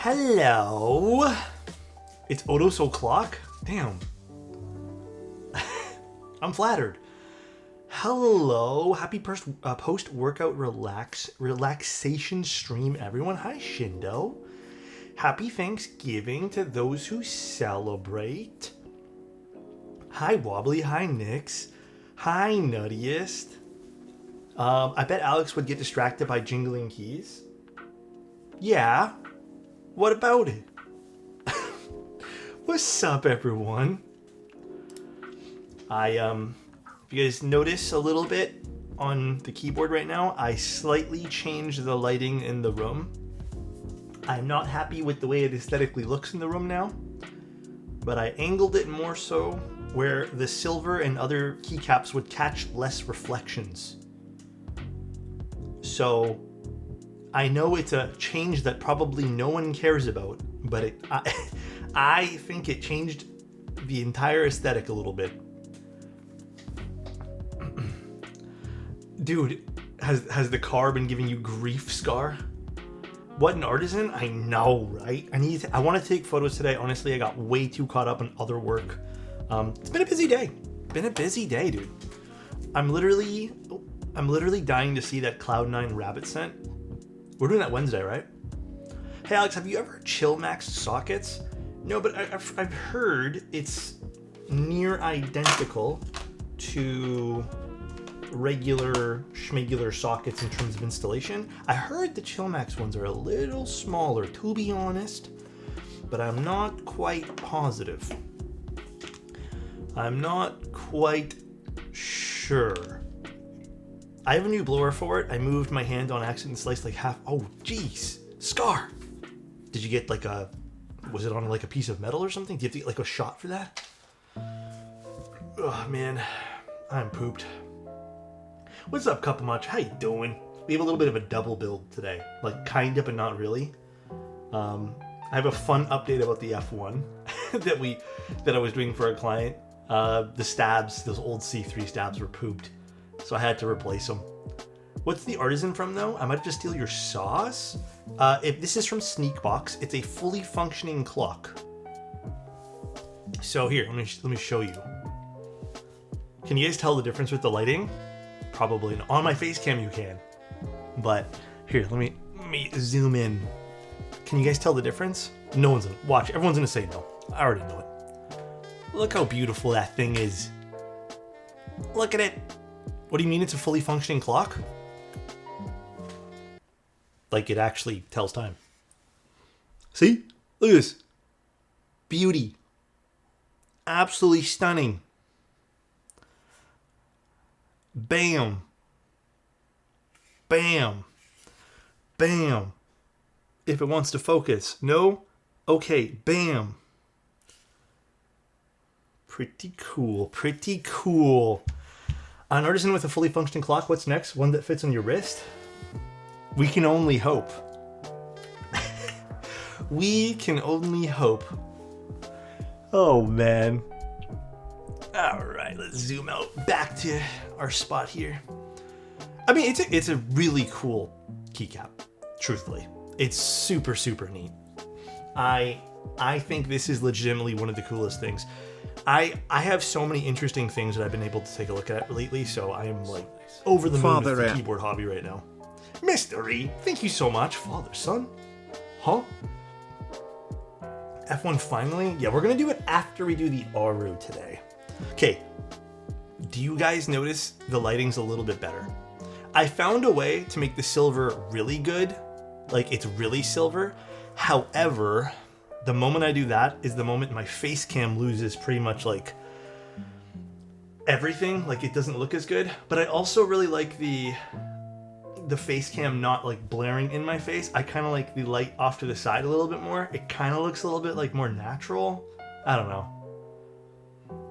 Hello. It's Odos o'clock? Damn. I'm flattered. Hello. Happy post-workout relaxation stream, everyone. Hi, Shindo. Happy Thanksgiving to those who celebrate. Hi, Wobbly. Hi, Nix. Hi, Nuttiest. I bet Alex would get distracted by jingling keys. Yeah. What about it? What's up, everyone? If you guys notice a little bit on the keyboard right now, I slightly changed the lighting in the room. I'm not happy with the way it aesthetically looks in the room now, but I angled it more so where the silver and other keycaps would catch less reflections. So I know it's a change that probably no one cares about, but I think it changed the entire aesthetic a little bit. Dude, has the car been giving you grief, Scar? What an artisan? I know, right? I want to take photos today. Honestly, I got way too caught up in other work. It's been a busy day. Dude. I'm literally dying to see that Cloud9 rabbit scent. We're doing that Wednesday, right? Hey, Alex, have you ever chill maxed sockets? No, but I've heard it's near identical to regular schmegular sockets in terms of installation. I heard the Chillmax ones are a little smaller, to be honest, but I'm not quite positive. I'm not quite sure. I have a new blower for it. I moved my hand on accident and sliced like half. Oh, jeez. Scar! Did you get like was it on like a piece of metal or something? Do you have to get like a shot for that? Oh, man. I'm pooped. What's up, Cup of Much? How you doing? We have a little bit of a double build today. Like, kind of, but not really. I have a fun update about the F1 that I was doing for a client. The stabs, those old C3 stabs were pooped, so I had to replace them. What's the artisan from, though? I might have to steal your sauce. If this is from Sneakbox, it's a fully functioning clock. So here, let me show you. Can you guys tell the difference with the lighting? Probably not. On my face cam you can, but here, let me zoom in. Can you guys tell the difference? No one's gonna watch. Everyone's gonna say no. I already know it. Look how beautiful that thing is. Look at it. What do you mean it's a fully functioning clock? Like it actually tells time. See? Look at this. Beauty. Absolutely stunning. Bam. Bam. Bam. If it wants to focus. No? Okay. Bam. Pretty cool. Pretty cool. An artisan with a fully functioning clock. What's next? One that fits on your wrist? We can only hope. We can only hope. Oh, man. All right, let's zoom out back to our spot here. I mean, it's a really cool keycap, truthfully. It's super, super neat. I think this is legitimately one of the coolest things. I have so many interesting things that I've been able to take a look at lately, so I am like over the moon with the keyboard hobby right now. Mystery, thank you so much. Father, son? Huh? F1 finally? Yeah, we're gonna do it after we do the Aaru today. Okay, do you guys notice the lighting's a little bit better? I found a way to make the silver really good, like it's really silver. However, the moment I do that is the moment my face cam loses pretty much like everything, like it doesn't look as good. But I also really like the face cam not like blaring in my face. I kind of like the light off to the side a little bit more. It kind of looks a little bit like more natural. I don't know.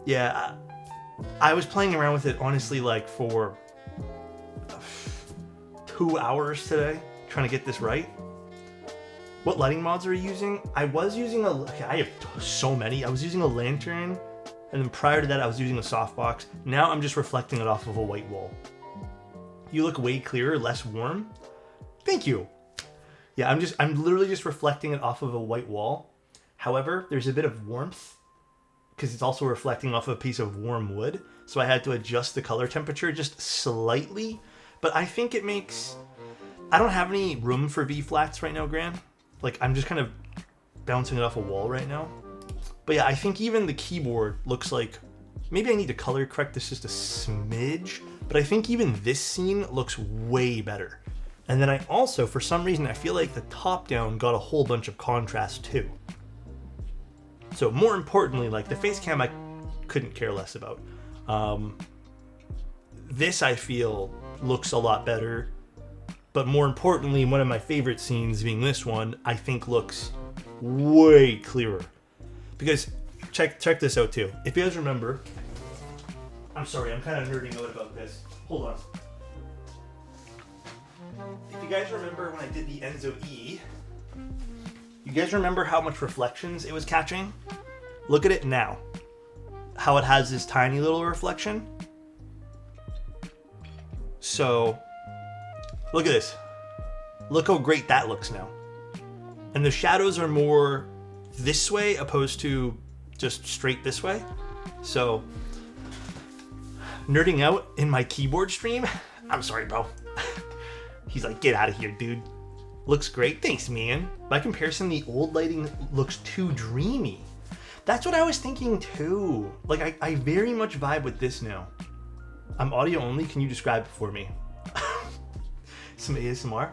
Yeah, I was playing around with it, honestly, like for 2 hours today, trying to get this right. What lighting mods are you using? I was using I have so many. I was using a lantern, and then prior to that, I was using a softbox. Now I'm just reflecting it off of a white wall. You look way clearer, less warm. Thank you. Yeah, I'm literally just reflecting it off of a white wall. However, there's a bit of warmth because it's also reflecting off a piece of warm wood. So I had to adjust the color temperature just slightly. But I think it makes... I don't have any room for V-flats right now, Gran. Like, I'm just kind of bouncing it off a wall right now. But yeah, I think even the keyboard looks like... Maybe I need to color correct this just a smidge. But I think even this scene looks way better. And then I also, for some reason, I feel like the top-down got a whole bunch of contrast too. So more importantly, like the face cam I couldn't care less about. This I feel looks a lot better. But more importantly, one of my favorite scenes being this one, I think looks way clearer. Because check this out too. If you guys remember, I'm sorry, I'm kind of nerding out about this. Hold on. If you guys remember when I did the Enzo E, you guys remember how much reflections it was catching? Look at it now. How it has this tiny little reflection. So, look at this. Look how great that looks now. And the shadows are more this way opposed to just straight this way. So, nerding out in my keyboard stream. I'm sorry, bro. He's like, get out of here, dude. Looks great. Thanks, man. By comparison, the old lighting looks too dreamy. That's what I was thinking too. Like, I very much vibe with this now. I'm audio only. Can you describe it for me? Some ASMR.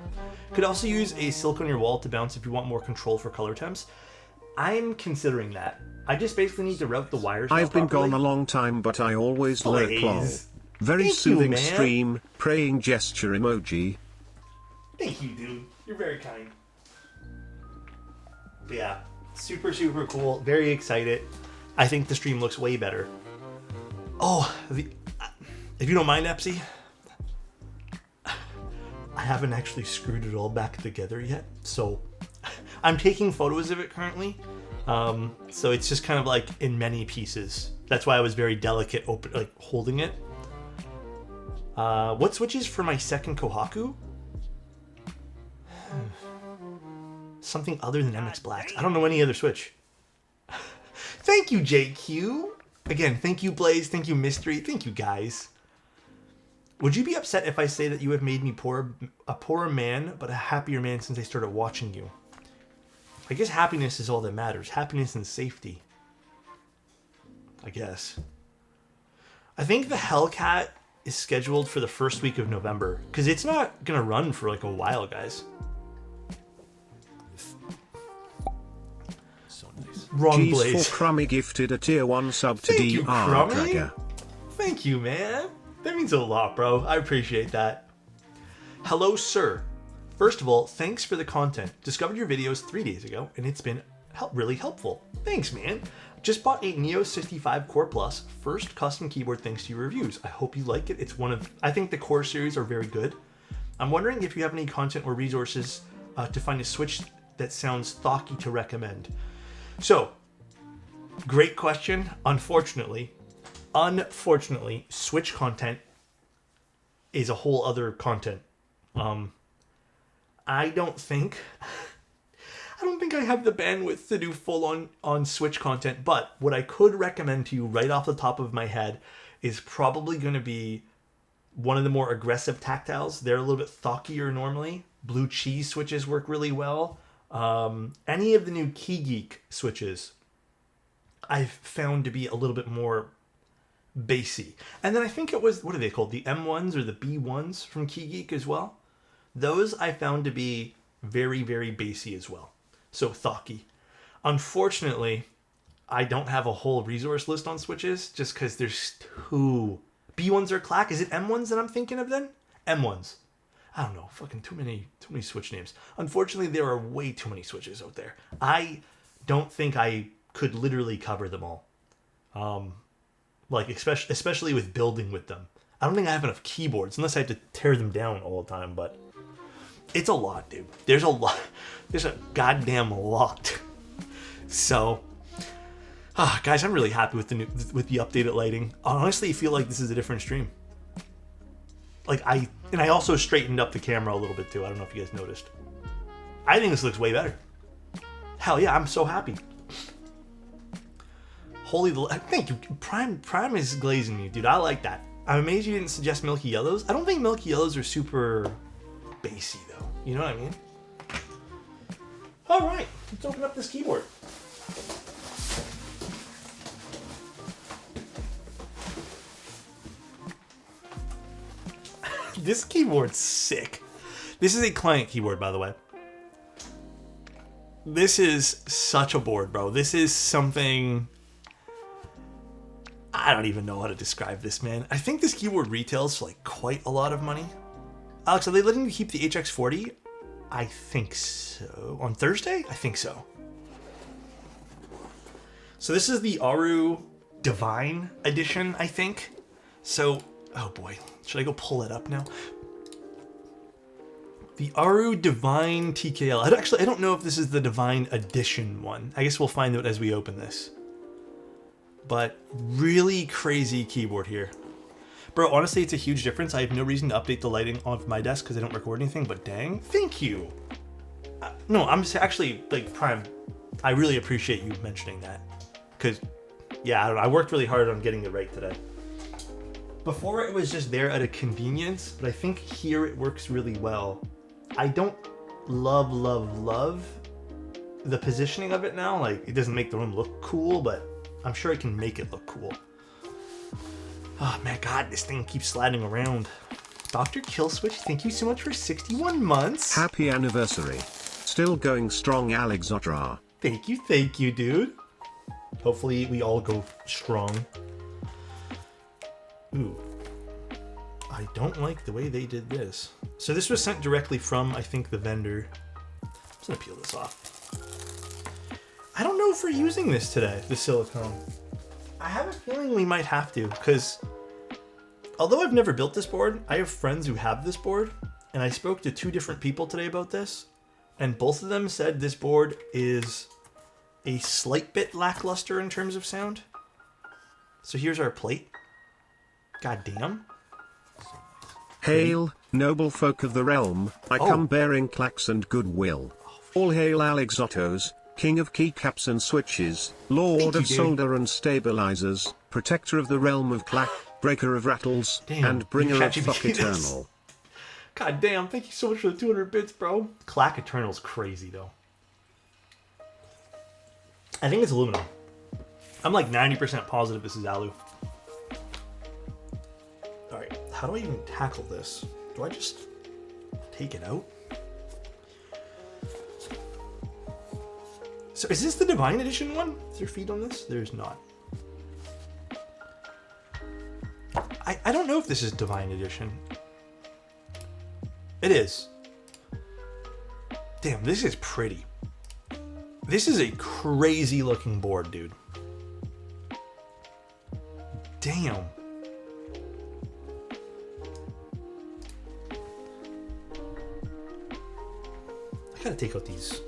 Could also use a silk on your wall to bounce if you want more control for color temps. I'm considering that. I just basically need to route the wires. I've been gone a long time, but I always lurk. Lol. Very Thank soothing you, man. stream. Praying gesture emoji. Thank you, dude. You're very kind. But yeah, super, super cool. Very excited. I think the stream looks way better. Oh, if you don't mind, Epsy, I haven't actually screwed it all back together yet. So I'm taking photos of it currently. So it's just kind of like in many pieces. That's why I was very delicate, holding it. What switches for my second Kohaku? Something other than MX Blacks. I don't know any other switch. Thank you, JQ. Again, thank you, Blaze. Thank you, Mystery. Thank you, guys. Would you be upset if I say that you have made me a poorer man, but a happier man since I started watching you? I guess happiness is all that matters. Happiness and safety. I guess. I think the Hellcat is scheduled for the first week of November, because it's not going to run for like a while, guys. So nice. Wrong Blaze. G's for Crummy gifted a tier 1 sub to Thank you, DR Crummy. Dragger. Thank you, man. That means a lot, bro. I appreciate that. Hello, sir. First of all, thanks for the content. Discovered your videos 3 days ago, and it's been really helpful. Thanks, man. Just bought a Neo 65 Core Plus, first custom keyboard thanks to your reviews. I hope you like it. It's I think the Core series are very good. I'm wondering if you have any content or resources to find a Switch that sounds thocky to recommend. So, great question. Unfortunately, Switch content is a whole other content. I don't think I have the bandwidth to do full on Switch content, but what I could recommend to you right off the top of my head is probably going to be one of the more aggressive tactiles. They're a little bit thockier normally. Blue Cheese switches work really well. Any of the new KeyGeek switches I've found to be a little bit more bassy. And then I think it was, what are they called? The M1s or the B1s from KeyGeek as well. Those I found to be very, very bassy as well. So thocky. Unfortunately, I don't have a whole resource list on switches just because there's two. B1s are clack. Is it M1s that I'm thinking of then? M1s. I don't know. Fucking too many switch names. Unfortunately, there are way too many switches out there. I don't think I could literally cover them all. Like especially with building with them. I don't think I have enough keyboards unless I have to tear them down all the time, but it's a lot, dude. There's a lot. There's a goddamn lot. So, guys, I'm really happy with the updated lighting. Honestly, I feel like this is a different stream. Like I also straightened up the camera a little bit too. I don't know if you guys noticed. I think this looks way better. Hell yeah, I'm so happy. Holy, thank you. Prime is glazing me, dude. I like that. I'm amazed you didn't suggest milky yellows. I don't think milky yellows are super bassy though. You know what I mean? All right, let's open up this keyboard. This keyboard's sick. This is a client keyboard, by the way. This is such a board, bro. This is something... I don't even know how to describe this, man. I think this keyboard retails for like quite a lot of money. Alex, are they letting you keep the HX40? I think so. On Thursday? I think so. So this is the Aaru Divine Edition, I think. So, oh boy, should I go pull it up now? The Aaru Divine TKL. I don't know if this is the Divine Edition one. I guess we'll find out as we open this. But really crazy keyboard here. Bro, honestly, it's a huge difference. I have no reason to update the lighting of my desk because I don't record anything, but dang, thank you. No, I'm actually, like, Prime, I really appreciate you mentioning that. Because, yeah, I don't know, I worked really hard on getting it right today. Before it was just there at a convenience, but I think here it works really well. I don't love the positioning of it now. Like, it doesn't make the room look cool, but I'm sure I can make it look cool. Oh man, God, this thing keeps sliding around. Dr. Killswitch, thank you so much for 61 months. Happy anniversary. Still going strong, Alexotos. Thank you, dude. Hopefully we all go strong. Ooh. I don't like the way they did this. So this was sent directly from, I think, the vendor. I'm just gonna peel this off. I don't know if we're using this today, the silicone. I have a feeling we might have to, because although I've never built this board, I have friends who have this board, and I spoke to 2 different people today about this, and both of them said this board is a slight bit lackluster in terms of sound. So here's our plate. God damn. Hail, noble folk of the realm, I come bearing clacks and goodwill. All hail Alexotos, king of keycaps and switches, lord of solder and stabilizers, protector of the realm of clack, breaker of rattles, and bringer of fuck eternal. God damn, thank you so much for the 200 bits, bro. Clack Eternal's crazy, though. I think it's aluminum. I'm like 90% positive this is alu. Alright, how do I even tackle this? Do I just take it out? So is this the Divine Edition one? Is there feet on this? There's not. I don't know if this is Divine Edition. It is. Damn, this is pretty. This is a crazy looking board, dude. Damn. I gotta take out these.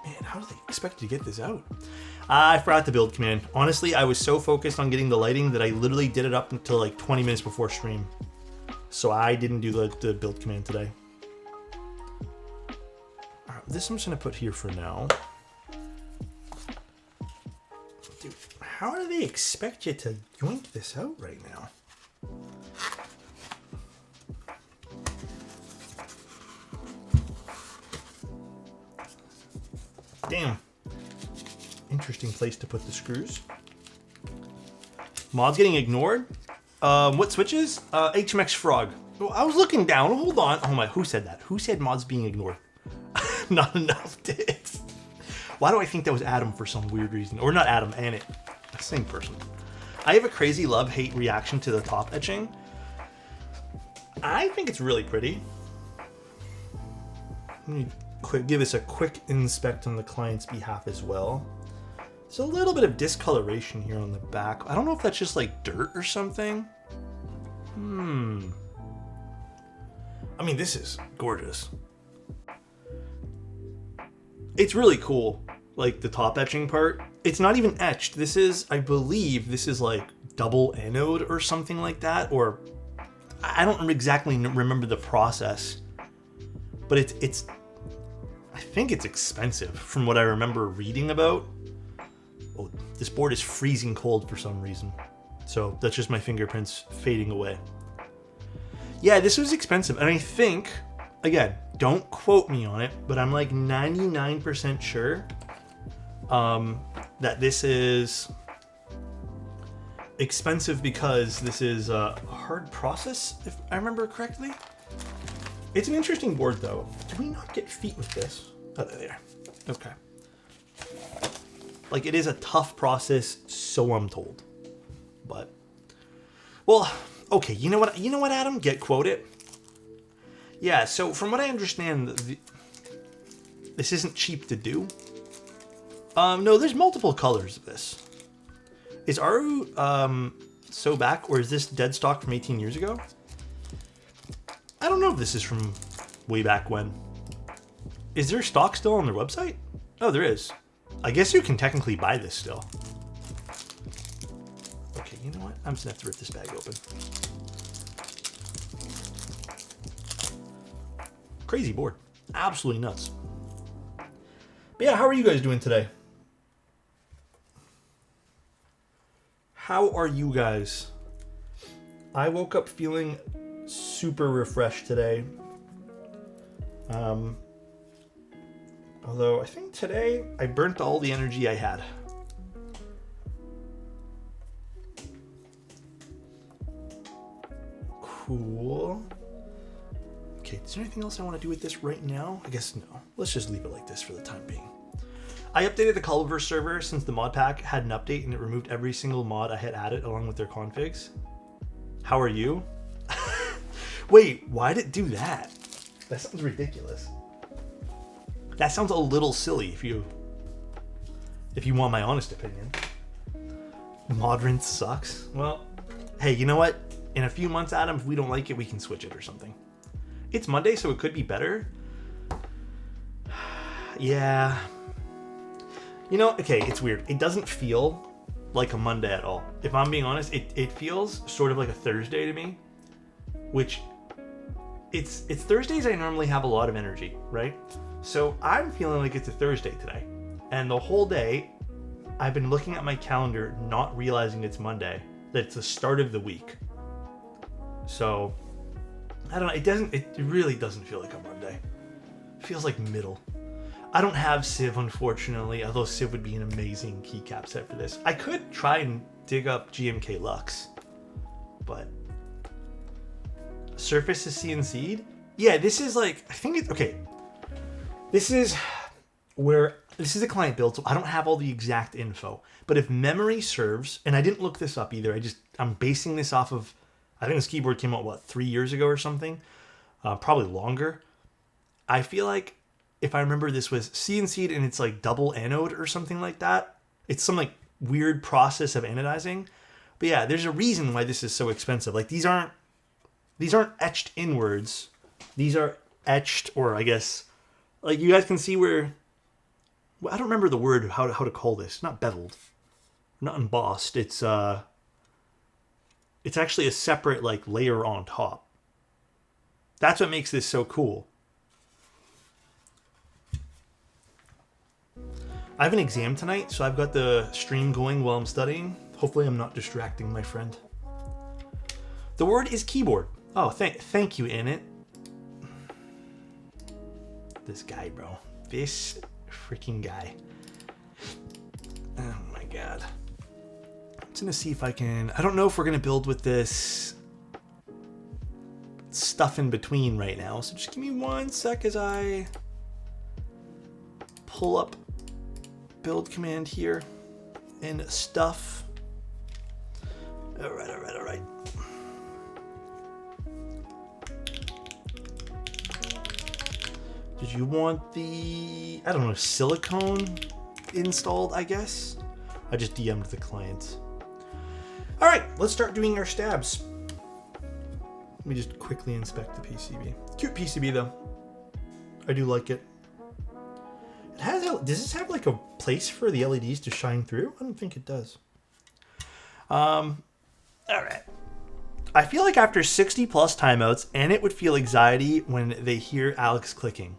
Man, how do they expect you to get this out? I forgot the build command. Honestly, I was so focused on getting the lighting that I literally did it up until like 20 minutes before stream. So I didn't do the build command today. Alright, this I'm just gonna put here for now. Dude, how do they expect you to yoink this out right now? Damn. Interesting place to put the screws. Mods getting ignored? What switches? HMX Frog. Oh, I was looking down. Hold on. Oh my, who said that? Who said mods being ignored? Not enough dits. Why do I think that was Adam for some weird reason? Or not Adam, Annette. Same person. I have a crazy love-hate reaction to the top etching. I think it's really pretty. Let me give us a quick inspect on the client's behalf as well. There's a little bit of discoloration here on the back. I don't know if that's just like dirt or something. I mean, this is gorgeous. It's really cool, like the top etching part. It's not even etched. This is, I believe, this is like double anode or something like that. Or I don't exactly remember the process, but it's I think it's expensive from what I remember reading about. Oh, this board is freezing cold for some reason. So that's just my fingerprints fading away. Yeah, this was expensive. And I think, again, don't quote me on it, but I'm like 99% sure that this is expensive because this is a hard process, if I remember correctly. It's an interesting board, though. Do we not get feet with this? Oh, there. Okay. Like, it is a tough process, so I'm told. But, well, okay, you know what, Adam? Get quoted. Yeah, so from what I understand, this isn't cheap to do. No, there's multiple colors of this. Is Aaru so back, or is this dead stock from 18 years ago? I don't know if this is from way back when. Is there stock still on their website? Oh, there is. I guess you can technically buy this still. Okay, you know what? I'm just gonna have to rip this bag open. Crazy board. Absolutely nuts. But yeah, how are you guys doing today? How are you guys? I woke up feeling super refreshed today. Although I think today I burnt all the energy I had. Cool. Okay, is there anything else I want to do with this right now? I guess no. Let's just leave it like this for the time being. I updated the Culliver server since the mod pack had an update and it removed every single mod I had added along with their configs. How are you? Wait, why did it do that? That sounds ridiculous. That sounds a little silly if you want my honest opinion. Modrin sucks. Well, hey, you know what? In a few months, Adam, if we don't like it, we can switch it or something. It's Monday, so it could be better. Yeah. You know, okay, it's weird. It doesn't feel like a Monday at all. If I'm being honest, it feels sort of like a Thursday to me, which it's Thursdays I normally have a lot of energy, right? So I'm feeling like it's a Thursday today. And the whole day, I've been looking at my calendar, not realizing it's Monday, that it's the start of the week. So, I don't know, it really doesn't feel like a Monday. It feels like middle. I don't have Civ, unfortunately, although Civ would be an amazing keycap set for this. I could try and dig up GMK Lux, but Surface is CNC'd? Yeah, this is like, I think it's, okay. This is a client build, so I don't have all the exact info. But if memory serves, and I didn't look this up either, I'm basing this off of, I think this keyboard came out, 3 years ago or something? Probably longer. I feel like, if I remember, this was CNC'd and it's like double anode or something like that. It's some like weird process of anodizing. But yeah, there's a reason why this is so expensive. Like these aren't etched inwards. These are etched, or I guess, like you guys can see where, well, I don't remember the word, how to call this. Not beveled, not embossed. It's actually a separate like layer on top. That's what makes this so cool. I have an exam tonight, so I've got the stream going while I'm studying. Hopefully I'm not distracting my friend. The word is keyboard. Oh, thank you, Innit. This guy, bro. This freaking guy. Oh my god. I'm just gonna see if I can... I don't know if we're gonna build with this stuff in between right now, so just give me 1 sec as I pull up build command here and stuff. All right. Did you want the, I don't know, silicone installed, I guess? I just DM'd the client. All right, let's start doing our stabs. Let me just quickly inspect the PCB. Cute PCB though. I do like it. Does this have like a place for the LEDs to shine through? I don't think it does. All right. I feel like after 60 plus timeouts, and it would feel anxiety when they hear Alex clicking.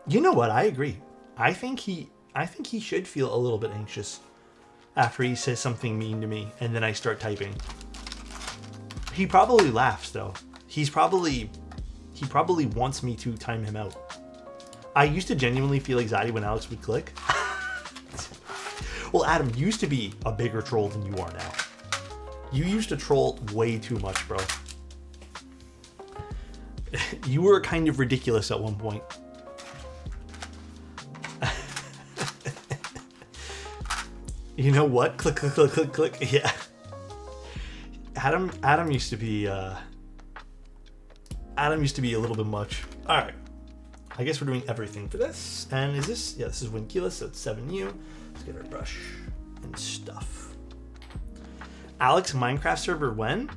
You know what? I agree. I think he should feel a little bit anxious after he says something mean to me and then I start typing. He probably laughs though. He probably wants me to time him out. I used to genuinely feel anxiety when Alex would click. Well, Adam used to be a bigger troll than you are now. You used to troll way too much, bro. You were kind of ridiculous at one point. You know what? Click, click, click, click, click. Yeah. Adam used to be a little bit much. All right. I guess we're doing everything for this. And is this? Yeah, this is Winculus. That's 7U. Let's get our brush and stuff. Alex, Minecraft server when?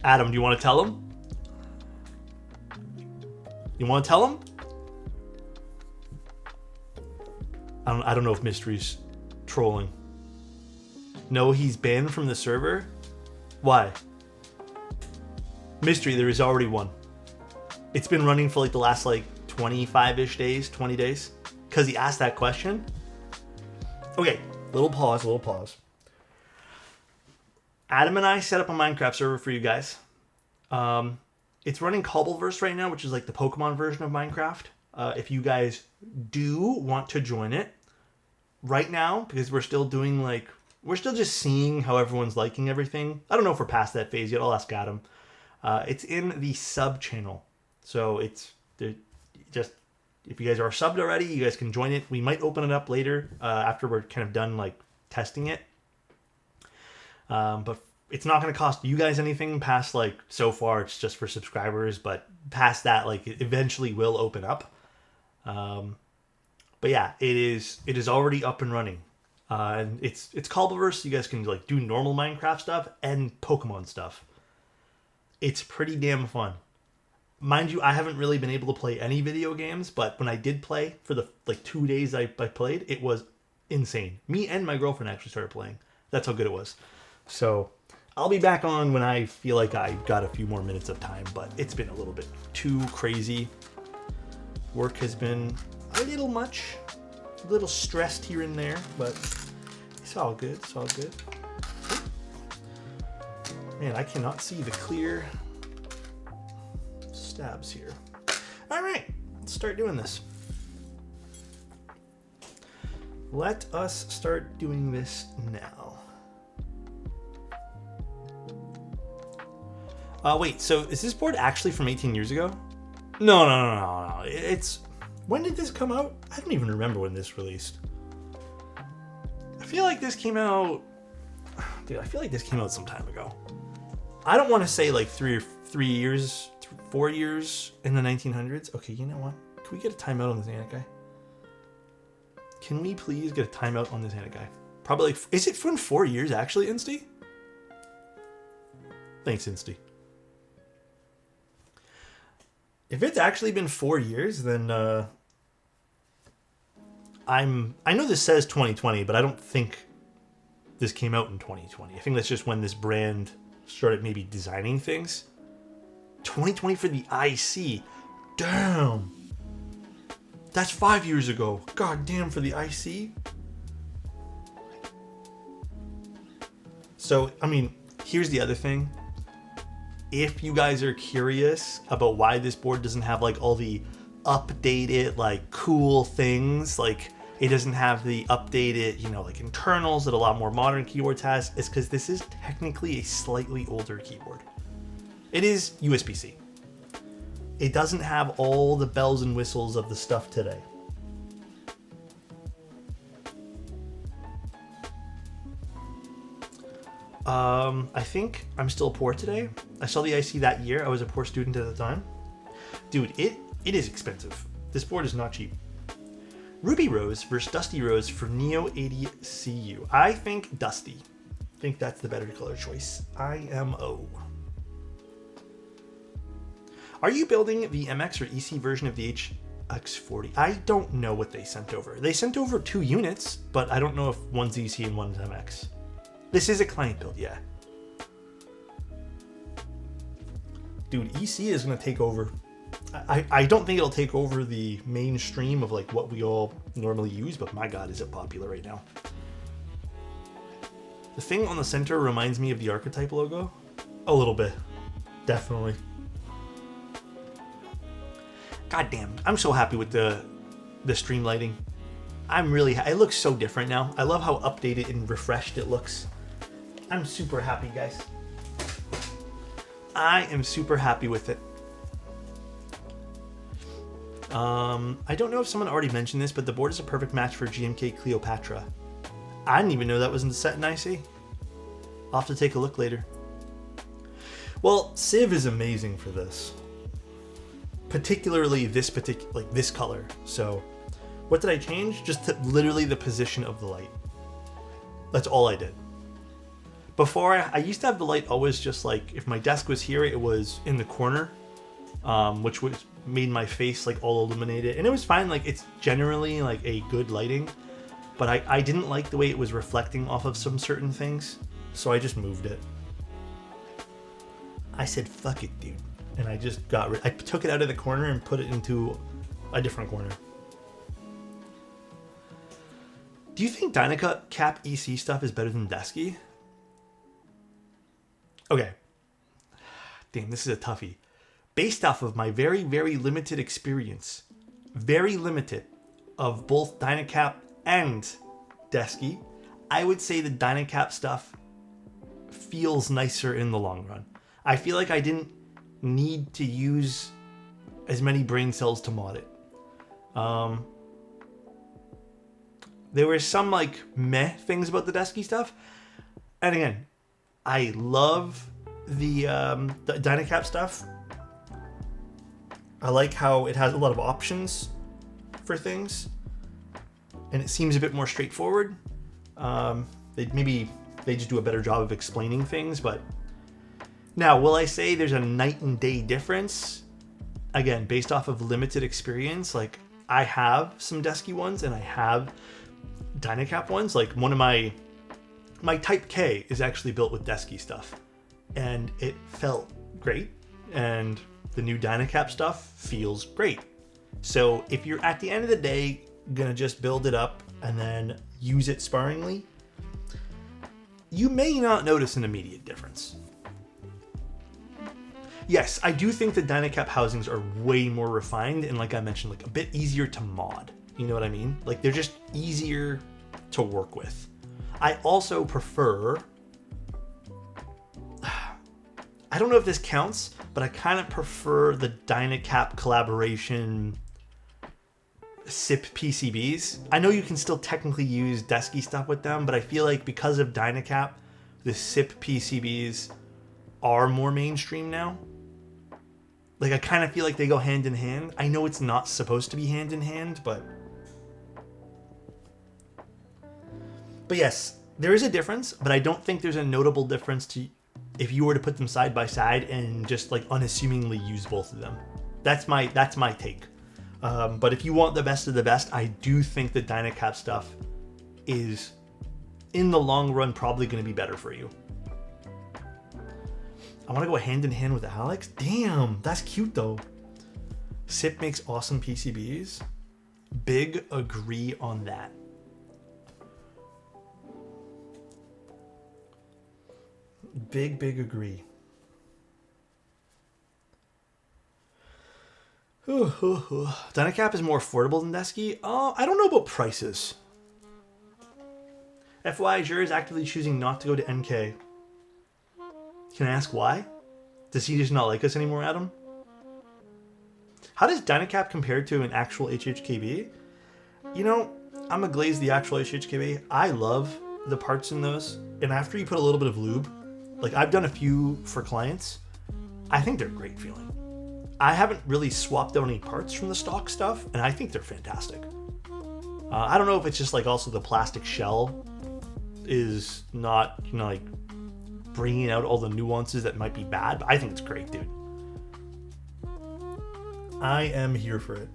Adam, do you want to tell him? You want to tell him? I don't know if Mystery's trolling. No, he's banned from the server? Why? Mystery, there is already one. It's been running for like the last like 25-ish days, 20 days. Because he asked that question. Okay, little pause. Adam and I set up a Minecraft server for you guys. It's running Cobbleverse right now, which is like the Pokemon version of Minecraft. If you guys do want to join it, right now, because we're still just seeing how everyone's liking everything. I don't know if we're past that phase yet. I'll ask Adam. It's in the sub channel. So it's just, if you guys are subbed already, you guys can join it. We might open it up later after we're kind of done like testing it. But it's not going to cost you guys anything past like, so far it's just for subscribers, but past that, like it eventually will open up. But yeah, it is already up and running. And it's Cobbleverse, so you guys can like do normal Minecraft stuff and Pokemon stuff. It's pretty damn fun. Mind you, I haven't really been able to play any video games, but when I did play for the like 2 days I played, it was insane. Me and my girlfriend actually started playing. That's how good it was. So I'll be back on when I feel like I got a few more minutes of time, but it's been a little bit too crazy. Work has been a little much, a little stressed here and there, but it's all good. It's all good. Man, I cannot see the clear stabs here. All right, let's start doing this. Let us start doing this now. Wait, so is this board actually from 18 years ago? No. It's... When did this come out? I don't even remember when this released. I feel like this came out... Dude, I feel like this came out some time ago. I don't want to say like 4 years in the 1900s. Okay, you know what? Can we get a timeout on this Ant guy? Can we please get a timeout on this Ant guy? Probably like... Is it from 4 years actually, Insty? Thanks, Insty. If it's actually been 4 years, then I know this says 2020, but I don't think this came out in 2020. I think that's just when this brand started maybe designing things. 2020 for the IC. Damn. That's 5 years ago. God damn, for the IC. So, I mean, here's the other thing. If you guys are curious about why this board doesn't have like all the updated like cool things, like it doesn't have the updated, you know, like internals that a lot more modern keyboards has, it's because this is technically a slightly older keyboard. It is USB-C. It doesn't have all the bells and whistles of the stuff today. I think I'm still poor today. I saw the IC that year. I was a poor student at the time. Dude, it is expensive. This board is not cheap. Ruby Rose versus Dusty Rose for Neo 80 CU. I think Dusty. I think that's the better color choice. IMO. Are you building the MX or EC version of the HX40? I don't know what they sent over. They sent over 2 units, but I don't know if one's EC and one's MX. This is a client build, yeah. Dude, EC is going to take over I don't think it'll take over the mainstream of like what we all normally use, but my God, is it popular right now. The thing on the center reminds me of the archetype logo. A little bit. Definitely. God damn, I'm so happy with the stream lighting. I'm really, it looks so different now. I love how updated and refreshed it looks. I'm super happy, guys. I am super happy with it. I don't know if someone already mentioned this, but the board is a perfect match for GMK Cleopatra. I didn't even know that was in the set in IC. I'll have to take a look later. Well, Civ is amazing for this. Particularly this this color. So, what did I change? Just literally the position of the light. That's all I did. Before, I used to have the light always just like, if my desk was here, it was in the corner, which made my face like all illuminated. And it was fine, like it's generally like a good lighting, but I didn't like the way it was reflecting off of some certain things, so I just moved it. I said, fuck it, dude. And I just I took it out of the corner and put it into a different corner. Do you think Dynacap EC stuff is better than Desky? Okay. Damn, this is a toughie. Based off of my very, very limited experience, very limited, of both Dynacap and Desky, I would say the Dynacap stuff feels nicer in the long run. I feel like I didn't need to use as many brain cells to mod it. There were some like meh things about the Desky stuff. And again, I love the Dynacap stuff. I like how it has a lot of options for things, and it seems a bit more straightforward. Maybe they just do a better job of explaining things, but now, will I say there's a night and day difference? Again, based off of limited experience, like I have some Desky ones and I have Dynacap ones. Like one of my Type K is actually built with Desky stuff, and it felt great. And the new Dynacap stuff feels great. So if you're at the end of the day gonna just build it up and then use it sparingly, you may not notice an immediate difference. Yes, I do think the Dynacap housings are way more refined and, like I mentioned, like a bit easier to mod. You know what I mean? Like they're just easier to work with. I also prefer, I don't know if this counts, but I kind of prefer the Dynacap collaboration SIP PCBs. I know you can still technically use Desky stuff with them, but I feel like because of Dynacap, the SIP PCBs are more mainstream now. Like I kind of feel like they go hand in hand. I know it's not supposed to be hand in hand, but yes, there is a difference, but I don't think there's a notable difference to if you were to put them side by side and just like unassumingly use both of them. That's my take. But if you want the best of the best, I do think the Dynacap stuff is, in the long run, probably going to be better for you. I want to go hand in hand with Alex. Damn, that's cute though. SIP makes awesome PCBs. Big agree on that. Big agree. Dynacap is more affordable than Desky. I don't know about prices. FYI, Jure is actively choosing not to go to NK. Can I ask why? Does he just not like us anymore, Adam? How does Dynacap compare to an actual HHKB? You know, I'm gonna glaze the actual HHKB. I love the parts in those. And after you put a little bit of lube, like I've done a few for clients, I think they're great feeling. I haven't really swapped out any parts from the stock stuff, and I think they're fantastic. I don't know if it's just like also the plastic shell is not, you know, like bringing out all the nuances that might be bad, but I think it's great, dude. I am here for it.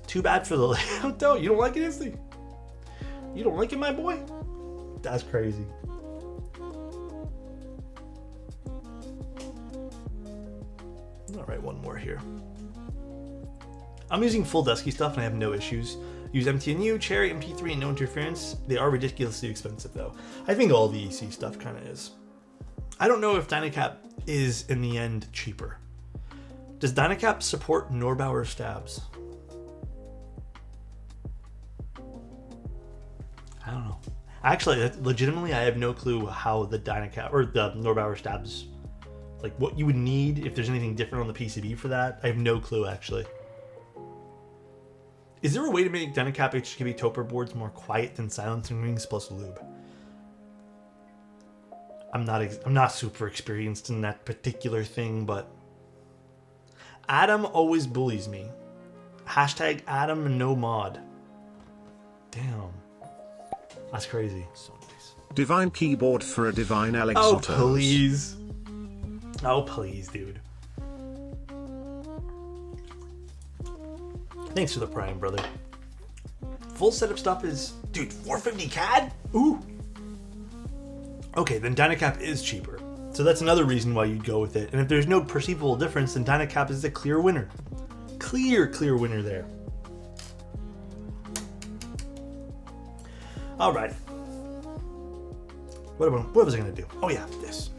Too bad for the layout though. You don't like it, Insty? You don't like it, my boy? That's crazy. All right, one more here. I'm using full dusky stuff and I have no issues. Use MTNU, Cherry, MP3, and no interference. They are ridiculously expensive though. I think all the EC stuff kind of is. I don't know if Dynacap is in the end cheaper. Does Dynacap support Norbauer stabs? I don't know. Actually, legitimately, I have no clue how the Dynacap or the Norbauer stabs, like what you would need if there's anything different on the PCB for that. I have no clue actually. Is there a way to make Dynacap HKB Toper boards more quiet than silencing rings plus lube? I'm not super experienced in that particular thing, but Adam always bullies me. Hashtag Adam no mod. Damn. That's crazy. So nice. Divine keyboard for a divine Alexotos. Oh, please. Oh, please, dude. Thanks for the prime, brother. Full setup stuff is... Dude, 450 CAD? Ooh. Okay, then Dynacap is cheaper. So that's another reason why you'd go with it. And if there's no perceivable difference, then Dynacap is a clear winner. Clear winner there. All right. What was I going to do? Oh, yeah, this.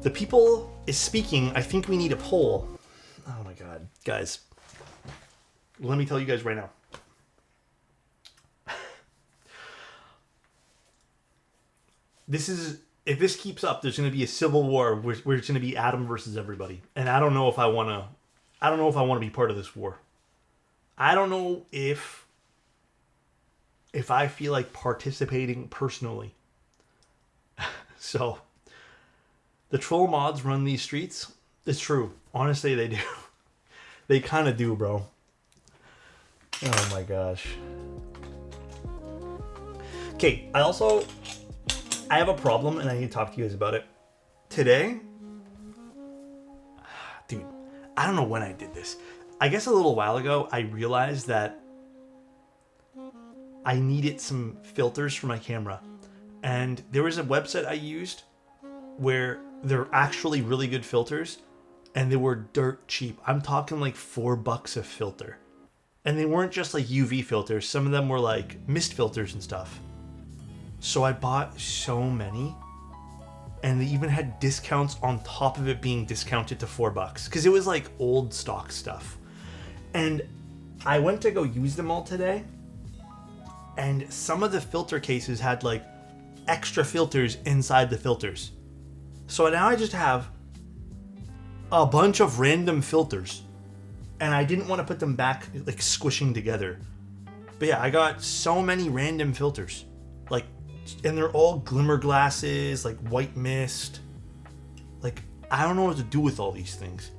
The people is speaking. I think we need a poll. Oh, my God. Guys, let me tell you guys right now. If this keeps up, there's going to be a civil war where it's going to be Adam versus everybody. And I don't know if I want to be part of this war. I don't know if I feel like participating personally. So, the troll mods run these streets. It's true. Honestly, they do. They kind of do, bro. Oh my gosh. Okay, I have a problem and I need to talk to you guys about it. Today, dude, I don't know when I did this. I guess a little while ago, I realized that I needed some filters for my camera. And there was a website I used where they're actually really good filters and they were dirt cheap. I'm talking like $4 a filter. And they weren't just like UV filters. Some of them were like mist filters and stuff. So I bought so many, and they even had discounts on top of it being discounted to $4 because it was like old stock stuff. And I went to go use them all today, and some of the filter cases had like extra filters inside the filters. So now I just have a bunch of random filters, and I didn't want to put them back like squishing together. But yeah, I got so many random filters, like. And they're all glimmer glasses, like white mist. Like, I don't know what to do with all these things.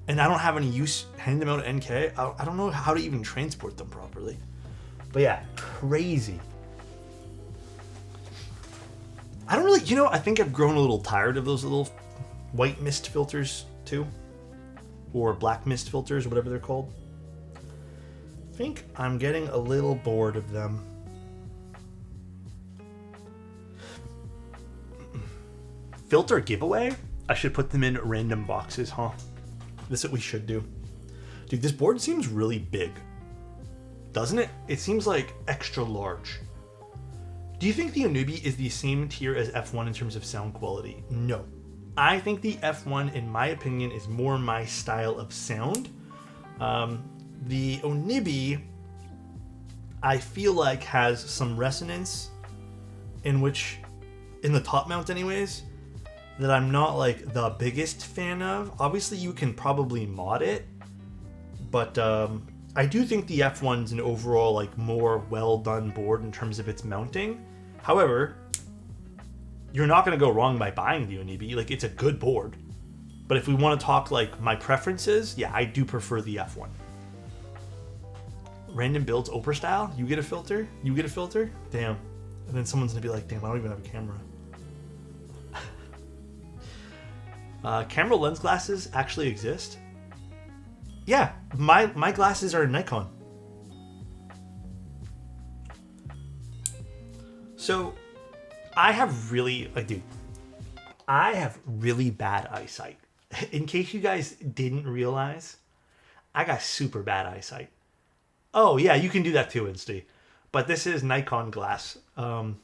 And I don't have any use handing them out at NK. I don't know how to even transport them properly. But yeah, crazy. I don't really, I think I've grown a little tired of those little white mist filters too. Or black mist filters, whatever they're called. I think I'm getting a little bored of them. Filter giveaway? I should put them in random boxes, huh? This is what we should do. Dude, this board seems really big. Doesn't it? It seems like extra large. Do you think the Onubi is the same tier as F1 in terms of sound quality? No. I think the F1, in my opinion, is more my style of sound. The Onubi, I feel like, has some resonance in the top mount anyways, that I'm not like the biggest fan of. Obviously you can probably mod it, but I do think the F1's an overall like more well done board in terms of its mounting. However, you're not going to go wrong by buying the Onibi. Like, it's a good board. But if we want to talk like my preferences, yeah, I do prefer the F1. Random builds Oprah style, you get a filter, damn. And then someone's gonna be like, damn, I don't even have a camera. Camera lens glasses actually exist. Yeah, my glasses are Nikon. So I have really, I have really bad eyesight. In case you guys didn't realize, I got super bad eyesight. Oh yeah, you can do that too, Insty. But this is Nikon glass. I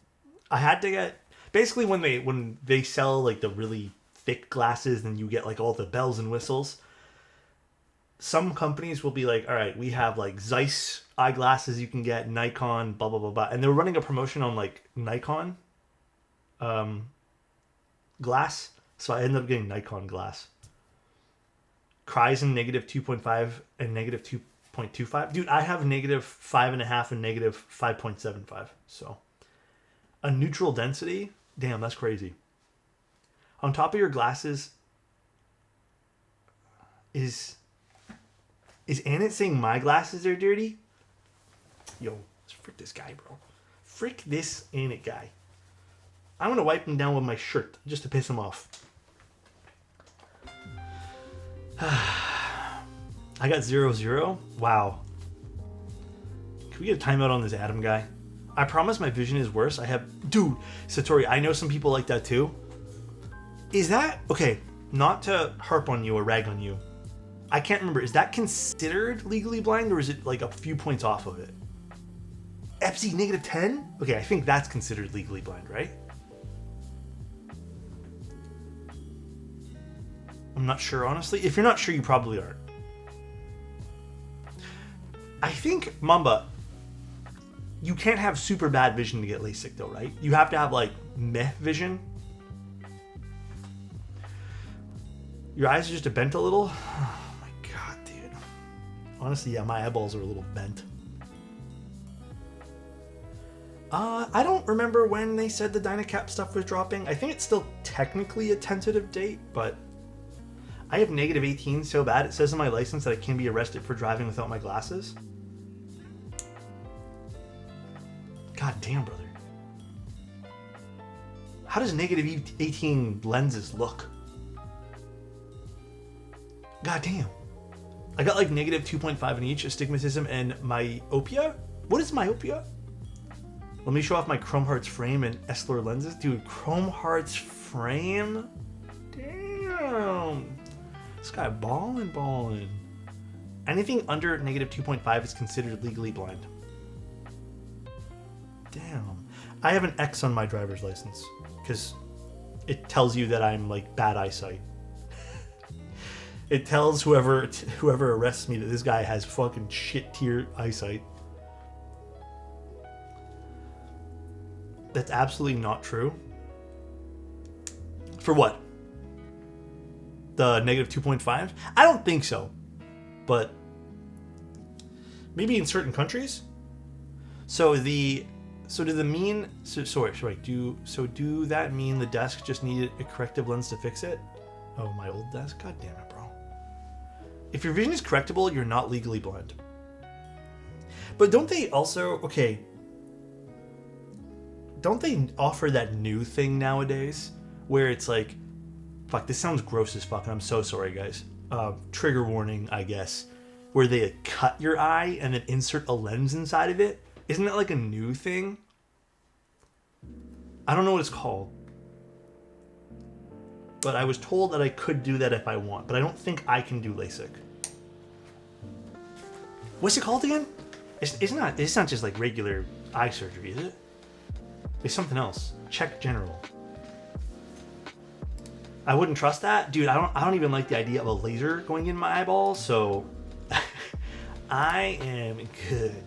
had to get, basically when they sell like the really thick glasses, and you get like all the bells and whistles. Some companies will be like, all right, we have like Zeiss eyeglasses you can get, Nikon, blah blah blah blah, and they're running a promotion on like Nikon glass, so I ended up getting Nikon glass. Kryzen negative 2.5 and negative 2.25. Dude, I have negative 5.5 and negative 5.75. So a neutral density. Damn, that's crazy. On top of your glasses, is Annette saying my glasses are dirty? Yo, let's frick this guy, bro. Frick this Annette guy. I'm gonna wipe him down with my shirt just to piss him off. I got 0-0. Wow. Can we get a timeout on this Adam guy? I promise my vision is worse. Dude, Satori, I know some people like that too. Is that, okay, not to harp on you or rag on you. I can't remember. Is that considered legally blind, or is it like a few points off of it? Epsi negative 10? Okay, I think that's considered legally blind, right? I'm not sure, honestly. If you're not sure, you probably aren't. I think, Mamba, you can't have super bad vision to get LASIK though, right? You have to have like meh vision. Your eyes are just bent a little. Oh my god, dude. Honestly, yeah, my eyeballs are a little bent. I don't remember when they said the Dynacap stuff was dropping. I think it's still technically a tentative date, but I have negative 18 so bad it says in my license that I can be arrested for driving without my glasses. God damn, brother. How does negative 18 lenses look? God damn. I got like negative 2.5 in each, astigmatism and myopia. What is myopia? Let me show off my Chrome Hearts frame and Essilor lenses. Dude, Chrome Hearts frame? Damn. This guy ballin'. Anything under negative 2.5 is considered legally blind. Damn. I have an X on my driver's license because it tells you that I'm like bad eyesight. It tells whoever arrests me that this guy has fucking shit tier eyesight. That's absolutely not true. For what? The negative 2.5? I don't think so. But maybe in certain countries. So do that mean the desk just needed a corrective lens to fix it? Oh, my old desk? God damn it, bro. If your vision is correctable, you're not legally blind. But don't they also, okay, don't they offer that new thing nowadays where it's like, fuck, this sounds gross as fuck, and I'm so sorry, guys. Trigger warning, I guess, where they cut your eye and then insert a lens inside of it. Isn't that like a new thing? I don't know what it's called. But I was told that I could do that if I want, but I don't think I can do LASIK. What's it called again? It's not just like regular eye surgery, is it? It's something else. Check general. I wouldn't trust that. Dude, I don't even like the idea of a laser going in my eyeball, so I am good.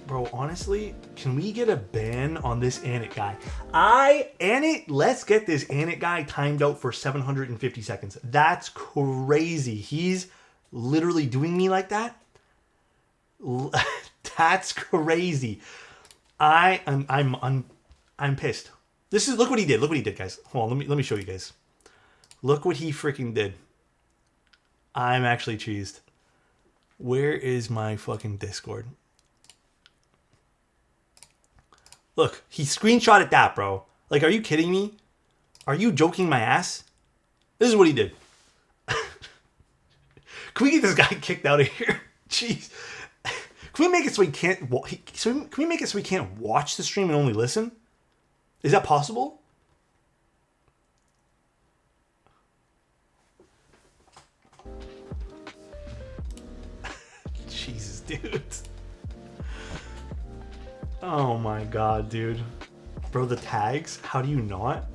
Bro, honestly, can we get a ban on this Annette guy? Let's get this Annette guy timed out for 750 seconds. That's crazy. He's literally doing me like that? That's crazy. I'm pissed. Look what he did. Look what he did, guys. Hold on, let me show you guys. Look what he freaking did. I'm actually cheesed. Where is my fucking Discord? Look, he screenshotted that, bro. Like, are you kidding me? Are you joking my ass? This is what he did. Can we get this guy kicked out of here? Jeez. Can Can we make it so we can't? Can we make it so we can't watch the stream and only listen? Is that possible? Jesus, dude. Oh my god, dude. Bro, the tags? How do you not?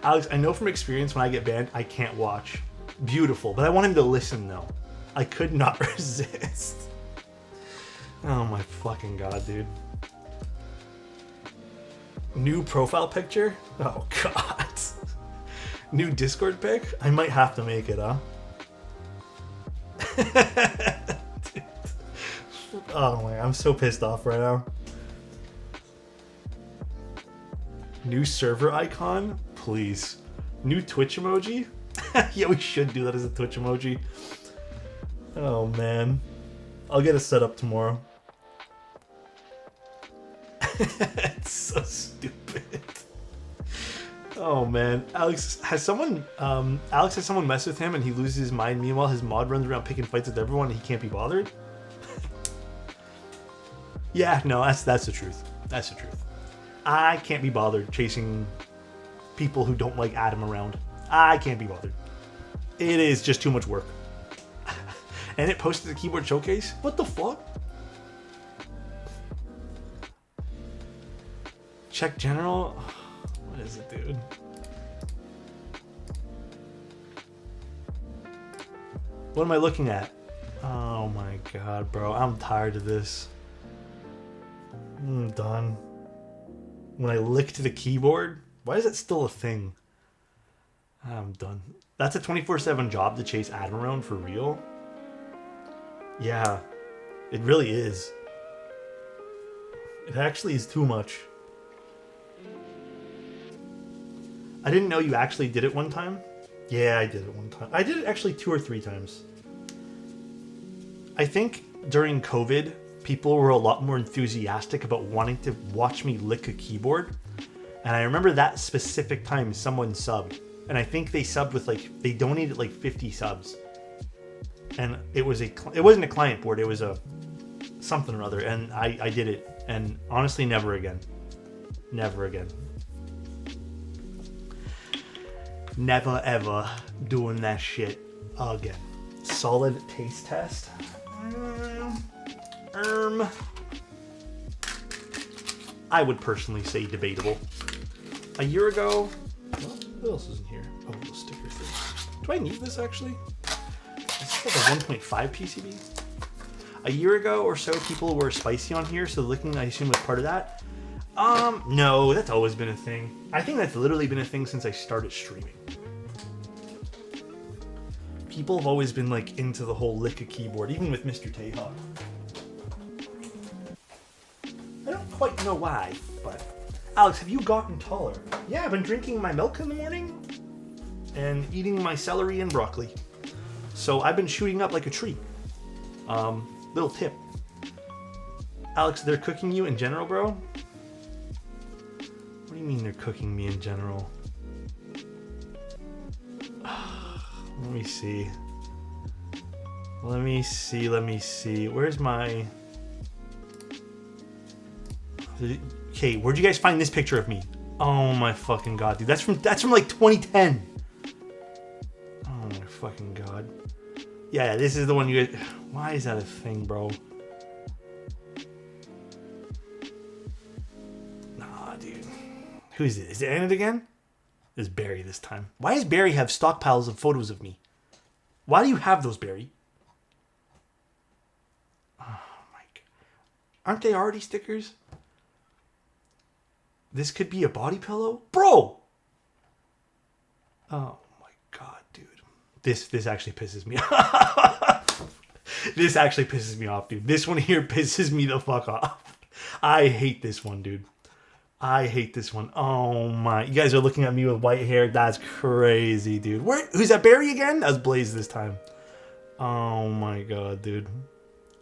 Alex, I know from experience when I get banned, I can't watch. Beautiful, but I want him to listen though. I could not resist. Oh my fucking god, dude. New profile picture? Oh god. New Discord pic? I might have to make it, huh? Dude. Oh my, I'm so pissed off right now. New server icon? Please. New Twitch emoji? Yeah, we should do that as a Twitch emoji. Oh man. I'll get it set up tomorrow. It's so stupid. Oh man. Alex has someone messed with him and he loses his mind. Meanwhile, his mod runs around picking fights with everyone and he can't be bothered? Yeah, no, that's the truth. That's the truth. I can't be bothered chasing people who don't like Adam around. I can't be bothered. It is just too much work. And it posted the keyboard showcase? What the fuck? Check general? What is it, dude? What am I looking at? Oh my god, bro. I'm tired of this. I'm done. When I licked the keyboard? Why is that still a thing? I'm done. That's a 24/7 job to chase Adam around for real? Yeah, it really is. It actually is too much. I didn't know you actually did it one time. Yeah, I did it one time. I did it actually 2 or 3 times. I think during COVID, people were a lot more enthusiastic about wanting to watch me lick a keyboard. And I remember that specific time someone subbed. And I think they subbed with they donated 50 subs. And it wasn't a client board, it was a something or other. And I did it. And honestly, never again. Never again. Never ever doing that shit again. Solid taste test. I would personally say debatable. A year ago, what else is in here? Oh, the sticker thing. Do I need this actually? Is this like a 1.5 PCB? A year ago or so, people were spicy on here, so licking, I assume, was part of that. No, that's always been a thing. I think that's literally been a thing since I started streaming. People have always been into the whole lick a keyboard, even with Mr. Tayhawk. I don't quite know why, but Alex, have you gotten taller? Yeah, I've been drinking my milk in the morning and eating my celery and broccoli. So I've been shooting up like a tree. Little tip. Alex, they're cooking you in general, bro? What do you mean they're cooking me in general? Let me see. Let me see. Where's my... Okay, where'd you guys find this picture of me? Oh my fucking god, dude. That's from 2010. Oh my fucking god. Yeah, this is the one you guys... Why is that a thing, bro? Nah, dude. Who is it? Is it Annette again? It's Barry this time. Why does Barry have stockpiles of photos of me? Why do you have those, Barry? Oh my god. Aren't they already stickers? This could be a body pillow? Bro! Oh my god, dude. This actually pisses me off. This actually pisses me off, dude. This one here pisses me the fuck off. I hate this one, dude. I hate this one. Oh my. You guys are looking at me with white hair. That's crazy, dude. Who's that, Barry again? That was Blaze this time. Oh my god, dude.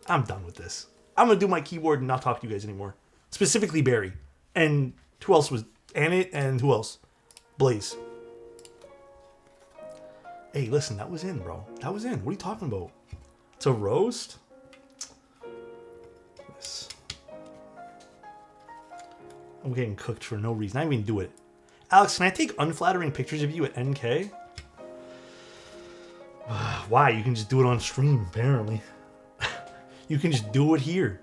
I'm done with this. I'm going to do my keyboard and not talk to you guys anymore. Specifically Barry. And who else was... Annette and who else? Blaze. Hey, listen, that was in, bro. That was in. What are you talking about? It's a roast? this. I'm getting cooked for no reason. I didn't even do it. Alex, can I take unflattering pictures of you at NK? Why? You can just do it on stream, apparently. You can just do it here.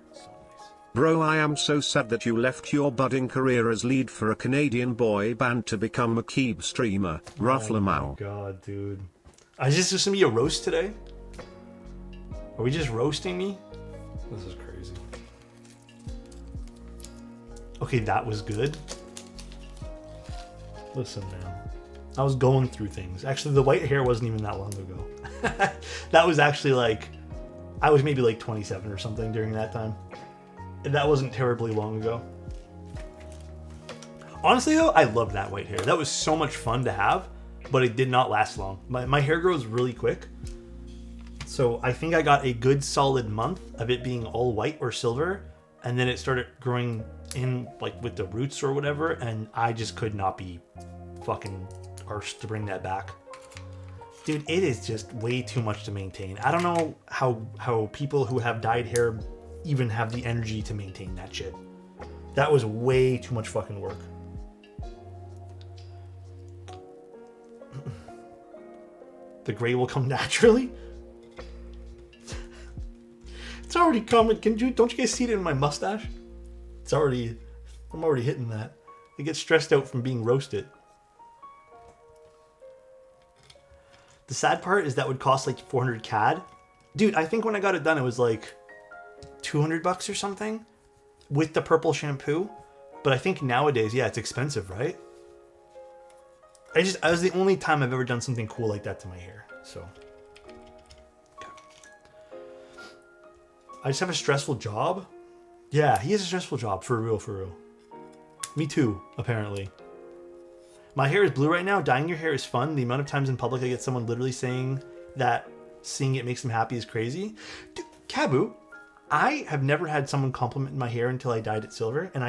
Bro, I am so sad that you left your budding career as lead for a Canadian boy band to become a Keeb streamer. Ruffle Oh my Mao. god, dude. Is this just gonna be a roast today? Are we just roasting me? This is crazy. Okay, that was good. Listen, man. I was going through things. Actually, the white hair wasn't even that long ago. That was actually like... I was maybe like 27 or something during that time. And that wasn't terribly long ago. Honestly, though, I loved that white hair. That was so much fun to have, but it did not last long. My hair grows really quick. So I think I got a good solid month of it being all white or silver, and then it started growing in like with the roots or whatever, and I just could not be fucking arsed to bring that back. Dude, it is just way too much to maintain. I don't know how people who have dyed hair even have the energy to maintain that shit. That was way too much fucking work. The gray will come naturally? It's already coming. Don't you guys see it in my mustache? I'm already hitting that. I get stressed out from being roasted. The sad part is that would cost like 400 CAD. Dude, I think when I got it done, it was like $200 or something with the purple shampoo. But I think nowadays, yeah, it's expensive, right? I was the only time I've ever done something cool like that to my hair. So, okay. I just have a stressful job. Yeah, he has a stressful job, for real, for real. Me too, apparently. My hair is blue right now. Dyeing your hair is fun. The amount of times in public I get someone literally saying that seeing it makes them happy is crazy. Dude, Kabu, I have never had someone compliment my hair until I dyed it silver, and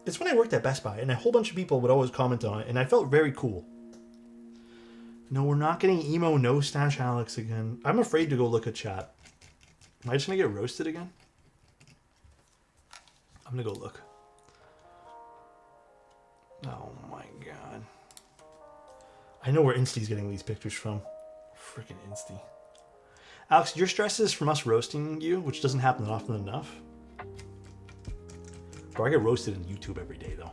it's when I worked at Best Buy, and a whole bunch of people would always comment on it, and I felt very cool. No, we're not getting emo no stash Alex again. I'm afraid to go look at chat. Am I just gonna get roasted again? I'm gonna go look. Oh my god. I know where Insty's getting these pictures from. Freaking Insty. Alex, your stress is from us roasting you, which doesn't happen often enough. Bro, I get roasted in YouTube every day, though.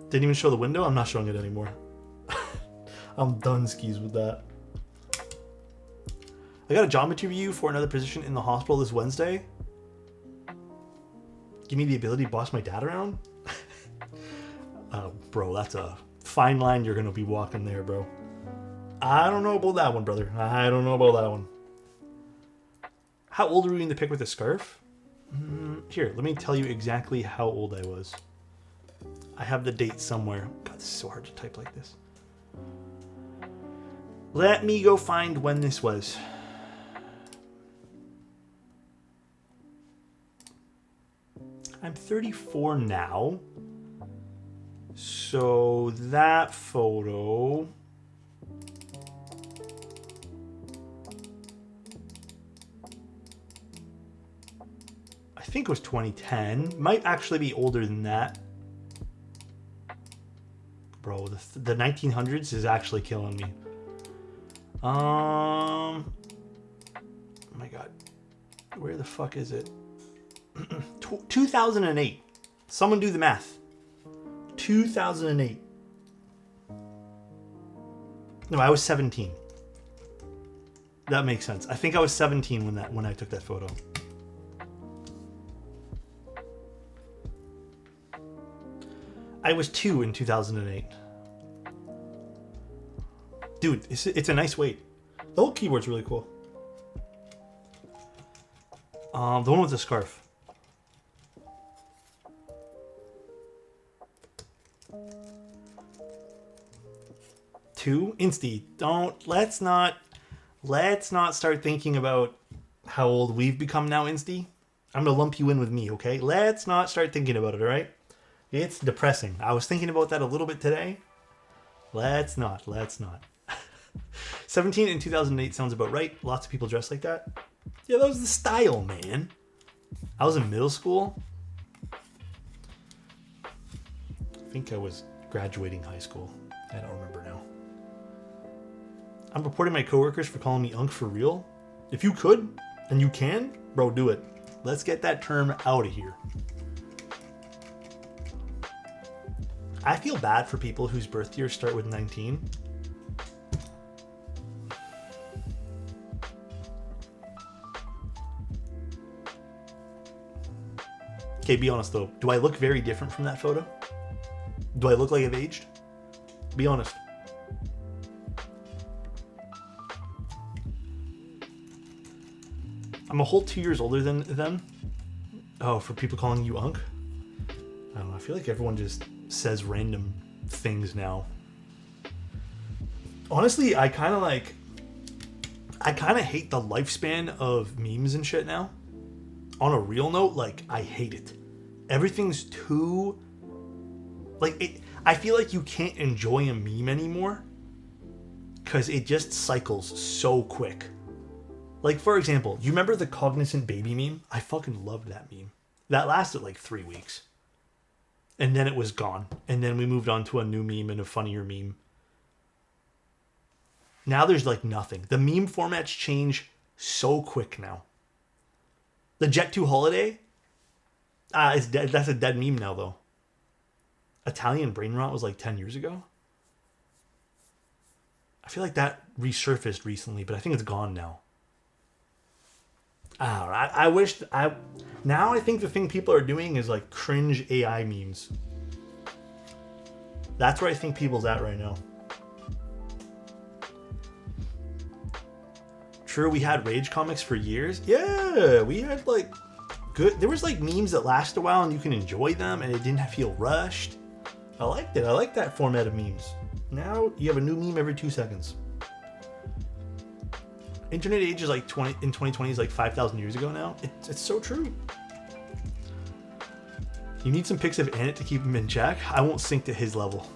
Didn't even show the window? I'm not showing it anymore. I'm done skis with that. I got a job interview for another position in the hospital this Wednesday. Give me the ability to boss my dad around? Bro, that's a fine line you're going to be walking there, bro. I don't know about that one, brother. I don't know about that one. How old were you in the pic with a scarf? Here, let me tell you exactly how old I was. I have the date somewhere. God, this is so hard to type like this. Let me go find when this was. I'm 34 now. So that photo... I think it was 2010. Might actually be older than that. Bro, the 1900s is actually killing me. Oh my god. Where the fuck is it? 2008. Someone do the math. 2008. No, I was 17. That makes sense. I think I was 17 when I took that photo. I was 2 in 2008. Dude, it's a nice weight. The whole keyboard's really cool. The one with the scarf. Two? Insty. Let's not start thinking about how old we've become now, Insty. I'm gonna lump you in with me, okay? Let's not start thinking about it, alright? It's depressing. I was thinking about that a little bit today. Let's not. 17 in 2008 sounds about right. Lots of people dress like that. Yeah, that was the style, man. I was in middle school. I think I was graduating high school. I don't remember now. I'm reporting my coworkers for calling me Unk for real. If you could, and you can, bro, do it. Let's get that term out of here. I feel bad for people whose birth years start with 19. Okay, be honest though. Do I look very different from that photo? Do I look like I've aged? Be honest. I'm a whole 2 years older than them. Oh, for people calling you Unk? I don't know. I feel like everyone just says random things now. Honestly, I kind of hate the lifespan of memes and shit now. On a real note, like, I hate it. Everything's too... Like, I feel like you can't enjoy a meme anymore because it just cycles so quick. Like, for example, you remember the cognizant baby meme? I fucking loved that meme. That lasted like 3 weeks. And then it was gone. And then we moved on to a new meme and a funnier meme. Now there's like nothing. The meme formats change so quick now. The Jet 2 holiday? It's dead. That's a dead meme now, though. Italian brain rot was like 10 years ago. I feel like that resurfaced recently, but I think it's gone now. I wish... Now I think the thing people are doing is like cringe AI memes. That's where I think people's at right now. True, we had rage comics for years. Yeah, we had like good... There was like memes that last a while and you can enjoy them and it didn't feel rushed. I liked it. I like that format of memes. Now you have a new meme every 2 seconds. Internet age is like 2020 is like 5,000 years ago now. It's so true. You need some pics of Annette to keep him in check. I won't sink to his level.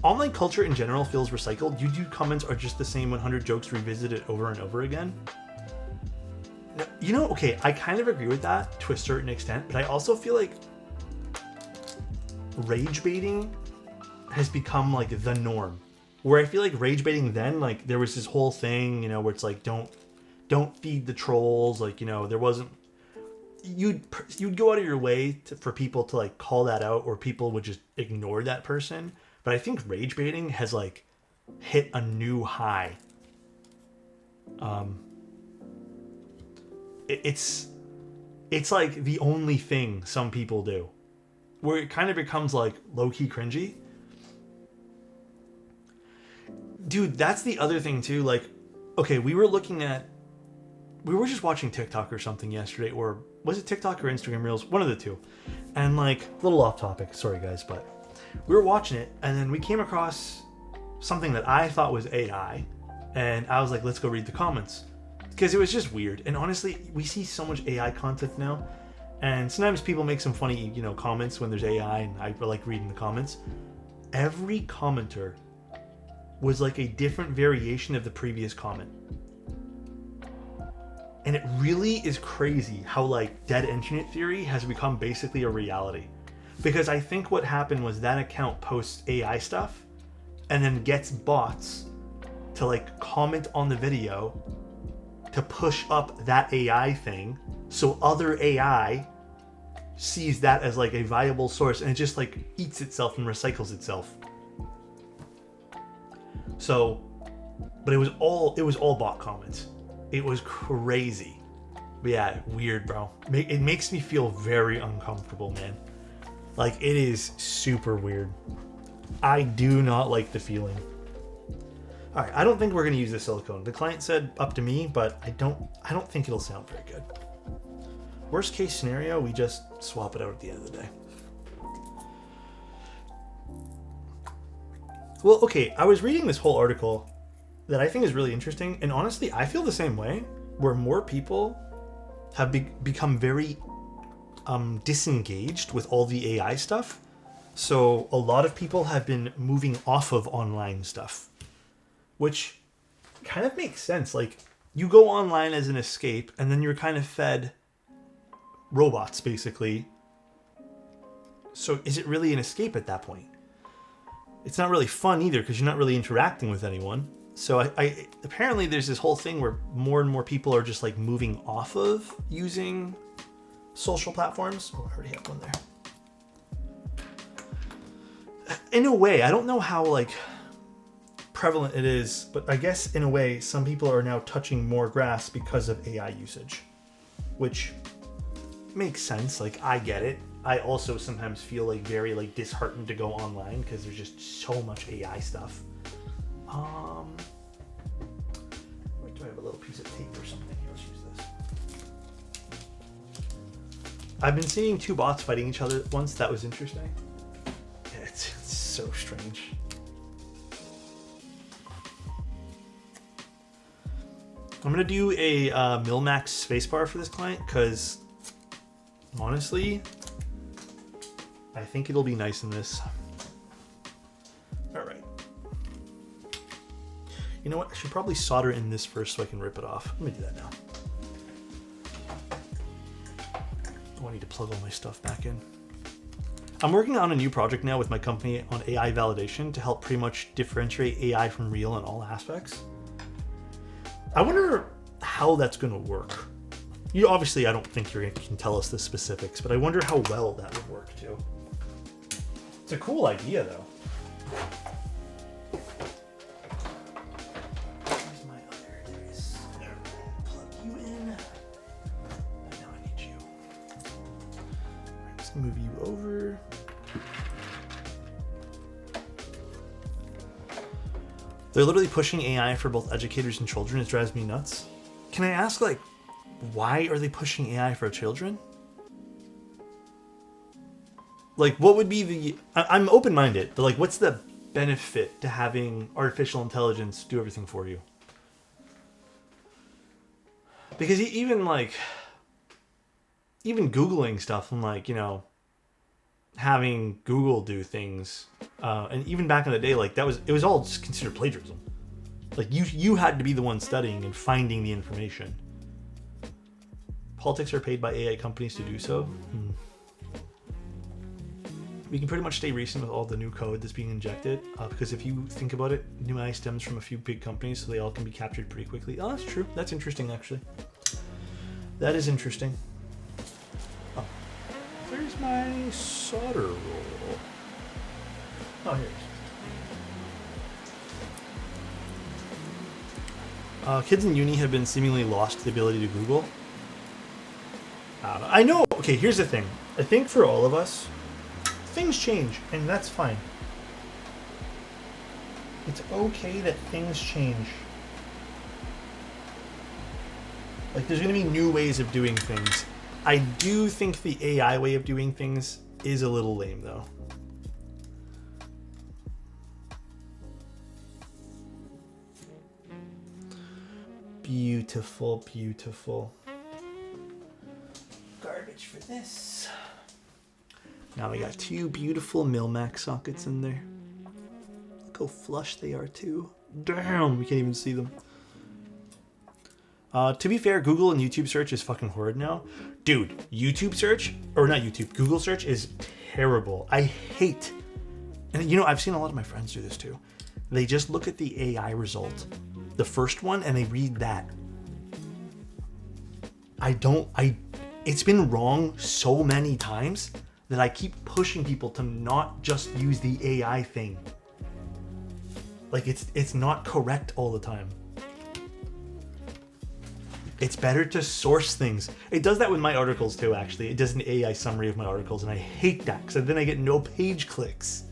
Online culture in general feels recycled. YouTube comments are just the same 100 jokes revisited over and over again. Now, you know, okay, I kind of agree with that to a certain extent, but I also feel like rage baiting has become like the norm. Where I feel like rage baiting then, like there was this whole thing, you know, where it's like don't feed the trolls, like, you know, there wasn't... You'd go out of your way for people to like call that out, or people would just ignore that person. But I think rage baiting has like hit a new high. It's like the only thing some people do, where it kind of becomes like low-key cringy. Dude, that's the other thing too. Like, okay, we were just watching TikTok or something yesterday, or was it TikTok or Instagram Reels? One of the two. And like, a little off topic, sorry guys, but we were watching it and then we came across something that I thought was AI, and I was like, let's go read the comments. Because it was just weird. And honestly, we see so much AI content now, and sometimes people make some funny, you know, comments when there's AI, and I like reading the comments. Every commenter was like a different variation of the previous comment. And it really is crazy how like dead internet theory has become basically a reality. Because I think what happened was that account posts AI stuff and then gets bots to like comment on the video to push up that AI thing, so other AI sees that as like a viable source, and it just like eats itself and recycles itself. So, but it was all bot comments. It was crazy. But yeah, weird, bro. It makes me feel very uncomfortable, man. Like, it is super weird. I do not like the feeling. Alright, I don't think we're gonna use the silicone. The client said up to me, but I don't think it'll sound very good. Worst case scenario, we just swap it out at the end of the day. Well, okay, I was reading this whole article that I think is really interesting, and honestly, I feel the same way, where more people have become very disengaged with all the AI stuff. So a lot of people have been moving off of online stuff, which kind of makes sense. Like, you go online as an escape, and then you're kind of fed robots, basically. So is it really an escape at that point? It's not really fun either, because you're not really interacting with anyone. So I apparently there's this whole thing where more and more people are just like moving off of using social platforms. Oh, I already have one there. In a way, I don't know how like prevalent it is, but I guess in a way, some people are now touching more grass because of AI usage, which makes sense. Like, I get it. I also sometimes feel like very like disheartened to go online because there's just so much AI stuff. Do I have a little piece of tape or something? Let's use this. I've been seeing two bots fighting each other once. That was interesting. Yeah, it's so strange. I'm gonna do a Milmax spacebar for this client because honestly, I think it'll be nice in this. All right. You know what? I should probably solder in this first so I can rip it off. Let me do that now. Oh, I need to plug all my stuff back in. I'm working on a new project now with my company on AI validation to help pretty much differentiate AI from real in all aspects. I wonder how that's going to work. You obviously, I don't think you can tell us the specifics, but I wonder how well that would work too. It's a cool idea, though. Where's my other device? There, plug you in. And now I need you. Alright, let's move you over. They're literally pushing AI for both educators and children. It drives me nuts. Can I ask, like, why are they pushing AI for children? Like, what would be the... I'm open-minded, but, like, what's the benefit to having artificial intelligence do everything for you? Because even, like... Even Googling stuff and, like, you know... having Google do things, and even back in the day, like, it was all just considered plagiarism. Like, you had to be the one studying and finding the information. Politics are paid by AI companies to do so. We can pretty much stay recent with all the new code that's being injected, because if you think about it, new AI stems from a few big companies, so they all can be captured pretty quickly. Oh, that's true. That's interesting, actually. That is interesting. Oh, where's my solder roll? Oh, here it is. Kids in uni have been seemingly lost to the ability to Google. I know. Okay, here's the thing. I think for all of us, things change, and that's fine. It's okay that things change. Like, there's going to be new ways of doing things. I do think the AI way of doing things is a little lame, though. Beautiful, beautiful. Garbage for this. Now we got two beautiful Milmax sockets in there. Look how flush they are, too. Damn, we can't even see them. To be fair, Google and YouTube search is fucking horrid now. Dude, YouTube search, or not YouTube, Google search is terrible. I hate, and you know, I've seen a lot of my friends do this too. They just look at the AI result, the first one, and they read that. It's been wrong so many times that I keep pushing people to not just use the AI thing. Like, it's not correct all the time. It's better to source things. It does that with my articles too, actually. It does an AI summary of my articles, and I hate that because then I get no page clicks.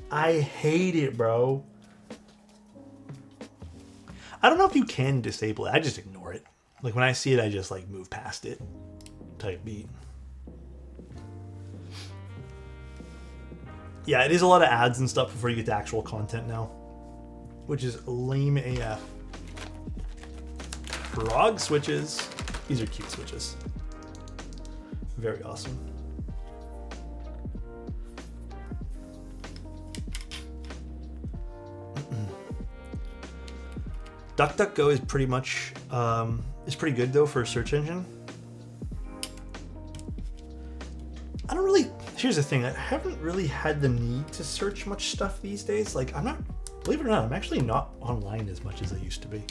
I hate it, bro. I don't know if you can disable it. I just ignore it. Like, when I see it, I just, like, move past it. Type beat. Yeah, it is a lot of ads and stuff before you get to actual content now, which is lame AF. Frog switches. These are cute switches. Very awesome. DuckDuckGo is pretty much is pretty good though for a search engine. I don't really. Here's the thing: I haven't really had the need to search much stuff these days. Like, I'm not. Believe it or not, I'm actually not online as much as I used to be.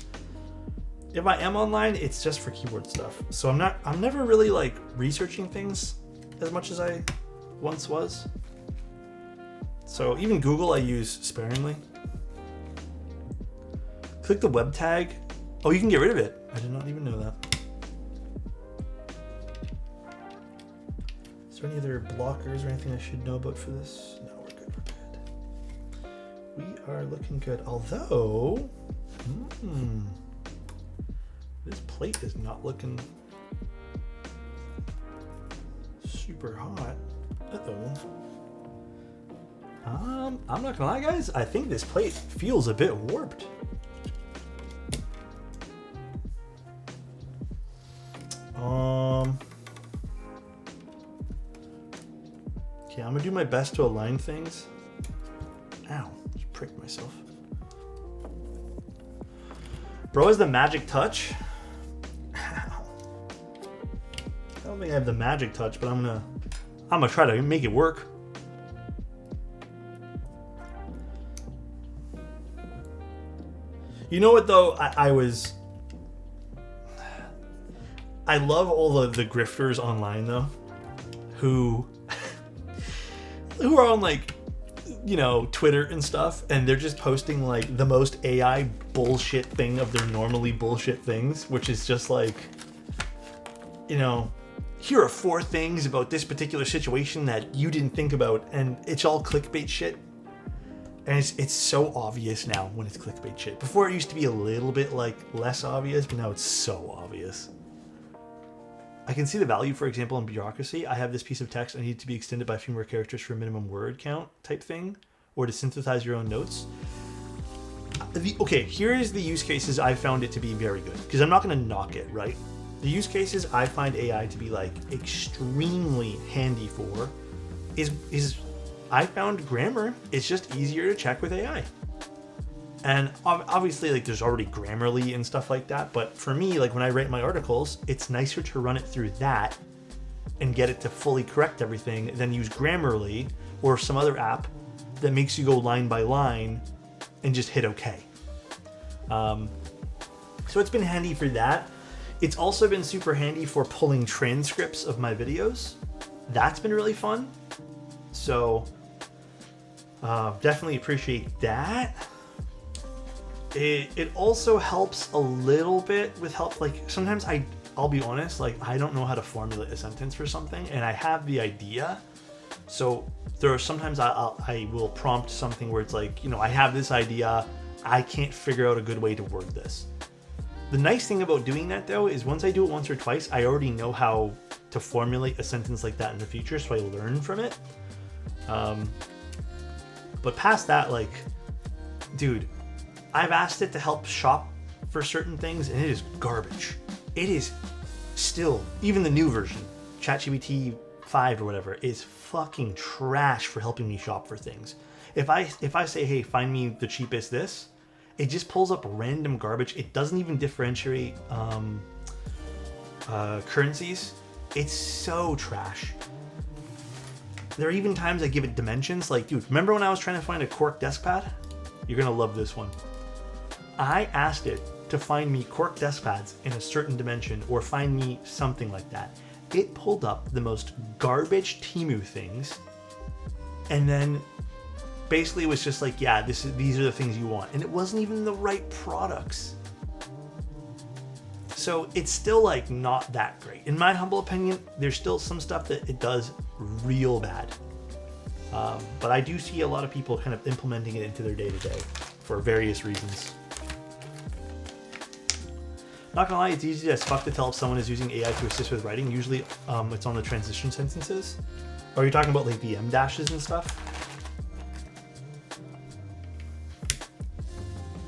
If I am online, it's just for keyboard stuff. So I'm never really like researching things as much as I once was. So even Google I use sparingly. Click the web tag. Oh, you can get rid of it. I did not even know that. Is there any other blockers or anything I should know about for this? No, we're good, we're good. We are looking good. Although, this plate is not looking super hot. Uh-oh. I'm not gonna lie, guys. I think this plate feels a bit warped. Okay, I'm gonna do my best to align things. Ow, just pricked myself. Bro has the magic touch. Ow. I don't think I have the magic touch, but I'm gonna try to make it work. You know what though? I love all the grifters online though, who are on like, you know, Twitter and stuff, and they're just posting like the most AI bullshit thing of their normally bullshit things, which is just like, you know, here are 4 things about this particular situation that you didn't think about, and it's all clickbait shit. And it's so obvious now when it's clickbait shit. Before it used to be a little bit like less obvious, but now it's so obvious. I can see the value, for example, in bureaucracy. I have this piece of text. I need it to be extended by a few more characters for a minimum word count type thing, or to synthesize your own notes. Okay, here is the use cases I found it to be very good, because I'm not going to knock it, right? The use cases I find AI to be like extremely handy for is I found grammar is just easier to check with AI. And obviously, like, there's already Grammarly and stuff like that. But for me, like, when I write my articles, it's nicer to run it through that and get it to fully correct everything than use Grammarly or some other app that makes you go line by line and just hit OK. So it's been handy for that. It's also been super handy for pulling transcripts of my videos. That's been really fun. So definitely appreciate that. It also helps a little bit with help. Like, sometimes I'll be honest, like, I don't know how to formulate a sentence for something, and I have the idea. So there are sometimes I will prompt something where it's like, you know, I have this idea, I can't figure out a good way to word this. The nice thing about doing that though is once I do it once or twice, I already know how to formulate a sentence like that in the future, so I learn from it. But past that, like, dude, I've asked it to help shop for certain things, and it is garbage. It is still, even the new version, ChatGPT 5 or whatever, is fucking trash for helping me shop for things. If I say, hey, find me the cheapest this, it just pulls up random garbage. It doesn't even differentiate currencies. It's so trash. There are even times I give it dimensions. Like, dude, remember when I was trying to find a cork desk pad? You're gonna love this one. I asked it to find me cork desk pads in a certain dimension or find me something like that. It pulled up the most garbage Temu things, and then basically it was just like, yeah, these are the things you want, and it wasn't even the right products. So it's still like not that great. In my humble opinion, there's still some stuff that it does real bad. But I do see a lot of people kind of implementing it into their day-to-day for various reasons. Not gonna lie, it's easy as fuck to tell if someone is using AI to assist with writing. Usually it's on the transition sentences. Or are you talking about like the M dashes and stuff?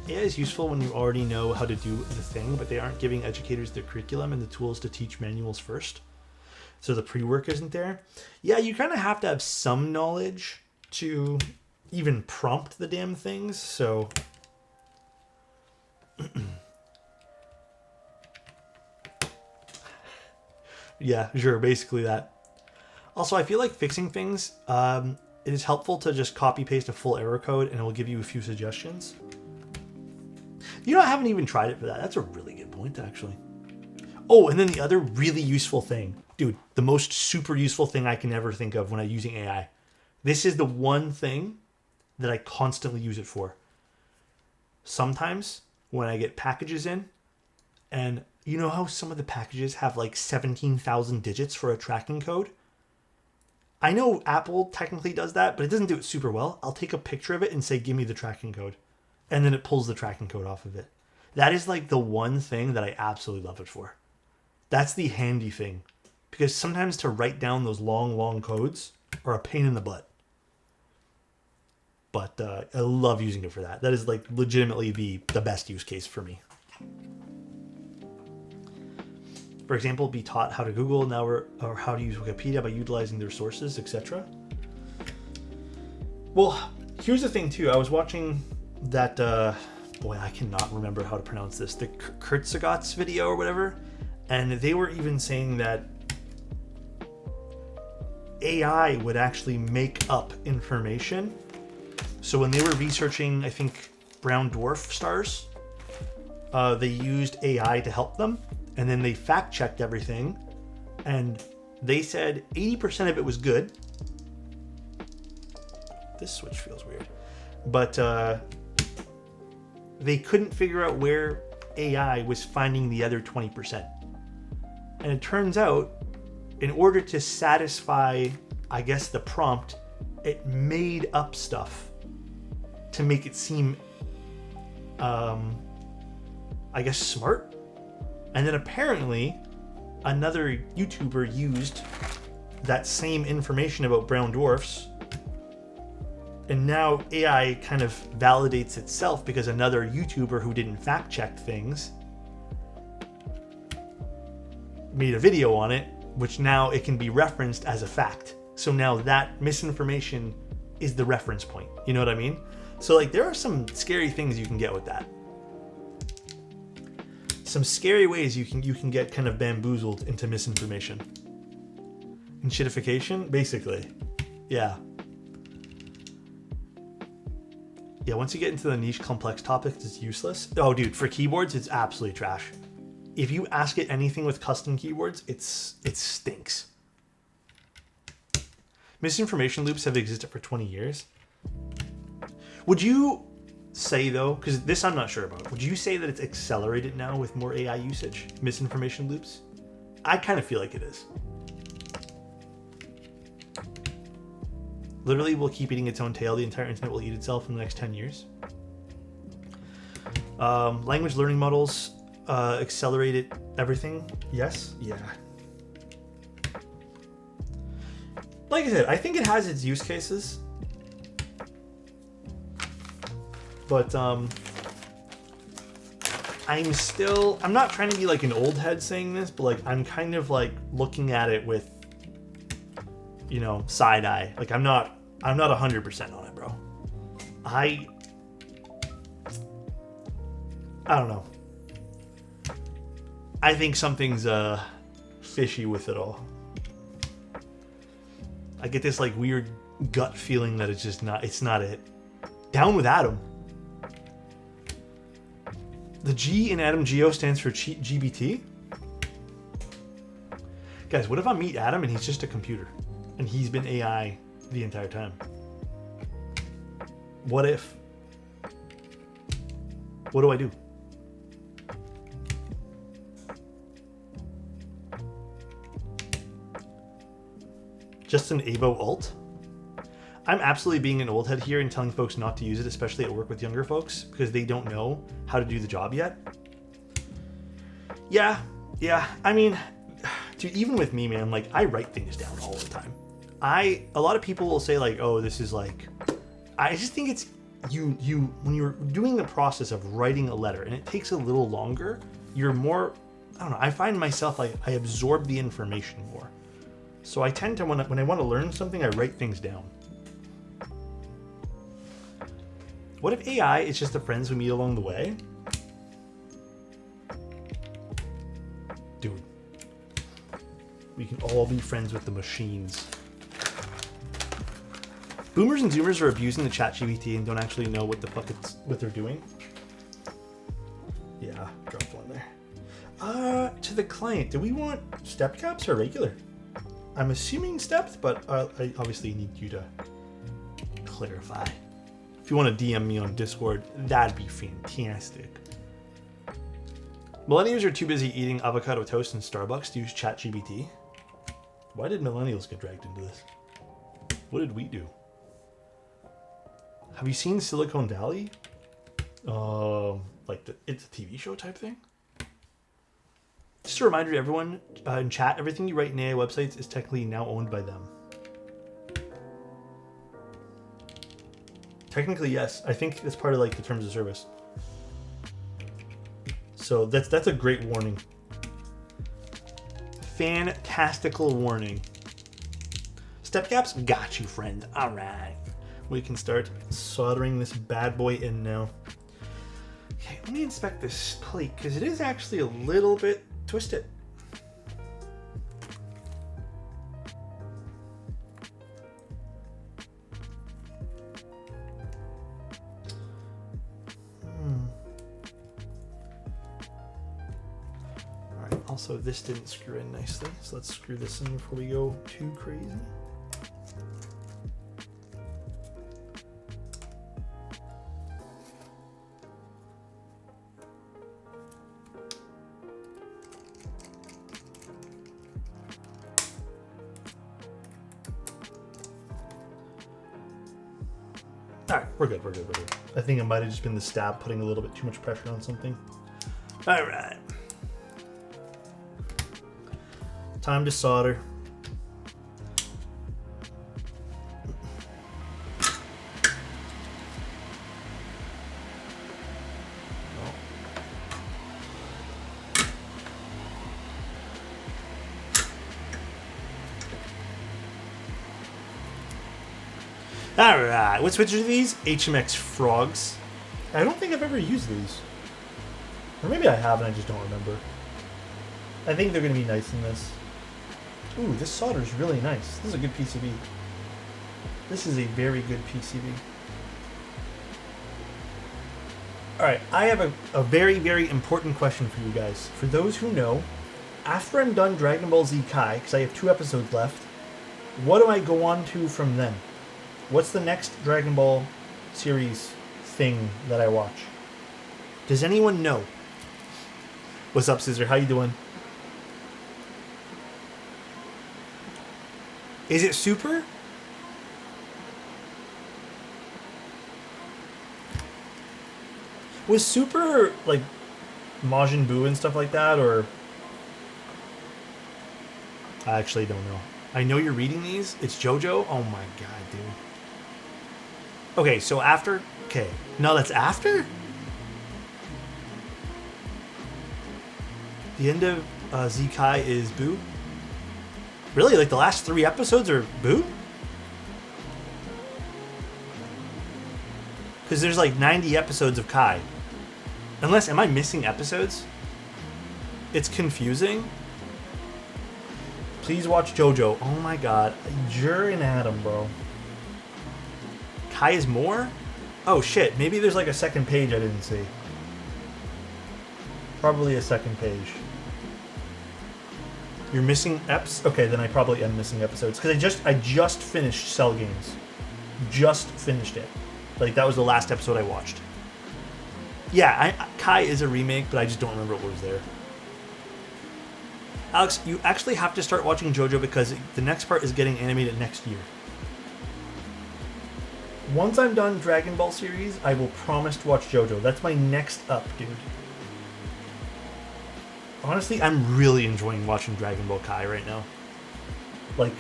AI is useful when you already know how to do the thing, but they aren't giving educators the curriculum and the tools to teach manuals first. So the pre-work isn't there. Yeah, you kind of have to have some knowledge to even prompt the damn things. So Yeah, sure, basically that. Also, I feel like fixing things, it is helpful to just copy paste a full error code and it will give you a few suggestions. You know, I haven't even tried it for that. That's a really good point, actually. Oh, and then the other really useful thing, dude, the most super useful thing I can ever think of when I'm using AI. This is the one thing that I constantly use it for. Sometimes when I get packages in, and you know how some of the packages have like 17,000 digits for a tracking code? I know Apple technically does that, but it doesn't do it super well. I'll take a picture of it and say, give me the tracking code. And then it pulls the tracking code off of it. That is like the one thing that I absolutely love it for. That's the handy thing. Because sometimes to write down those long codes are a pain in the butt. But I love using it for that. That is like legitimately the best use case for me. For example, be taught how to Google now or how to use Wikipedia by utilizing their sources, etc. Well, here's the thing too. I was watching that, boy, I cannot remember how to pronounce this, the Kurtzagots video or whatever. And they were even saying that AI would actually make up information. So when they were researching, I think, brown dwarf stars, they used AI to help them. And then they fact-checked everything. And they said 80% of it was good. This switch feels weird. But they couldn't figure out where AI was finding the other 20%. And it turns out, in order to satisfy, I guess, the prompt, it made up stuff to make it seem, I guess, smart. And then apparently, another YouTuber used that same information about brown dwarfs. And now AI kind of validates itself because another YouTuber who didn't fact check things made a video on it, which now it can be referenced as a fact. So now that misinformation is the reference point. You know what I mean? So like there are some scary things you can get with that. Some scary ways you can get kind of bamboozled into misinformation. And shitification, basically. Yeah. Yeah, once you get into the niche complex topics, it's useless. Oh, dude, for keyboards, it's absolutely trash. If you ask it anything with custom keyboards, it stinks. Misinformation loops have existed for 20 years. Would you say, though, because this I'm not sure about, would you say that it's accelerated now with more AI usage, misinformation loops? I kind of feel like it is. Literally will keep eating its own tail. The entire internet will eat itself in the next 10 years. Language learning models accelerated everything. Yes? Yeah. Like I said, I think it has its use cases. But I'm not trying to be like an old head saying this, but like I'm kind of like looking at it with, you know, side eye. Like I'm not 100% on it, bro. I don't know. I think something's fishy with it all. I get this like weird gut feeling that it's not it. Down with Atom. The G in Atom Geo stands for GBT. Guys, what if I meet Adam and he's just a computer and he's been AI the entire time? What if? What do I do? Just an Avo alt? I'm absolutely being an old head here and telling folks not to use it, especially at work with younger folks, because they don't know how to do the job yet. Yeah. I mean, dude, even with me, man, like I write things down all the time. A lot of people will say like, oh, this is like, I just think it's you when you're doing the process of writing a letter and it takes a little longer, you're more, I don't know, I find myself like I absorb the information more. So I tend to, when I want to learn something, I write things down. What if AI is just the friends we meet along the way? Dude. all be friends with the machines. Boomers and Zoomers are abusing the ChatGPT and don't actually know what the fuck what they're doing. Yeah, dropped one there. To the client, do we want stepped caps or regular? I'm assuming stepped, but I obviously need you to clarify. If you want to DM me on Discord, that'd be fantastic. Millennials are too busy eating avocado toast in Starbucks to use ChatGPT. Why did millennials get dragged into this? What did we do? Have you seen Silicon Valley? It's a TV show type thing. Just a reminder to everyone in chat, everything you write in AI websites is technically now owned by them. Technically, yes. I think it's part of like the terms of service. So that's a great warning. Fantastical warning. Step caps, got you, friend. All right, we can start soldering this bad boy in now. Okay, let me inspect this plate because it is actually a little bit twisted. Also, this didn't screw in nicely, so let's screw this in before we go too crazy. Alright, we're good. I think it might have just been the stab putting a little bit too much pressure on something. Alright. Time to solder. Alright, what switches are these? HMX Frogs. I don't think I've ever used these. Or maybe I have and I just don't remember. I think they're going to be nice in this. Ooh, this solder is really nice. This is a good PCB. This is a very good PCB. Alright, I have a very, very important question for you guys. For those who know, after I'm done Dragon Ball Z Kai, because I have 2 episodes left, what do I go on to from then? What's the next Dragon Ball series thing that I watch? Does anyone know? What's up, Scissor? How you doing? Is it Super? Was Super like Majin Buu and stuff like that, or I actually don't know. I know you're reading these. It's JoJo. Oh my god, dude. Okay, so after. Okay, no, that's after. The end of Zikai is Buu. Really? Like the last 3 episodes are Buu? Because there's like 90 episodes of Kai. Unless, am I missing episodes? It's confusing. Please watch JoJo. Oh my god. You're an Adam, bro. Kai is more? Oh shit. Maybe there's like a second page I didn't see. Probably a second page. You're missing eps? Okay, then I probably am missing episodes. Because I just finished Cell Games. Just finished it. Like, that was the last episode I watched. Yeah, Kai is a remake, but I just don't remember what was there. Alex, you actually have to start watching JoJo because the next part is getting animated next year. Once I'm done Dragon Ball series, I will promise to watch JoJo. That's my next up, dude. Honestly, I'm really enjoying watching Dragon Ball Kai right now. Like,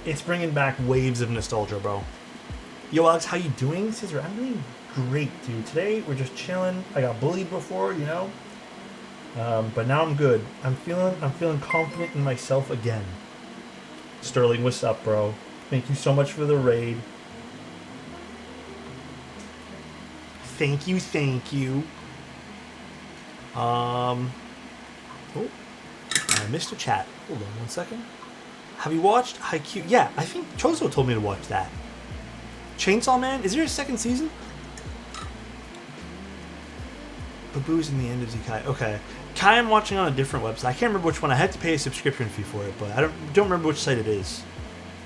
it's bringing back waves of nostalgia, bro. Yo, Alex, how you doing? Scissor, I'm doing great, dude. Today, we're just chilling. I got bullied before, you know? But now I'm good. I'm feeling confident in myself again. Sterling, what's up, bro? Thank you so much for the raid. Thank you. Oh. Mr. Chat. Hold on 1 second. Have you watched Haikyuu? Yeah, I think Chozo told me to watch that. Chainsaw Man? Is there a second season? Babu's in the end of Zikai. Okay. Kai I'm watching on a different website. I can't remember which one. I had to pay a subscription fee for it, but I don't remember which site it is.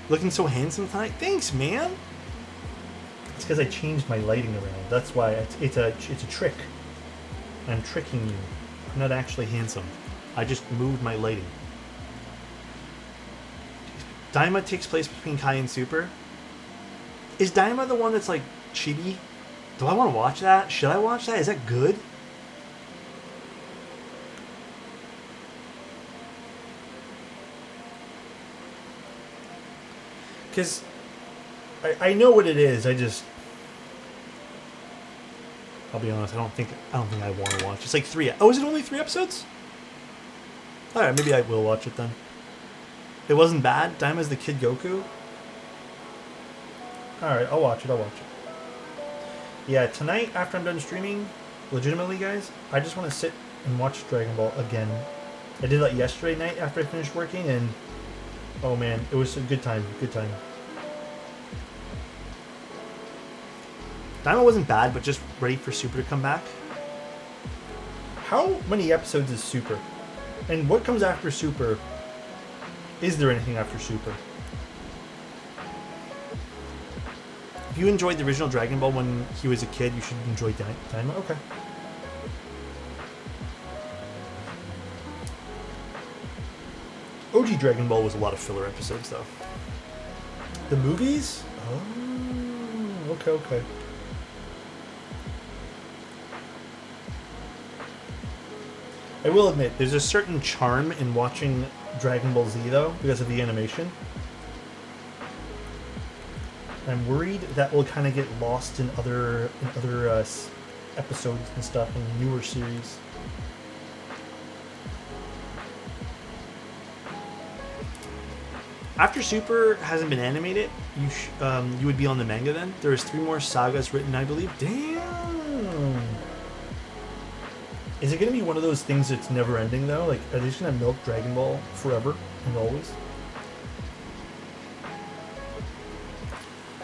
Looking so handsome tonight? Thanks, man! It's because I changed my lighting around. That's why. It's a trick. I'm tricking you. I'm not actually handsome. I just moved my lighting. Daima takes place between Kai and Super. Is Daima the one that's like chibi? Do I want to watch that? Should I watch that? Is that good? Because I know what it is. I'll be honest. I don't think I want to watch. It's like 3. Oh, is it only 3 episodes? All right, maybe I will watch it then. It wasn't bad. Daima's the Kid Goku. All right, I'll watch it. Yeah, tonight after I'm done streaming, legitimately, guys, I just want to sit and watch Dragon Ball again. I did that yesterday night after I finished working, and oh man, it was a good time. Good time. Daima wasn't bad, but just ready for Super to come back. How many episodes is Super? And what comes after Super? Is there anything after Super? If you enjoyed the original Dragon Ball when he was a kid, you should enjoy Daima. Okay. OG Dragon Ball was a lot of filler episodes, though. The movies? Oh, okay. I will admit, there's a certain charm in watching Dragon Ball Z, though, because of the animation. I'm worried that will kind of get lost in other episodes and stuff in newer series. After Super hasn't been animated, you would be on the manga then. There's 3 more sagas written, I believe. Damn. Is it going to be one of those things that's never ending though? Like, are they just going to milk Dragon Ball forever and always?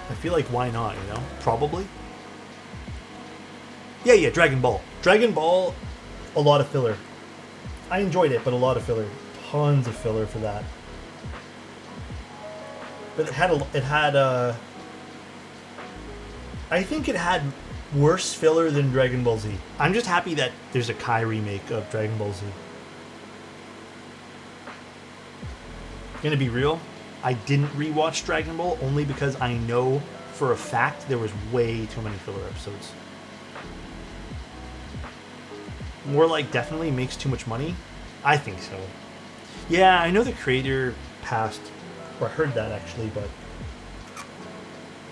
I feel like why not, you know? Probably. Yeah, Dragon Ball. Dragon Ball, a lot of filler. I enjoyed it, but a lot of filler. Tons of filler for that. But I think it had worse filler than Dragon Ball Z. I'm just happy that there's a Kai remake of Dragon Ball Z. Gonna be real, I didn't rewatch Dragon Ball only because I know for a fact there was way too many filler episodes. More like definitely makes too much money. I think so. Yeah, I know the creator passed, or I heard that actually, but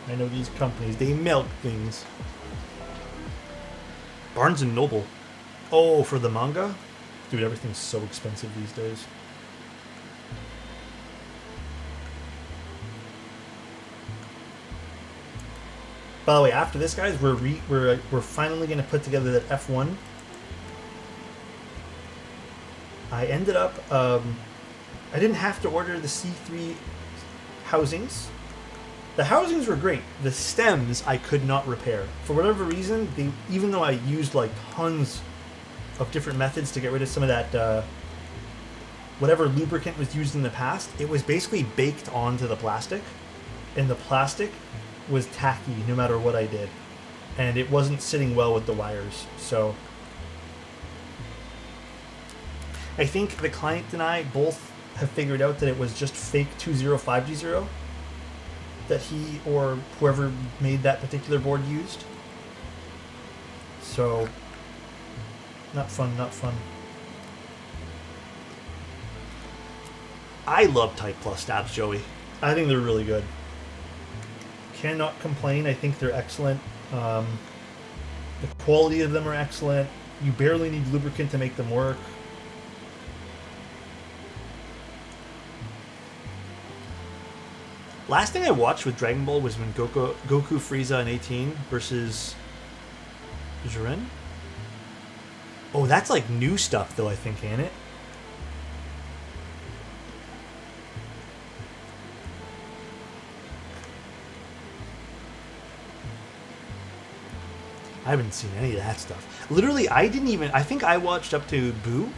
I know these companies, they milk things. Barnes & Noble. Oh, for the manga? Dude, everything's so expensive these days. By the way, after this, guys, we're finally going to put together that F1. I ended up, I didn't have to order the C3 housings. The housings were great. The stems I could not repair. For whatever reason, even though I used like tons of different methods to get rid of some of that, whatever lubricant was used in the past, it was basically baked onto the plastic. And the plastic was tacky no matter what I did. And it wasn't sitting well with the wires. So I think the client and I both have figured out that it was just fake 205G0 that he or whoever made that particular board used. So, not fun. I love Type Plus stabs, Joey. I think they're really good. Cannot complain. I think they're excellent. The quality of them are excellent. You barely need lubricant to make them work. Last thing I watched with Dragon Ball was when Goku, Frieza, and 18 versus Jiren. Oh, that's like new stuff though, I think, ain't it? I haven't seen any of that stuff. Literally, I think I watched up to Boo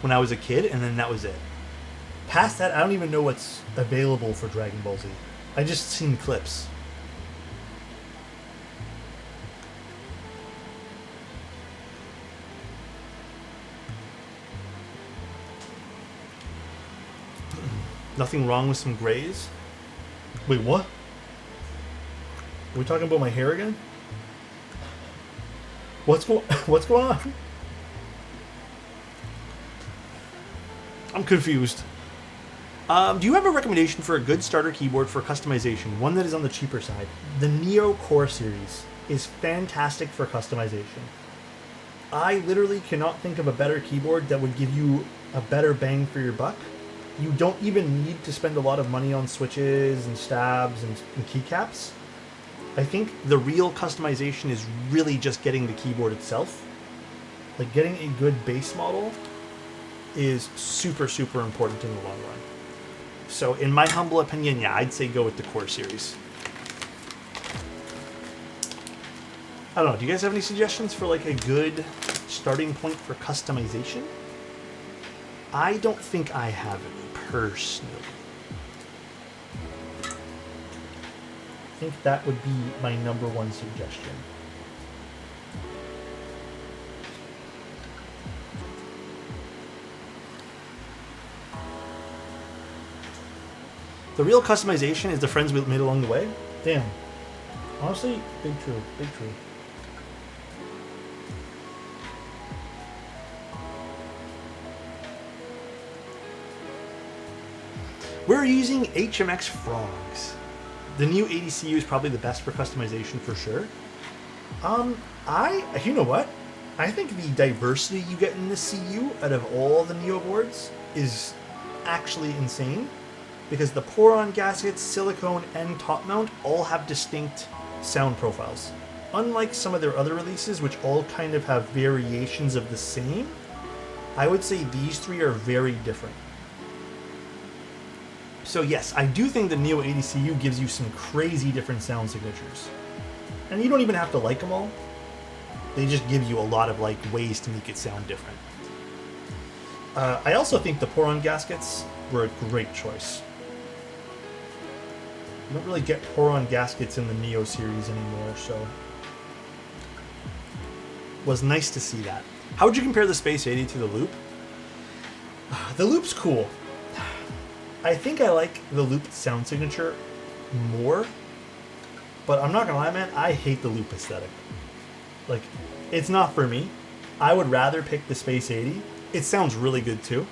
when I was a kid, and then that was it. Past that, I don't even know what's available for Dragon Ball Z. I just seen clips. Nothing wrong with some grays? Wait, what? Are we talking about my hair again? What's going on? I'm confused. Do you have a recommendation for a good starter keyboard for customization? One that is on the cheaper side. The Neo Core series is fantastic for customization. I literally cannot think of a better keyboard that would give you a better bang for your buck. You don't even need to spend a lot of money on switches and stabs and keycaps. I think the real customization is really just getting the keyboard itself. Like, getting a good base model is super, super important in the long run. So in my humble opinion, yeah, I'd say go with the Core series. I don't know, do you guys have any suggestions for like a good starting point for customization? I don't think I have any, personally. I think that would be my number one suggestion. The real customization is the friends we made along the way. Damn. Honestly, big true, big true. We're using HMX Frogs. The new ADCU is probably the best for customization for sure. You know what? I think the diversity you get in this CU out of all the Neo boards is actually insane, because the pour-on gaskets, silicone, and top mount all have distinct sound profiles. Unlike some of their other releases, which all kind of have variations of the same, I would say these three are very different. So yes, I do think the Neo ADCU gives you some crazy different sound signatures. And you don't even have to like them all. They just give you a lot of like ways to make it sound different. I also think the pour-on gaskets were a great choice. You don't really get pour-on gaskets in the Neo series anymore, so it was nice to see that. How would you compare the Space 80 to the Loop? The Loop's cool. I think I like the Loop sound signature more, but I'm not gonna lie, man, I hate the Loop aesthetic. Like, it's not for me. I would rather pick the Space 80. It sounds really good too.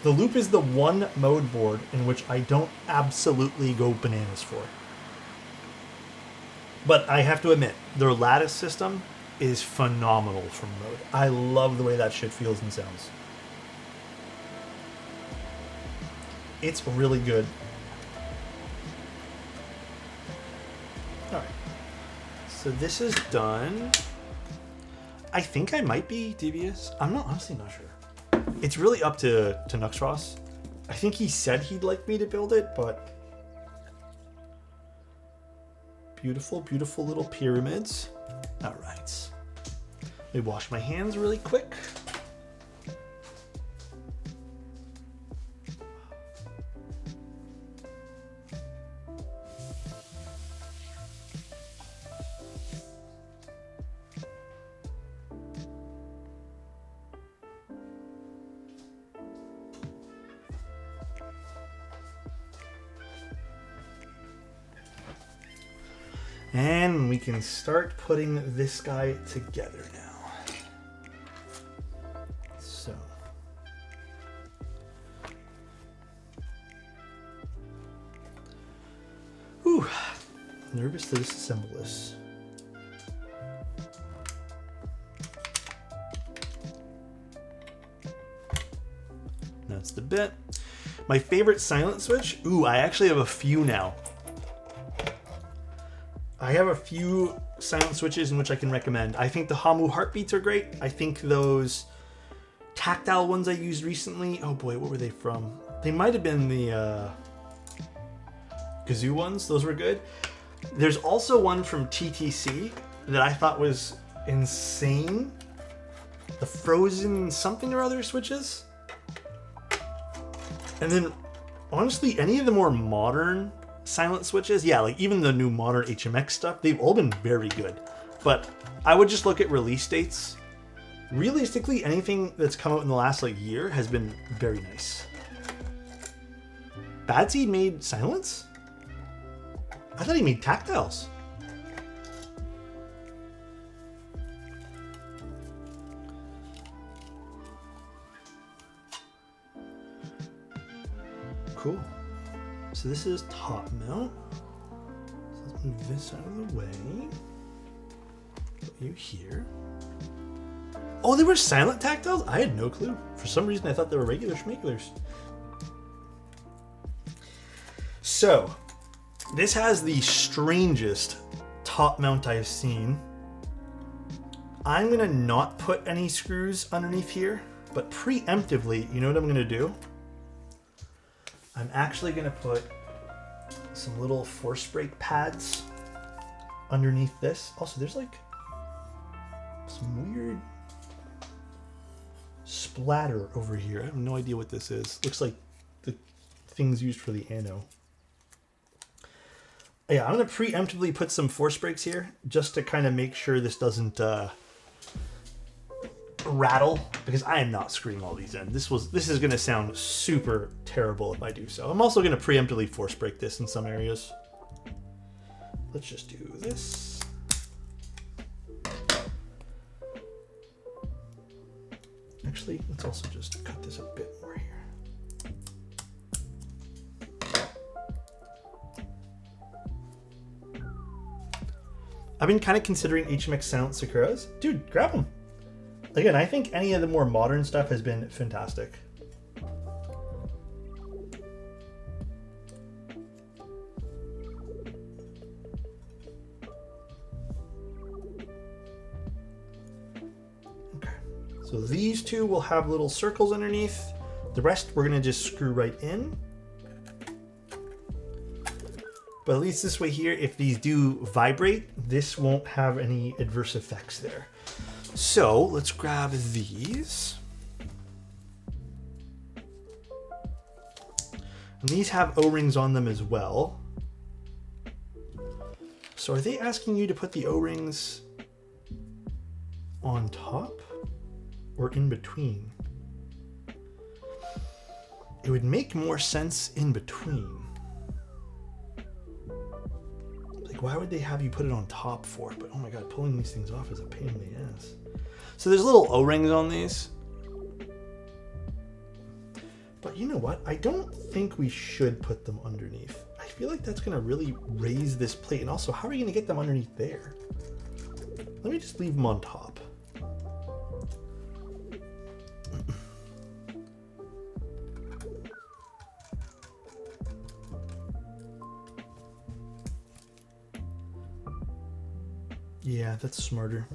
The Loop is the one mode board in which I don't absolutely go bananas for. But I have to admit, their lattice system is phenomenal from mode. I love the way that shit feels and sounds. It's really good. Alright. So this is done. I think I might be devious. I'm honestly not sure. It's really up to Nuxross. I think he said he'd like me to build it, but beautiful, beautiful little pyramids. Alright. Let me wash my hands really quick. And we can start putting this guy together now. So. Whew. Nervous to disassemble this. That's the bit. My favorite silent switch? Ooh, I actually have a few now. I have a few silent switches in which I can recommend. I think the Hamu heartbeats are great. I think those tactile ones I used recently, oh boy, what were they from? They might have been the Kazoo ones. Those were good. There's also one from TTC that I thought was insane. The frozen something or other switches. And then, honestly, any of the more modern silent switches, yeah, like even the new modern HMX stuff, they've all been very good. But I would just look at release dates. Realistically, anything that's come out in the last like year has been very nice. Bad Seed made silence? I thought he made tactiles. Cool. So this is top mount. So let's move this out of the way. Put you here. Oh, they were silent tactiles? I had no clue. For some reason, I thought they were regular schmegulars. So, this has the strangest top mount I've seen. I'm going to not put any screws underneath here, but preemptively, you know what I'm going to do? I'm actually going to put some little force brake pads underneath this. Also, there's like some weird splatter over here. I have no idea what this is. Looks like the things used for the ano. Yeah, I'm going to preemptively put some force brakes here just to kind of make sure this doesn't rattle, because I am not screwing all these in. This is going to sound super terrible if I do so. I'm also going to preemptively force brake this in some areas. Let's just do this. Actually, let's also just cut this a bit more here. I've been kind of considering HMX Silent Sakuras. Dude, grab them. Again, I think any of the more modern stuff has been fantastic. Okay, so these two will have little circles underneath. The rest we're gonna just screw right in. But at least this way here, if these do vibrate, this won't have any adverse effects there. So let's grab these. And these have O-rings on them as well. So are they asking you to put the O-rings on top or in between? It would make more sense in between. Like, why would they have you put it on top for it? But oh my god, pulling these things off is a pain in the ass. So there's little O-rings on these. But you know what? I don't think we should put them underneath. I feel like that's gonna really raise this plate. And also, how are you gonna get them underneath there? Let me just leave them on top. Yeah, that's smarter.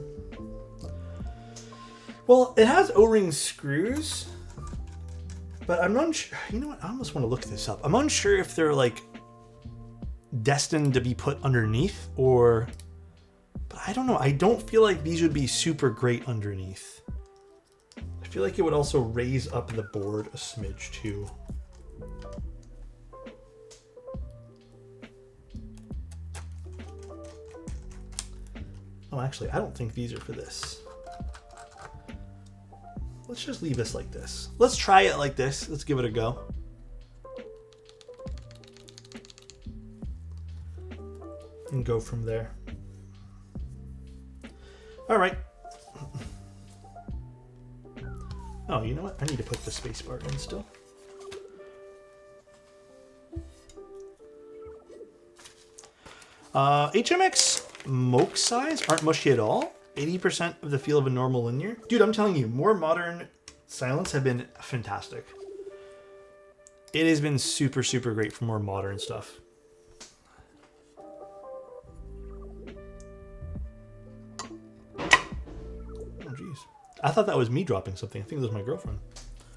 Well, it has O-ring screws, but I'm not sure. You know what? I almost want to look this up. I'm unsure if they're like destined to be put underneath or, but I don't know. I don't feel like these would be super great underneath. I feel like it would also raise up the board a smidge too. Oh, actually, I don't think these are for this. Let's just leave this like this. Let's try it like this. Let's give it a go. And go from there. All right. Oh, you know what? I need to put the spacebar in still. HMX Moke size aren't mushy at all. 80% of the feel of a normal linear. Dude, I'm telling you, more modern silents have been fantastic. It has been super, super great for more modern stuff. Oh, jeez. I thought that was me dropping something. I think it was my girlfriend.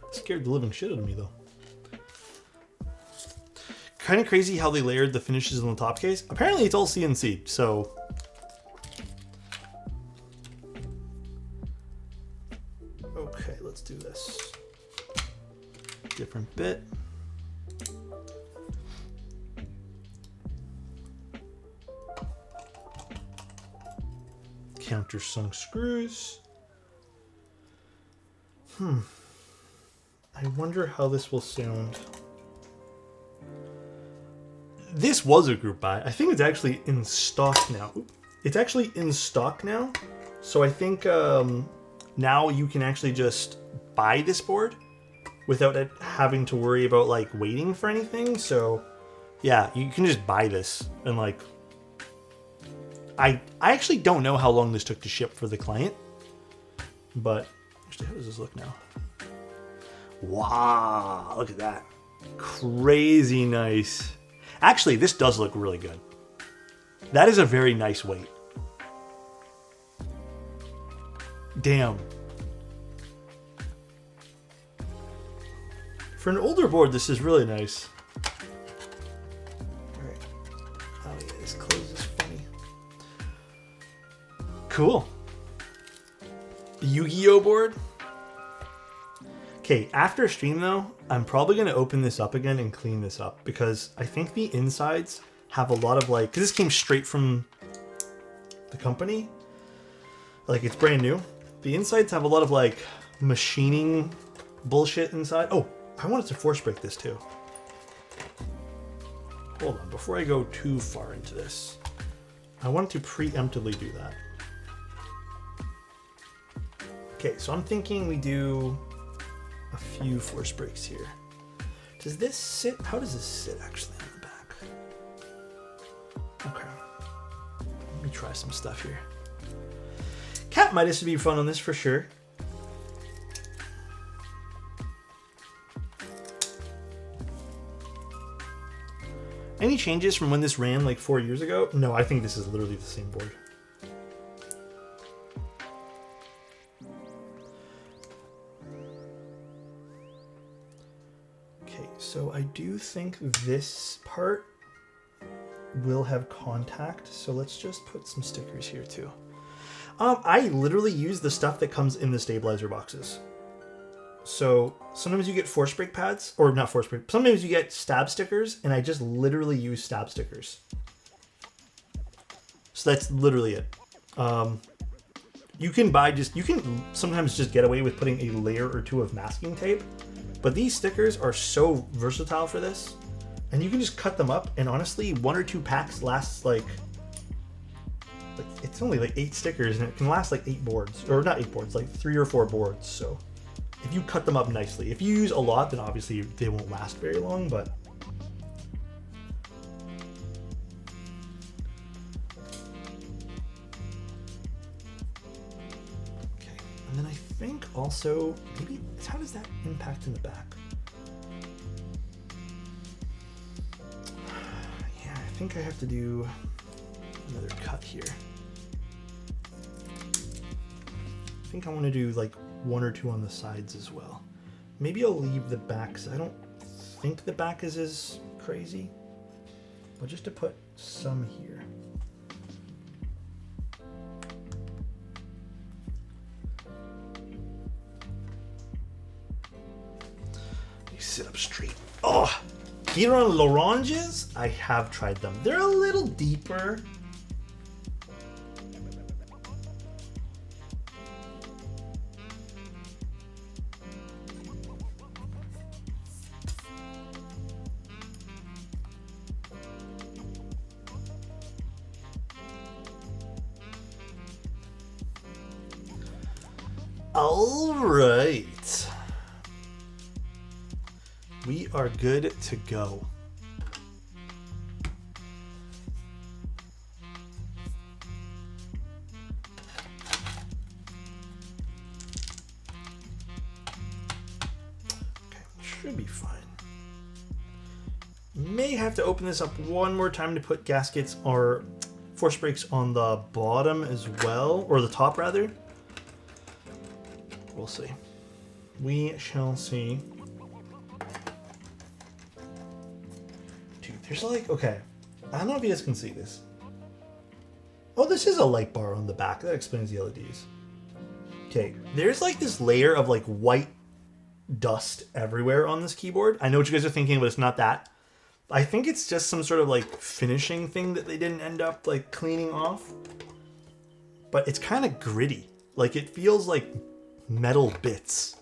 It scared the living shit out of me, though. Kind of crazy how they layered the finishes on the top case. Apparently, it's all CNC'd, so countersunk screws. I wonder how this will sound. This was a group buy. I think it's actually in stock now. It's actually in stock now. So I think now you can actually just buy this board without it having to worry about like waiting for anything. So yeah, you can just buy this and like I actually don't know how long this took to ship for the client, but actually, how does this look now? Wow, look at that. Crazy nice. Actually, this does look really good. That is a very nice weight. Damn. For an older board, this is really nice. All right. Oh yeah, this close is funny. Cool. Yu-Gi-Oh board. Okay, after stream though, I'm probably going to open this up again and clean this up because I think the insides have a lot of like, because this came straight from the company, like it's brand new. The insides have a lot of like machining bullshit inside. Oh, I wanted to force break this too. Hold on, before I go too far into this, I wanted to preemptively do that. Okay, so I'm thinking we do a few force breaks here. Does this sit? How does this sit actually on the back? Okay. Let me try some stuff here. Cat Midas would be fun on this for sure. Any changes from when this ran like 4 years ago? No, I think this is literally the same board. So I do think this part will have contact. So let's just put some stickers here too. I literally use the stuff that comes in the stabilizer boxes. So sometimes you get force break pads, or not force break. Sometimes you get stab stickers, and I just literally use stab stickers. So that's literally it. You can sometimes just get away with putting a layer or two of masking tape. But these stickers are so versatile for this, and you can just cut them up, and honestly, 1 or 2 packs lasts like it's only like 8 stickers, and it can last like 8 boards, or not 8 boards, like 3 or 4 boards. So if you cut them up nicely, if you use a lot, then obviously they won't last very long, but okay. And then I think also maybe how does that impact in the back? Yeah, I think I have to do another cut here. I think I want to do like 1 or 2 on the sides as well. Maybe I'll leave the back because I don't think the back is as crazy, but just to put some here. Sit up straight. Oh, Geon Loranges? I have tried them. They're a little deeper. All right. We are good to go. Okay, should be fine. May have to open this up one more time to put gaskets or force brakes on the bottom as well, or the top rather. We'll see. We shall see. There's like, okay, I don't know if you guys can see this. Oh, this is a light bar on the back. That explains the LEDs. Okay, there's like this layer of like white dust everywhere on this keyboard. I know what you guys are thinking, but it's not that. I think it's just some sort of like finishing thing that they didn't end up like cleaning off. but it's kind of gritty. Like, it feels like metal bits.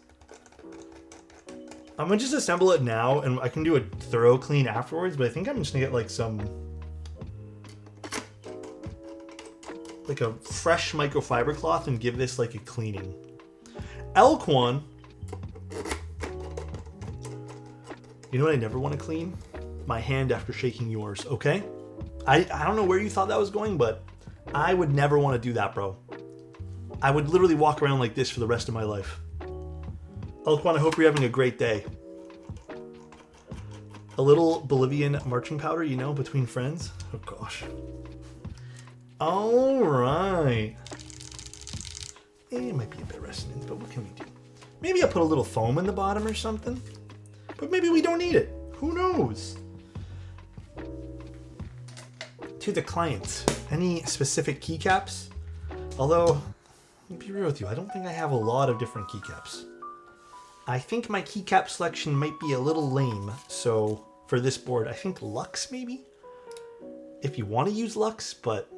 I'm gonna just assemble it now, and I can do a thorough clean afterwards, but I think I'm just gonna get like a fresh microfiber cloth and give this like a cleaning. Elquan. You know what I never want to clean? My hand after shaking yours, okay? I don't know where you thought that was going, but I would never want to do that, bro. I would literally walk around like this for the rest of my life. Elquan, I hope you're having a great day. A little Bolivian marching powder, you know, between friends. Oh, gosh. All right. It might be a bit resonant, but what can we do? Maybe I'll put a little foam in the bottom or something. But maybe we don't need it. Who knows? To the client, any specific keycaps? Although, I'll be real with you, I don't think I have a lot of different keycaps. I think my keycap selection might be a little lame, so for this board, I think Lux maybe? If you want to use Lux, but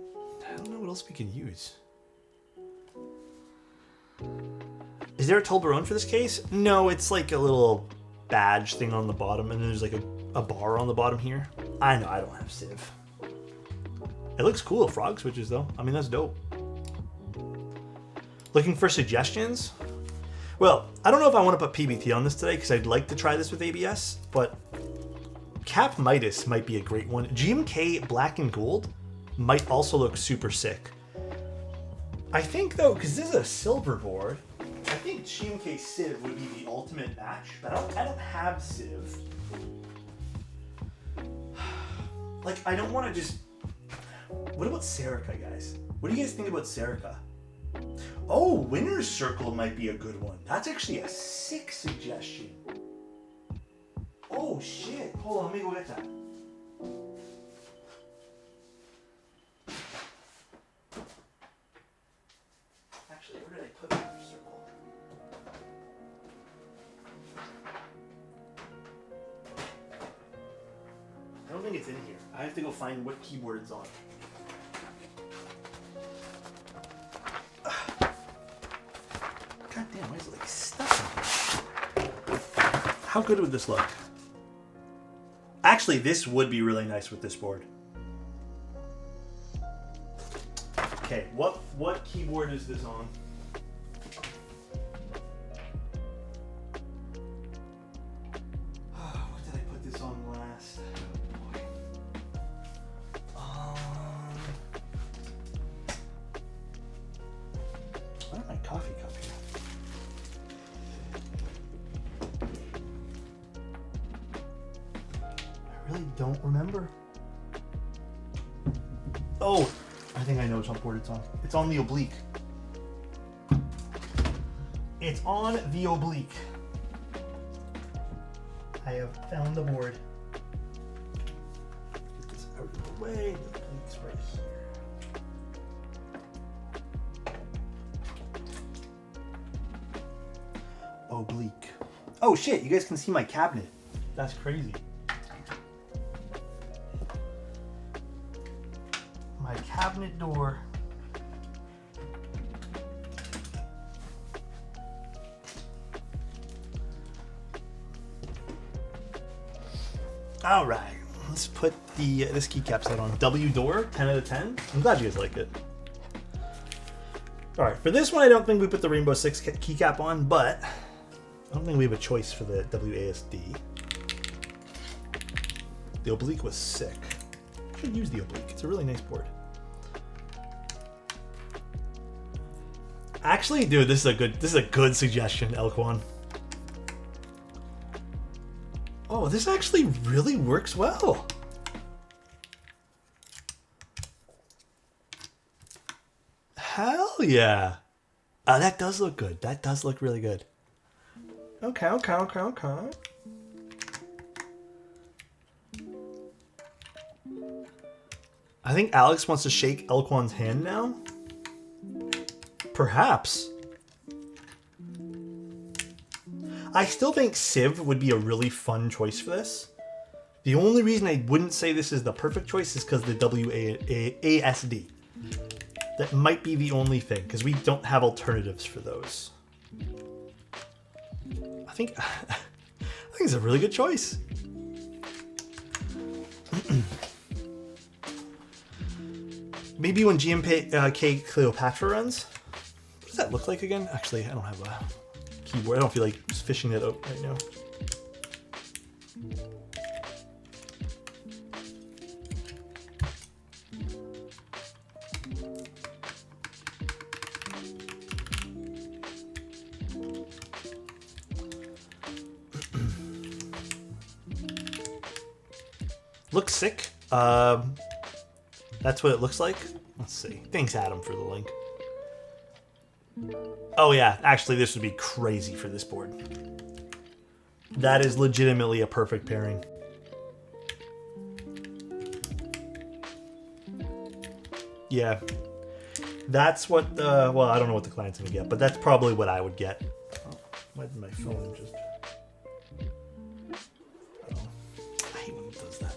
I don't know what else we can use. Is there a Toblerone for this case? No, it's like a little badge thing on the bottom, and then there's like a bar on the bottom here. I know, I don't have Civ. It looks cool, frog switches though. I mean, that's dope. Looking for suggestions? Well, I don't know if I want to put PBT on this today because I'd like to try this with ABS, but Cap Midas might be a great one. GMK Black and Gold might also look super sick. I think though, because this is a silver board, I think GMK Civ would be the ultimate match, but I don't have Civ. Like, I don't want to just... What about Serica, guys? What do you guys think about Serica? Oh, Winner's Circle might be a good one. That's actually a sick suggestion. Oh, shit. Hold on, let me go get that. Actually, where did I put Winner's Circle? I don't think it's in here. I have to go find what keyboard it's on. God damn, why is it like stuck in here? How good would this look? Actually, this would be really nice with this board. Okay, what keyboard is this on? What did I put this on last? Oh boy. Where's my coffee cup here? I really don't remember. Oh, I think I know which board it's on. It's on the oblique. It's on the oblique. I have found the board. Get this out of the way. The oblique's right here. Oblique. Oh shit, you guys can see my cabinet. That's crazy. My cabinet door. All right, let's put this keycap set on. W door, 10 out of 10. I'm glad you guys like it. All right, for this one, I don't think we put the Rainbow Six keycap on, but I don't think we have a choice for the WASD. The oblique was sick. I should use the oblique. It's a really nice board. Actually, dude, this is a good suggestion, Elquan. Oh, this actually really works well. Hell yeah. That does look good. That does look really good. Okay. I think Alex wants to shake Elquan's hand now. Perhaps. I still think Civ would be a really fun choice for this. The only reason I wouldn't say this is the perfect choice is because the WASD. That might be the only thing, because we don't have alternatives for those. I think it's a really good choice. Maybe when GMK Cleopatra runs. What does that look like again? Actually, I don't have a keyboard. I don't feel like fishing it out right now. Looks sick. That's what it looks like. Let's see. Thanks, Adam, for the link. Oh yeah, actually this would be crazy for this board. That is legitimately a perfect pairing. Yeah. That's what the... Well, I don't know what the client's going to get, but that's probably what I would get. Oh, why did my phone just... I hate when it does that.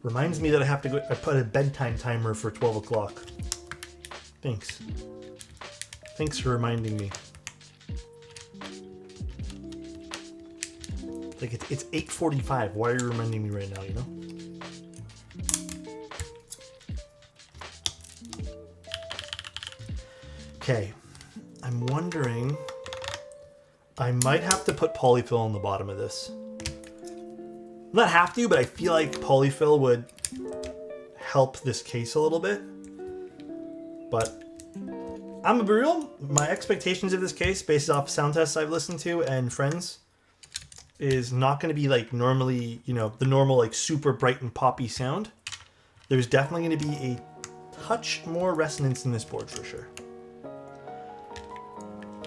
Reminds me that I have to go... I put a bedtime timer for 12 o'clock. Thanks. Thanks for reminding me. Like, it's 8:45. Why are you reminding me right now, you know? Okay. I'm wondering... I might have to put polyfill on the bottom of this. Not have to, but I feel like polyfill would help this case a little bit. But I'm gonna be real. My expectations of this case, based off sound tests I've listened to and friends, is not going to be like normally, you know, the normal like super bright and poppy sound. There's definitely going to be a touch more resonance in this board for sure.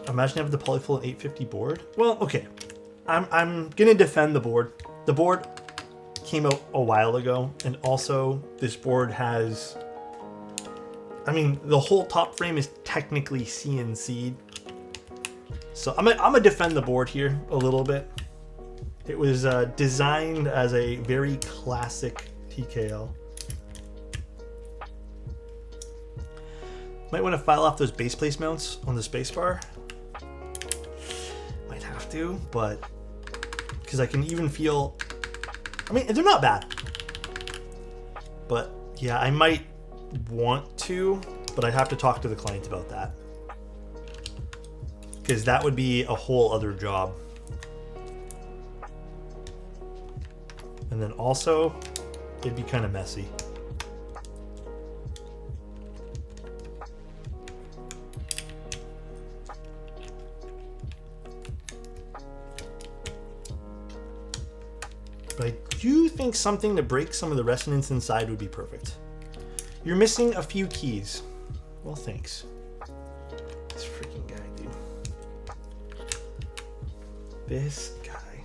Imagine having the polyfill at 850 board. Well, okay. I'm going to defend the board. The board came out a while ago, and also this board has... I mean, the whole top frame is technically CNC'd. So I'm gonna defend the board here a little bit. It was designed as a very classic TKL. Might want to file off those base place mounts on the spacebar. Might have to, but because I can even feel... I mean, they're not bad. But yeah, I might want to, but I'd have to talk to the client about that, because that would be a whole other job. And then also it'd be kind of messy. But I do think something to break some of the resonance inside would be perfect. You're missing a few keys. Well, thanks. This freaking guy, dude. This guy.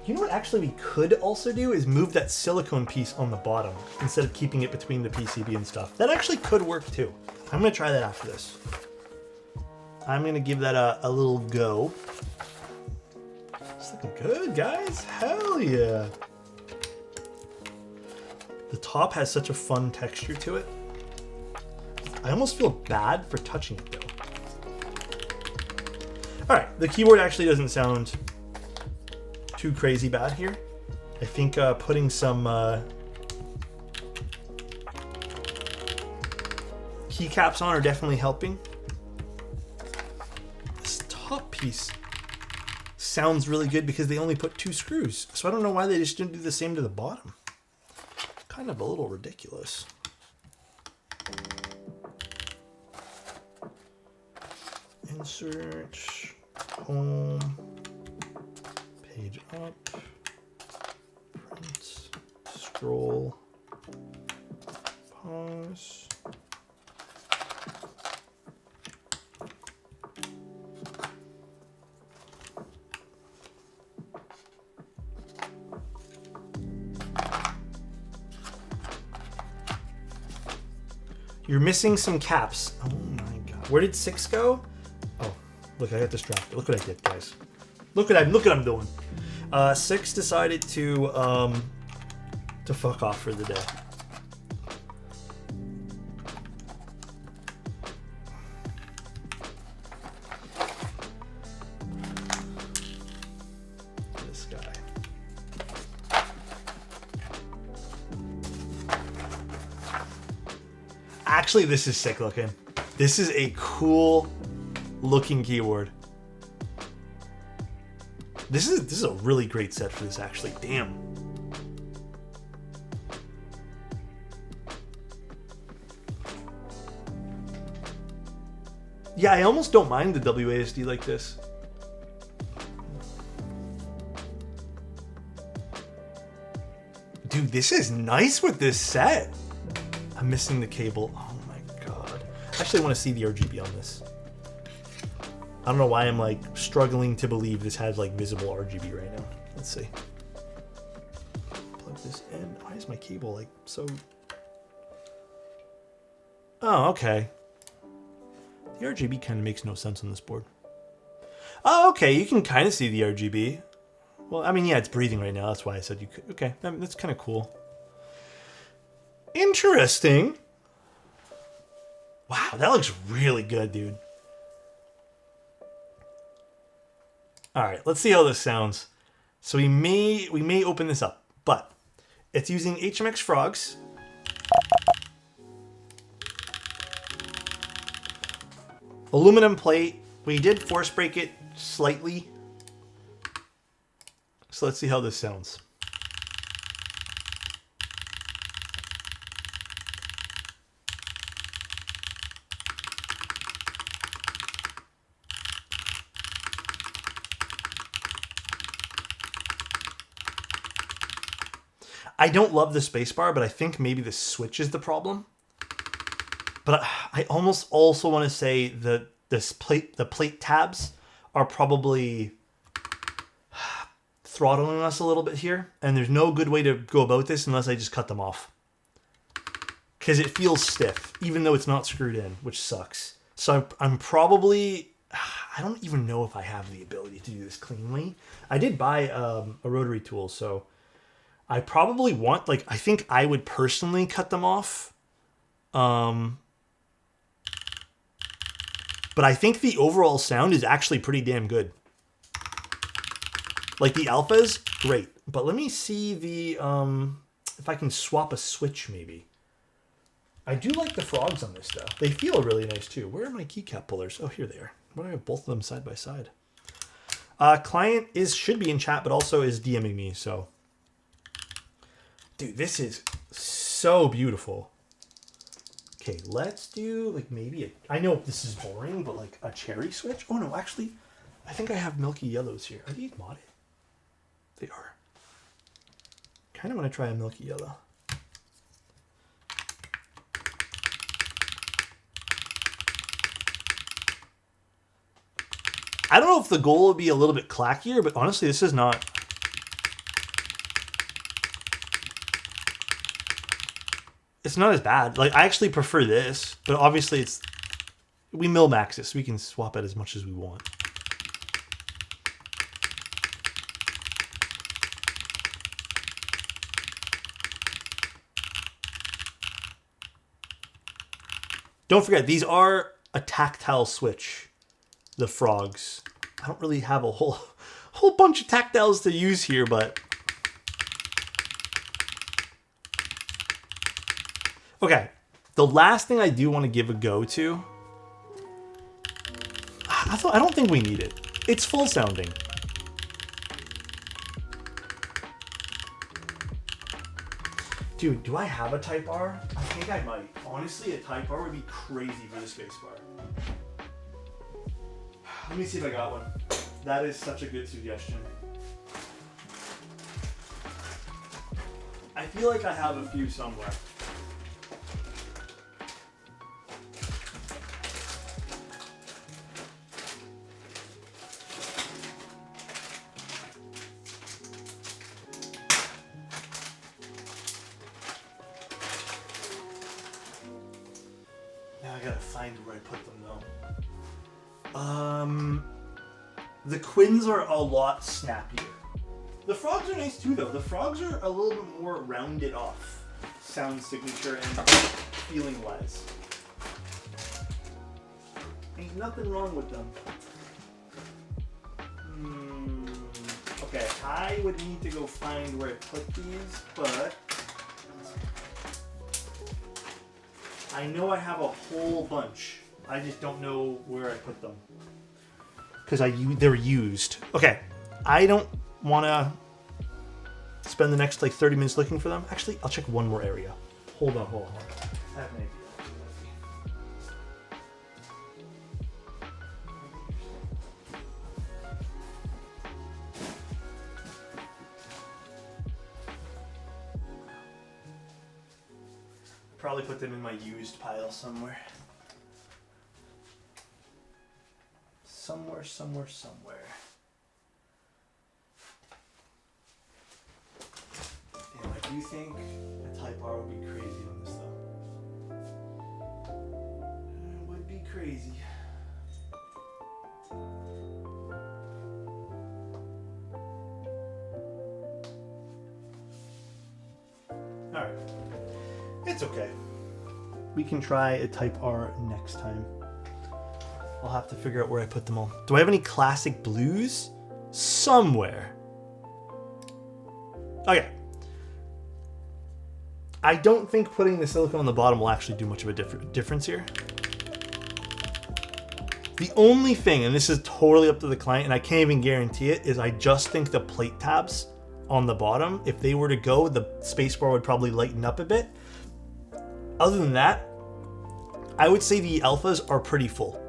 You know what actually we could also do is move that silicone piece on the bottom instead of keeping it between the PCB and stuff. That actually could work too. I'm going to try that after this. I'm going to give that a little go. It's looking good, guys. Hell yeah. The top has such a fun texture to it. I almost feel bad for touching it though. Alright, the keyboard actually doesn't sound too crazy bad here. I think putting some keycaps on are definitely helping. This top piece sounds really good because they only put 2 screws. So I don't know why they just didn't do the same to the bottom. Kind of a little ridiculous. Insert, home, page up, print, scroll, pause. You're missing some caps. Oh my god. Where did 6 go? Oh, look, I got distracted. Look what I did, guys. Look what I'm doing. 6 decided to fuck off for the day. Actually, this is sick looking. This is a cool looking keyboard. This is a really great set for this, actually. Damn. Yeah, I almost don't mind the WASD like this. Dude, this is nice with this set. I'm missing the cable. Oh my god. I actually want to see the RGB on this. I don't know why I'm like struggling to believe this has like visible RGB right now. Let's see. Plug this in. Why is my cable like so... Oh, okay. The RGB kind of makes no sense on this board. Oh, okay. You can kind of see the RGB. Well, I mean, yeah, it's breathing right now. That's why I said you could. Okay, that's kind of cool. Interesting. Wow, that looks really good, dude. All right, let's see how this sounds. So we may open this up, but it's using HMX frogs. Aluminum plate. We did force break it slightly. So let's see how this sounds. I don't love the spacebar, but I think maybe the switch is the problem. But I almost also want to say that the plate tabs are probably throttling us a little bit here, and there's no good way to go about this unless I just cut them off. Because it feels stiff, even though it's not screwed in, which sucks. So I'm probably... I don't even know if I have the ability to do this cleanly. I did buy a rotary tool, so I probably want... Like, I think I would personally cut them off. But I think the overall sound is actually pretty damn good. Like the alphas, great. But let me see the, if I can swap a switch maybe. I do like the frogs on this though. They feel really nice too. Where are my keycap pullers? Oh, here they are. Why do I have both of them side by side? Client should be in chat, but also is DMing me, so. Dude, this is so beautiful. Okay, let's do like maybe I know this is boring, but like a cherry switch. Oh no, actually, I think I have milky yellows here. Are these modded? They are. Kind of want to try a milky yellow. I don't know if the goal would be a little bit clackier, but honestly, this is not. It's not as bad. Like, I actually prefer this, but obviously it's... We mil-max this, so we can swap it as much as we want. Don't forget, these are a tactile switch, the frogs. I don't really have a whole bunch of tactiles to use here, but... Okay, the last thing I do want to give a go to, I don't think we need it. It's full sounding. Dude, do I have a Type R? I think I might. Honestly, a Type R would be crazy for the spacebar. Let me see if I got one. That is such a good suggestion. I feel like I have a few somewhere. Where I put them though. The Quins are a lot snappier. The frogs are nice too though. The frogs are a little bit more rounded off sound signature and feeling wise. Ain't nothing wrong with them. Okay, I would need to go find where I put these, but I know I have a whole bunch. I just don't know where I put them. Because they're used. Okay, I don't want to spend the next like 30 minutes looking for them. Actually, I'll check one more area. Hold on. I have an idea. Probably put them in my used pile somewhere. Somewhere. Damn, I do think a Type R would be crazy on this though. It would be crazy. Alright. It's okay. We can try a Type R next time. I'll have to figure out where I put them all. Do I have any classic blues? Somewhere. Okay. I don't think putting the silicone on the bottom will actually do much of a difference here. The only thing, and this is totally up to the client, and I can't even guarantee it, is I just think the plate tabs on the bottom, if they were to go, the spacebar would probably lighten up a bit. Other than that, I would say the alphas are pretty full.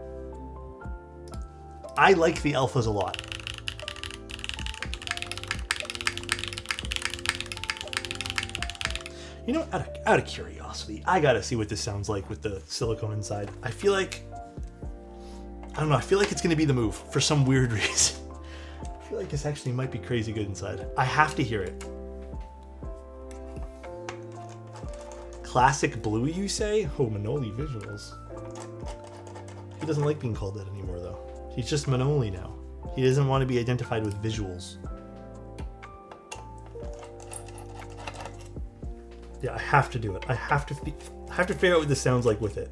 I like the alphas a lot. You know, out of curiosity, I gotta see what this sounds like with the silicone inside. I feel like, I don't know, I feel like it's gonna be the move for some weird reason. I feel like this actually might be crazy good inside. I have to hear it. Classic blue, you say? Oh, Manoli Visuals. He doesn't like being called that anymore, though. He's just Manoli now. He doesn't want to be identified with visuals. Yeah, I have to do it. I have to figure out what this sounds like with it.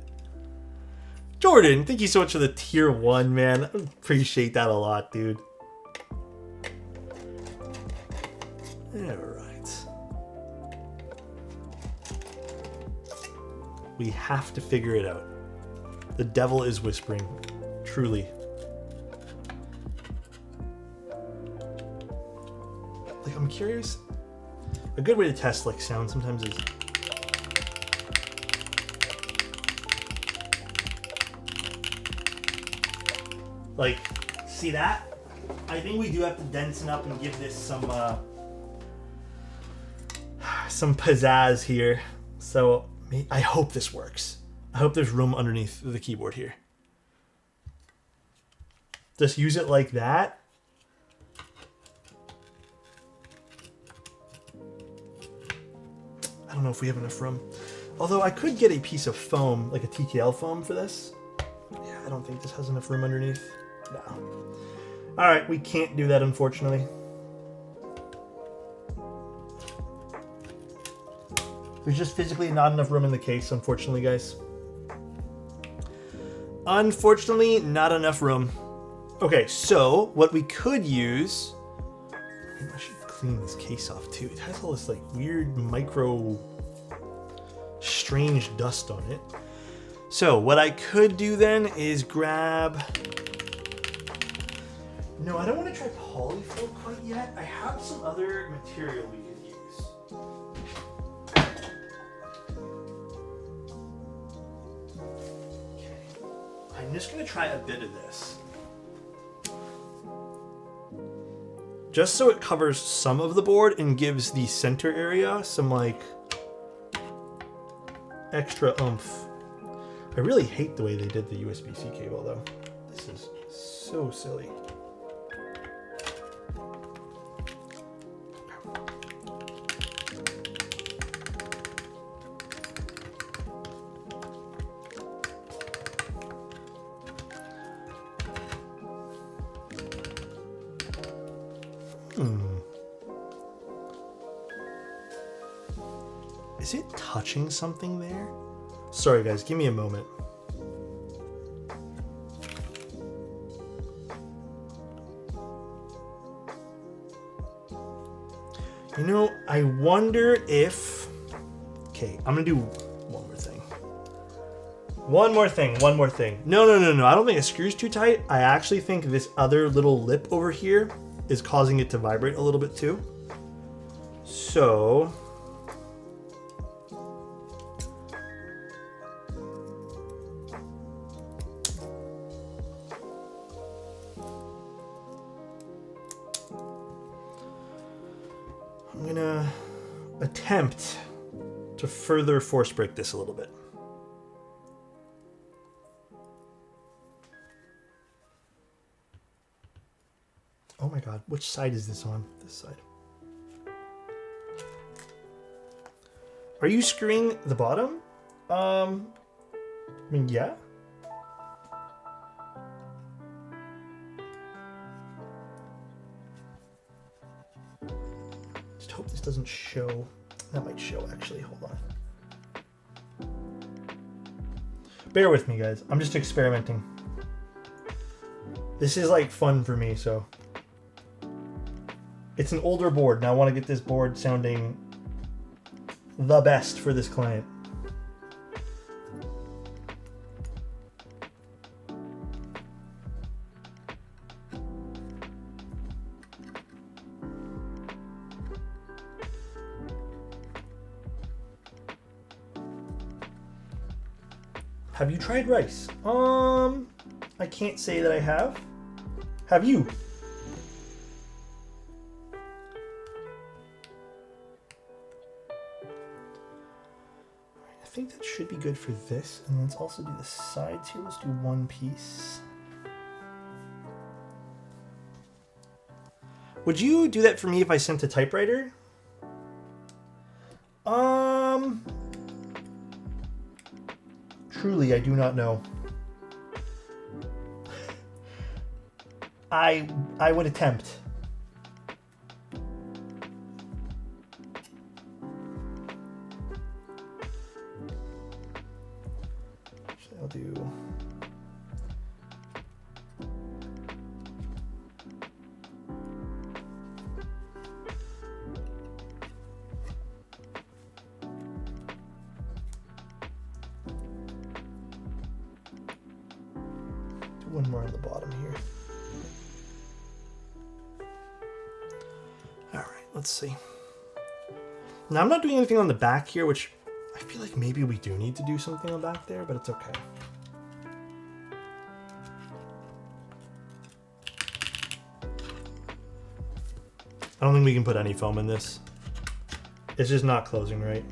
Jordan, thank you so much for the tier 1, man. I appreciate that a lot, dude. Alright. We have to figure it out. The devil is whispering. Truly. Like, I'm curious. A good way to test like sound sometimes is like, see that? I think we do have to densen up and give this some pizzazz here. So I hope this works. I hope there's room underneath the keyboard here. Just use it like that. I don't know if we have enough room. Although I could get a piece of foam, like a TKL foam for this. Yeah, I don't think this has enough room underneath. No. Alright, we can't do that, unfortunately. There's just physically not enough room in the case, unfortunately, guys. Unfortunately, not enough room. Okay, so what we could use... I should clean this case off too. It has all this like weird micro strange dust on it. So what I could do then is grab... No, I don't want to try polyfill quite yet. I have some other material we could use. Okay. I'm just going to try a bit of this. Just so it covers some of the board and gives the center area some like extra oomph. I really hate the way they did the USB-C cable though. This is so silly. Is it touching something there? Sorry guys, give me a moment. You know, I wonder if... Okay, I'm gonna do one more thing. One more thing. No. I don't think the screw's too tight. I actually think this other little lip over here is causing it to vibrate a little bit too. So... I'm gonna attempt to further force break this a little bit. Oh my god, which side is this on? This side. Are you screwing the bottom? I mean, yeah. Just hope this doesn't show. That might show, actually. Hold on. Bear with me, guys. I'm just experimenting. This is, like, fun for me, so... It's an older board, and I want to get this board sounding the best for this client. Have you tried rice? I can't say that I have. Have you? I think that should be good for this. And let's also do the sides here. Let's do one piece. Would you do that for me if I sent a typewriter? Truly, I do not know. I would attempt. Actually, I'll do... one more on the bottom here. All right, let's see. Now I'm not doing anything on the back here, which I feel like maybe we do need to do something on back there, but it's okay. I don't think we can put any foam in this. It's just not closing right.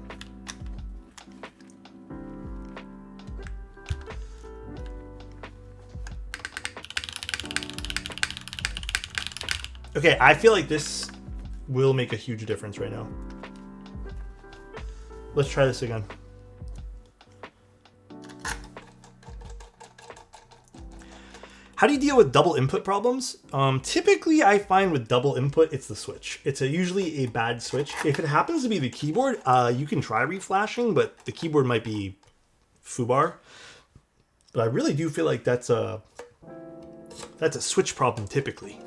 Okay, I feel like this will make a huge difference right now. Let's try this again. How do you deal with double input problems? Typically, I find with double input, it's the switch. It's usually a bad switch. If it happens to be the keyboard, you can try reflashing, but the keyboard might be foobar. But I really do feel like that's a switch problem typically.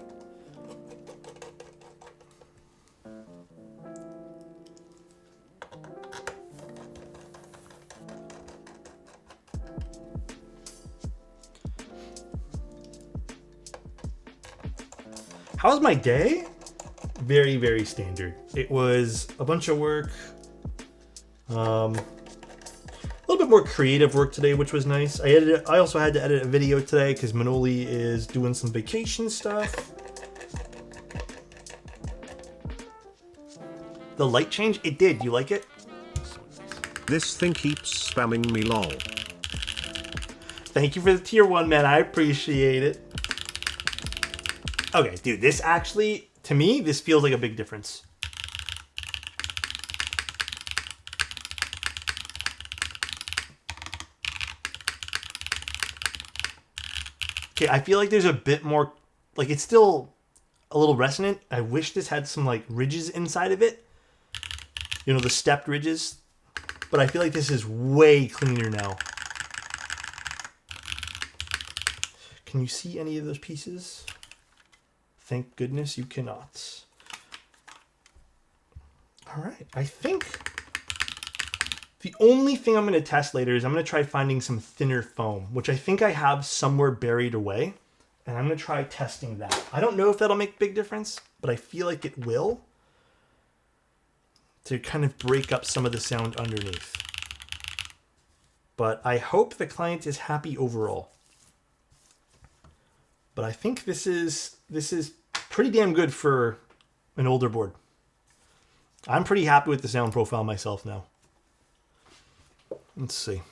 How was my day? Very, very standard. It was a bunch of work. A little bit more creative work today, which was nice. I also had to edit a video today because Manoli is doing some vacation stuff. The light change? It did. You like it? This thing keeps spamming me, lol. Thank you for the tier 1, man. I appreciate it. Okay, dude, this actually, to me, this feels like a big difference. Okay, I feel like there's a bit more, like it's still a little resonant. I wish this had some like ridges inside of it. You know, the stepped ridges. But I feel like this is way cleaner now. Can you see any of those pieces? Thank goodness you cannot. All right, I think The only thing I'm going to test later is I'm going to try finding some thinner foam, which I think I have somewhere buried away. And I'm going to try testing that. I don't know if that'll make a big difference, but I feel like it will. To kind of break up some of the sound underneath. But I hope the client is happy overall. But I think this is pretty damn good for an older board. I'm pretty happy with the sound profile myself now. Let's see.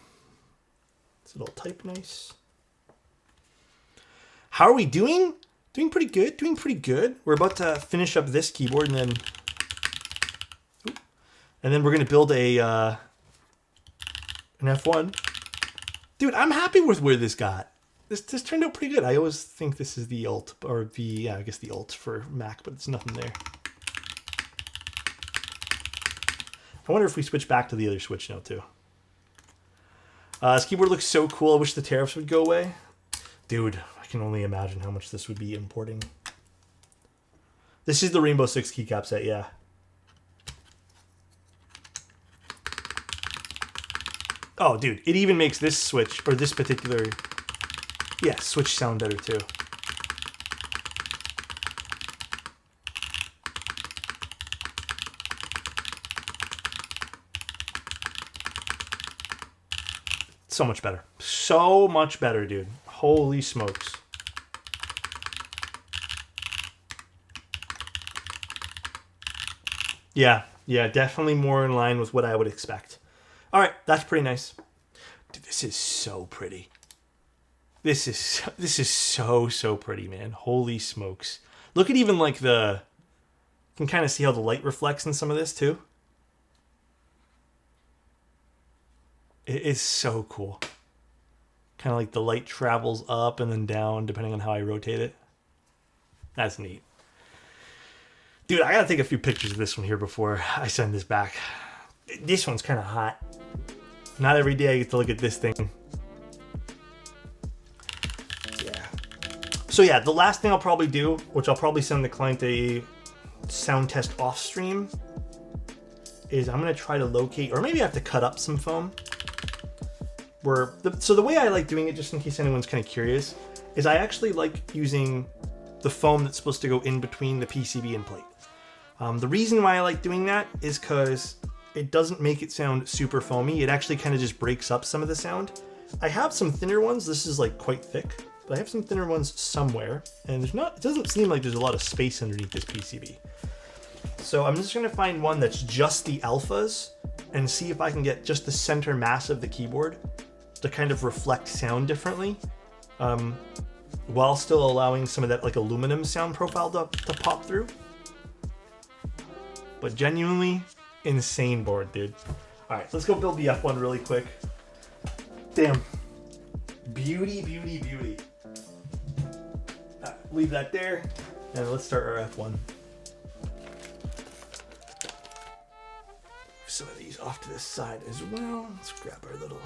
Is it all typed nice? How are we doing? Doing pretty good. Doing pretty good. We're about to finish up this keyboard and then we're gonna build a an F1. Dude, I'm happy with where this got. This turned out pretty good. I always think this is the alt, or the, yeah, I guess the alt for Mac, but it's nothing there. I wonder if we switch back to the other switch now too. This keyboard looks so cool. I wish the tariffs would go away. Dude, I can only imagine how much this would be importing. This is the Rainbow Six keycap set, yeah. Oh, dude, it even makes this switch, or this particular, yeah, switch sound better too. So much better. So much better, dude. Holy smokes. Yeah, definitely more in line with what I would expect. All right, that's pretty nice. Dude, this is so pretty. This is so pretty, man. Holy smokes. Look at even like you can kind of see how the light reflects in some of this too. It is so cool. Kind of like the light travels up and then down depending on how I rotate it. That's neat. Dude, I gotta take a few pictures of this one here before I send this back. This one's kind of hot. Not every day I get to look at this thing. Yeah. So yeah, the last thing I'll probably do, which I'll probably send the client a sound test off stream, is I'm gonna try to locate, or maybe I have to cut up some foam. So the way I like doing it, just in case anyone's kind of curious, is I actually like using the foam that's supposed to go in between the PCB and plate. The reason why I like doing that is because it doesn't make it sound super foamy. It actually kind of just breaks up some of the sound. I have some thinner ones. This is like quite thick, but I have some thinner ones somewhere, and it doesn't seem like there's a lot of space underneath this PCB. So I'm just gonna find one that's just the alphas and see if I can get just the center mass of the keyboard to kind of reflect sound differently, while still allowing some of that like aluminum sound profile to pop through. But genuinely insane board, dude. All right, let's go build the F1 really quick. Damn, beauty, beauty, beauty. Leave that there, and let's start our F1. Move some of these off to the side as well. Let's grab our little.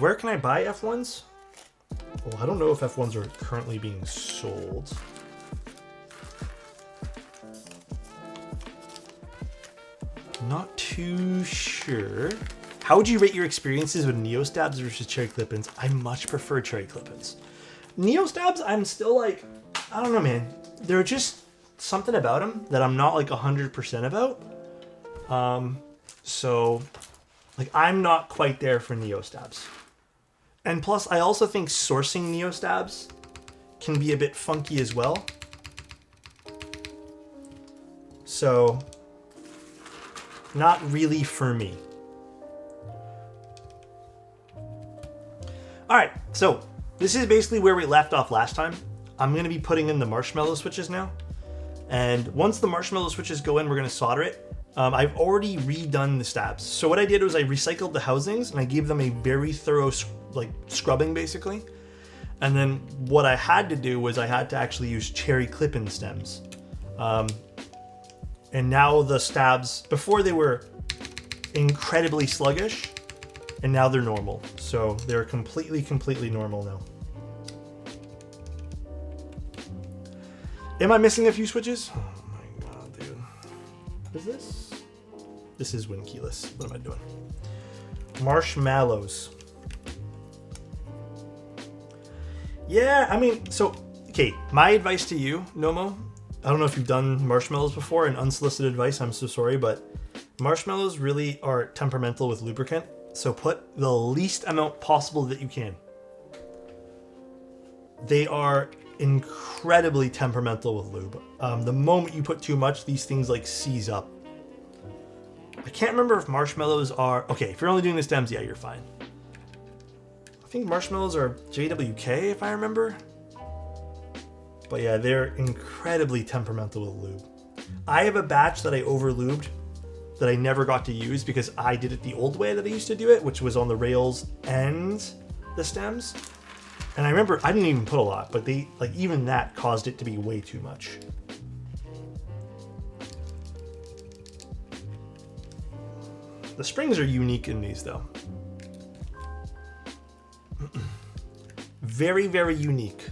Where can I buy F1s? Well, I don't know if F1s are currently being sold. Not too sure. How would you rate your experiences with Neo Stabs versus Cherry Clip-ins? I much prefer Cherry Clip-ins. Neo Stabs, I'm still like, I don't know, man. They're just something about them that I'm not like 100% about. So, like, I'm not quite there for Neo Stabs. And plus, I also think sourcing Neo Stabs can be a bit funky as well. So, not really for me. Alright, so this is basically where we left off last time. I'm going to be putting in the marshmallow switches now. And once the marshmallow switches go in, we're going to solder it. I've already redone the stabs. So what I did was I recycled the housings and I gave them a very thorough scrubbing basically. And then what I had to do was I had to actually use cherry clip-in stems. And now the stabs, before they were incredibly sluggish, and now they're normal. So they're completely normal now. Am I missing a few switches? Oh my god, dude. What is this? This is win keyless. What am I doing? Marshmallows. Yeah, I mean, so, okay, my advice to you, Nomo, I don't know if you've done marshmallows before, and unsolicited advice, I'm so sorry, but marshmallows really are temperamental with lubricant, so put the least amount possible that you can. They are incredibly temperamental with lube. The moment you put too much, these things like seize up. I can't remember if marshmallows are... Okay, if you're only doing the stems, yeah, you're fine. I think marshmallows are JWK, if I remember. But yeah, they're incredibly temperamental with lube. I have a batch that I over-lubed that I never got to use because I did it the old way that I used to do it, which was on the rails and the stems. And I remember I didn't even put a lot, but they like even that caused it to be way too much. The springs are unique in these though. Very, very unique.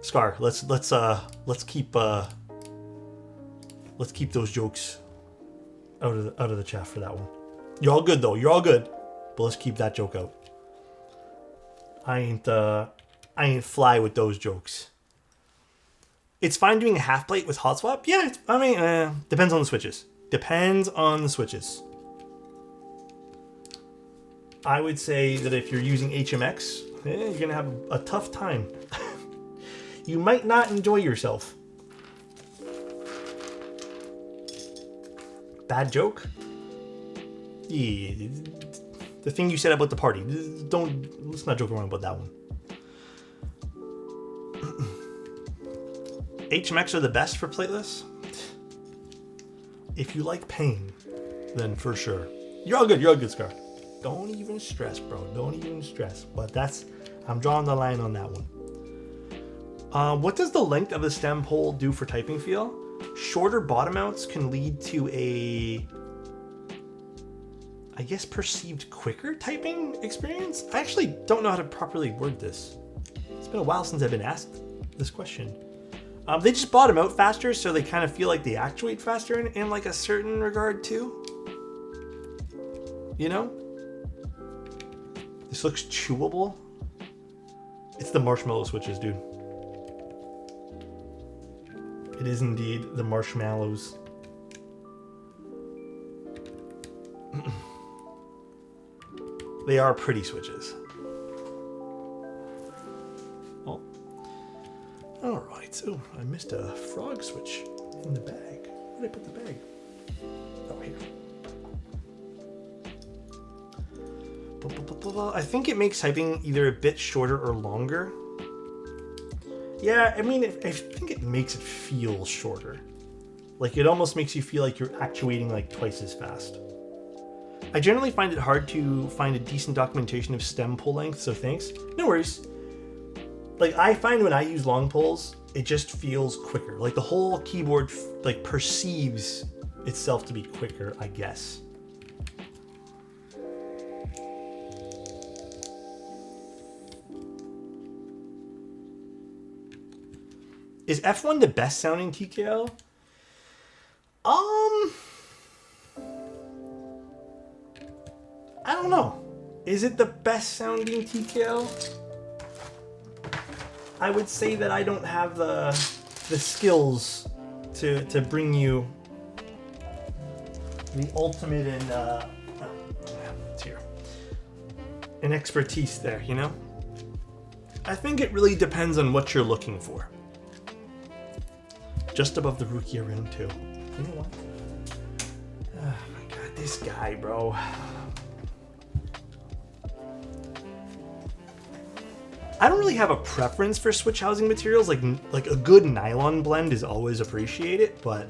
Scar, let's keep those jokes out of the chat for that one. You're all good though. You're all good, but let's keep that joke out. I ain't fly with those jokes. It's fine doing a half plate with hot swap. Yeah, depends on the switches. Depends on the switches. I would say that if you're using HMX, you're gonna have a tough time. You might not enjoy yourself. Bad joke? Yeah, the thing you said about the party. Let's not joke around about that one. HMX are the best for plateless. If you like pain, then for sure. You're all good, Scar. Don't even stress, bro. Don't even stress. But I'm drawing the line on that one. What does the length of the stem pole do for typing feel? Shorter bottom mounts can lead to a, I guess, perceived quicker typing experience? I actually don't know how to properly word this. It's been a while since I've been asked this question. They just bottom out faster, so they kind of feel like they actuate faster in like a certain regard too. You know? This looks chewable. It's the marshmallow switches, dude. It is indeed the marshmallows. They are pretty switches. Oh. Alright, oh, I missed a frog switch in the bag. Where did I put the bag? Oh, here. I think it makes typing either a bit shorter or longer. Yeah, I mean, I think it makes it feel shorter. Like, it almost makes you feel like you're actuating like twice as fast. I generally find it hard to find a decent documentation of stem pull length, so thanks. No worries. Like, I find when I use long pulls, it just feels quicker. Like, the whole keyboard, like, perceives itself to be quicker, I guess. Is F1 the best sounding TKL? I don't know. Is it the best sounding TKL? I would say that I don't have the skills to bring you the ultimate in it's here. An expertise there, you know? I think it really depends on what you're looking for. Just above the rookie around 2. You know what? Oh my god, this guy, bro. I don't really have a preference for switch housing materials. Like a good nylon blend is always appreciated, but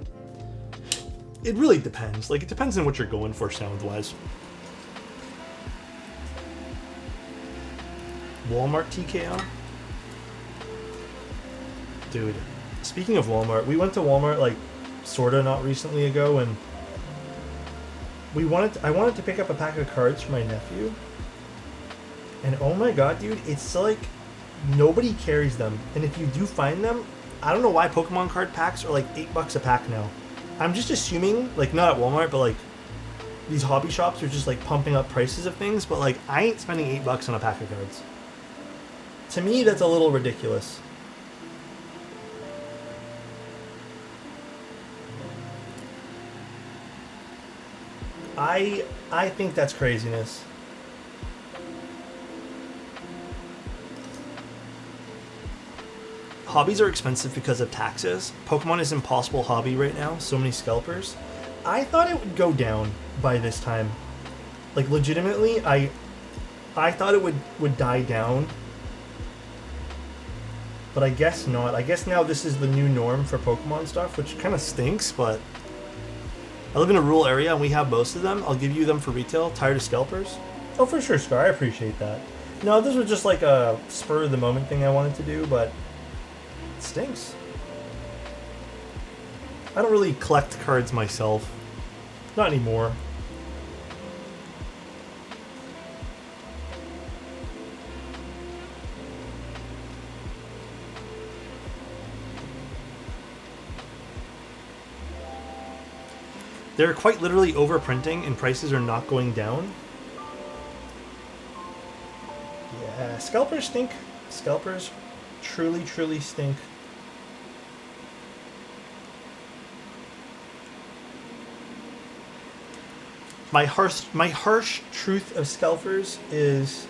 it really depends. Like, it depends on what you're going for sound-wise. Walmart TKL? Dude. Speaking of Walmart, we went to Walmart like sorta not recently ago, and I wanted to pick up a pack of cards for my nephew, and oh my god, dude, it's like nobody carries them, and if you do find them, I don't know why Pokemon card packs are like $8 a pack now. I'm just assuming, like not at Walmart, but like these hobby shops are just like pumping up prices of things. But like I ain't spending $8 on a pack of cards. To me, that's a little ridiculous. I think that's craziness. Hobbies are expensive because of taxes. Pokemon is an impossible hobby right now. So many scalpers. I thought it would go down by this time. Like legitimately, I thought it would die down. But I guess not. I guess now this is the new norm for Pokemon stuff, which kind of stinks, but I live in a rural area and we have most of them. I'll give you them for retail. Tired of scalpers? Oh, for sure, Scar. I appreciate that. No, this was just like a spur of the moment thing I wanted to do, but it stinks. I don't really collect cards myself. Not anymore. They're quite literally overprinting and prices are not going down. Yeah, scalpers stink. Scalpers truly, truly stink. My harsh truth of scalpers is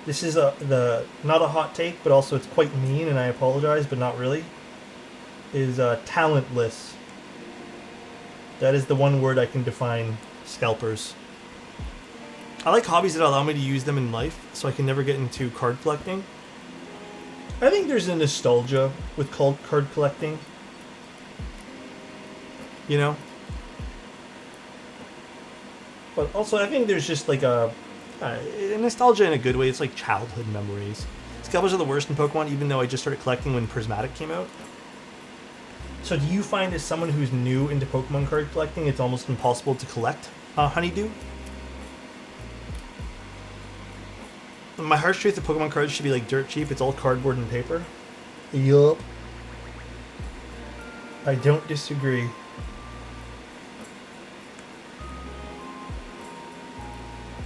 this is not a hot take, but also it's quite mean, and I apologize, but not really. Is talentless. That is the one word I can define scalpers. I like hobbies that allow me to use them in life, so I can never get into card collecting. I think there's a nostalgia with card collecting. You know? But also, I think there's just like a nostalgia in a good way. It's like childhood memories. Scalpers are the worst in Pokemon, even though I just started collecting when Prismatic came out. So do you find as someone who's new into Pokemon card collecting, it's almost impossible to collect Honeydew? My harsh truth of Pokemon cards should be like dirt cheap. It's all cardboard and paper. Yup. I don't disagree.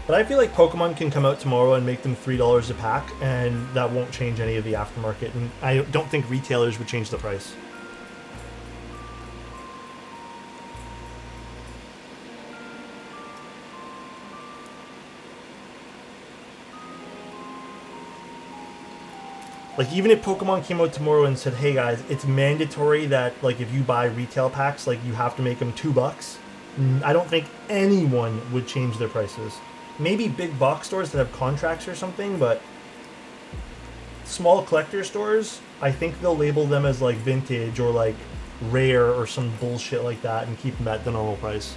But I feel like Pokemon can come out tomorrow and make them $3 a pack, and that won't change any of the aftermarket. And I don't think retailers would change the price. Like, even if Pokemon came out tomorrow and said, hey guys, it's mandatory that, like, if you buy retail packs, like, you have to make them $2, I don't think anyone would change their prices. Maybe big box stores that have contracts or something, but small collector stores, I think they'll label them as, like, vintage or, like, rare or some bullshit like that and keep them at the normal price.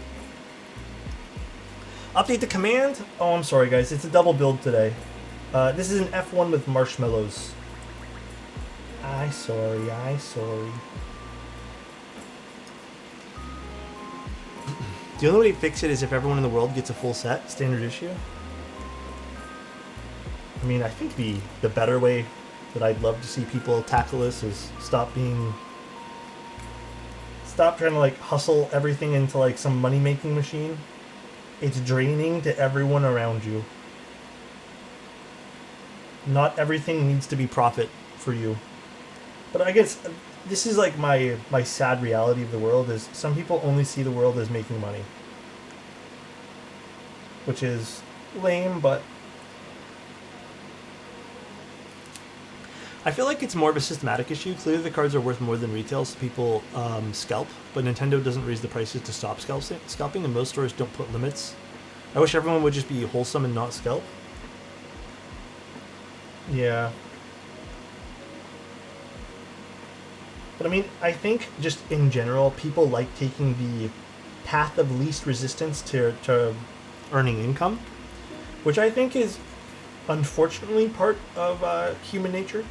Update the command? Oh, I'm sorry, guys. It's a double build today. This is an F1 with marshmallows. I sorry. The only way to fix it is if everyone in the world gets a full set, standard issue. I mean, I think the better way that I'd love to see people tackle this is stop trying to like hustle everything into like some money-making machine. It's draining to everyone around you. Not everything needs to be profit for you. But I guess this is like my sad reality of the world is some people only see the world as making money. Which is lame, but I feel like it's more of a systematic issue. Clearly the cards are worth more than retail, so people scalp, but Nintendo doesn't raise the prices to stop scalping, and most stores don't put limits. I wish everyone would just be wholesome and not scalp. Yeah. But I mean, I think just in general, people like taking the path of least resistance to earning income, which I think is unfortunately part of human nature.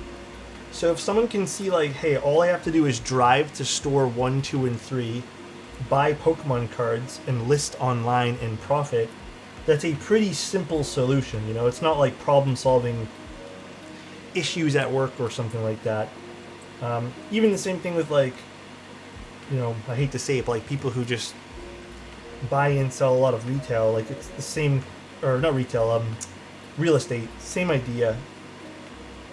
So if someone can see like, hey, all I have to do is drive to store 1, 2, and 3, buy Pokemon cards, and list online and profit, that's a pretty simple solution. You know, it's not like problem solving issues at work or something like that. Even the same thing with like, you know, I hate to say it, but like people who just buy and sell a lot of retail, like it's the same, or not retail, real estate, same idea.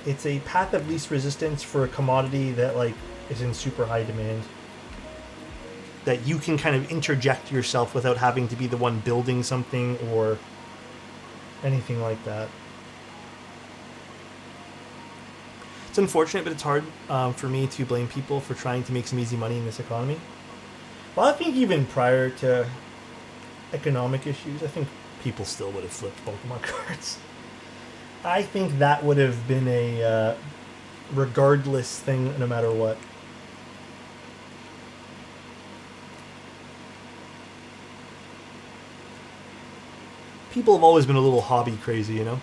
It's a path of least resistance for a commodity that like is in super high demand. That you can kind of interject yourself without having to be the one building something or anything like that. It's unfortunate, but it's hard for me to blame people for trying to make some easy money in this economy. Well, I think even prior to economic issues, I think people still would have flipped Pokemon cards. I think that would have been a regardless thing no matter what. People have always been a little hobby crazy, you know?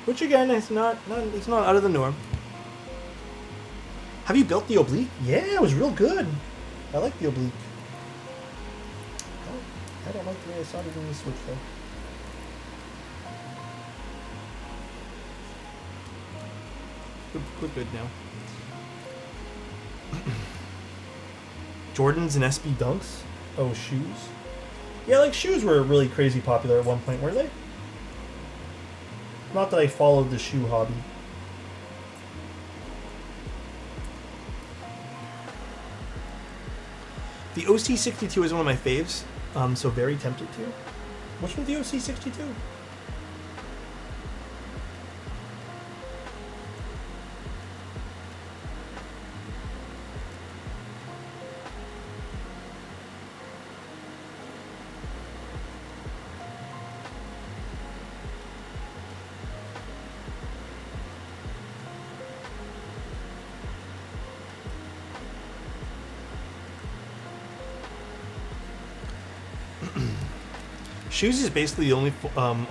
Which again, it's not out of the norm. Have you built the oblique? Yeah, it was real good. I like the oblique. I don't like the way I saw it in the Switch though. We're good now. Jordans and SB Dunks? Oh, shoes? Yeah, like shoes were really crazy popular at one point, were they? Not that I followed the shoe hobby. The OC62 is one of my faves, so very tempted to. Which one's the OC62? Shoes is basically the only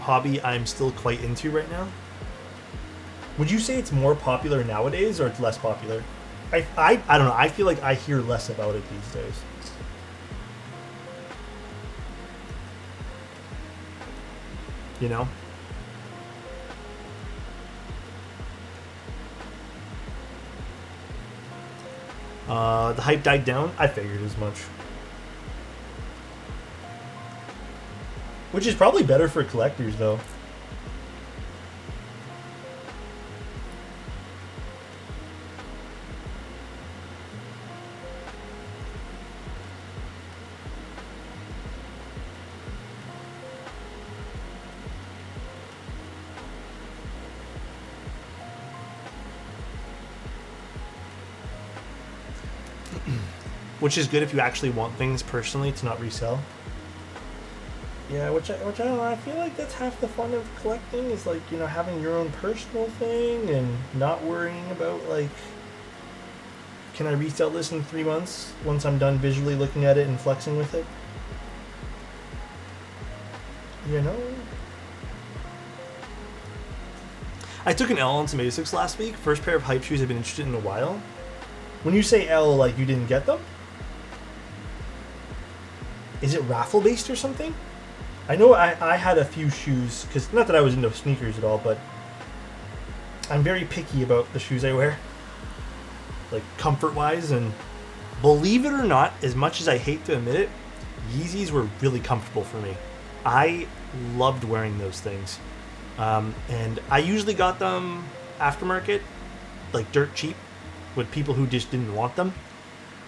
hobby I'm still quite into right now. Would you say it's more popular nowadays or it's less popular? I don't know. I feel like I hear less about it these days. You know? The hype died down. I figured as much. Which is probably better for collectors, though. Which is good if you actually want things personally to not resell. Yeah, which I don't know. I feel like that's half the fun of collecting is like, you know, having your own personal thing and not worrying about like, can I resell this in 3 months once I'm done visually looking at it and flexing with it? You know? I took an L on some ASICs last week. First pair of hype shoes I've been interested in a while. When you say L, like you didn't get them? Is it raffle based or something? I know I had a few shoes, because not that I was into sneakers at all, but I'm very picky about the shoes I wear. Like comfort-wise, and believe it or not, as much as I hate to admit it, Yeezys were really comfortable for me. I loved wearing those things. And I usually got them aftermarket, like dirt cheap, with people who just didn't want them,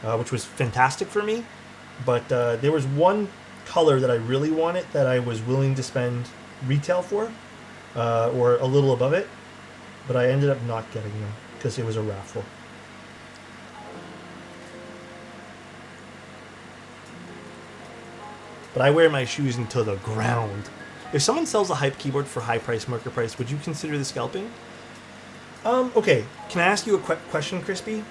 which was fantastic for me. But there was one color that I really wanted that I was willing to spend retail for, or a little above it, but I ended up not getting them because it was a raffle. But I wear my shoes into the ground. If someone sells a hype keyboard for high price, market price, would you consider the scalping? Okay, can I ask you a question, Crispy?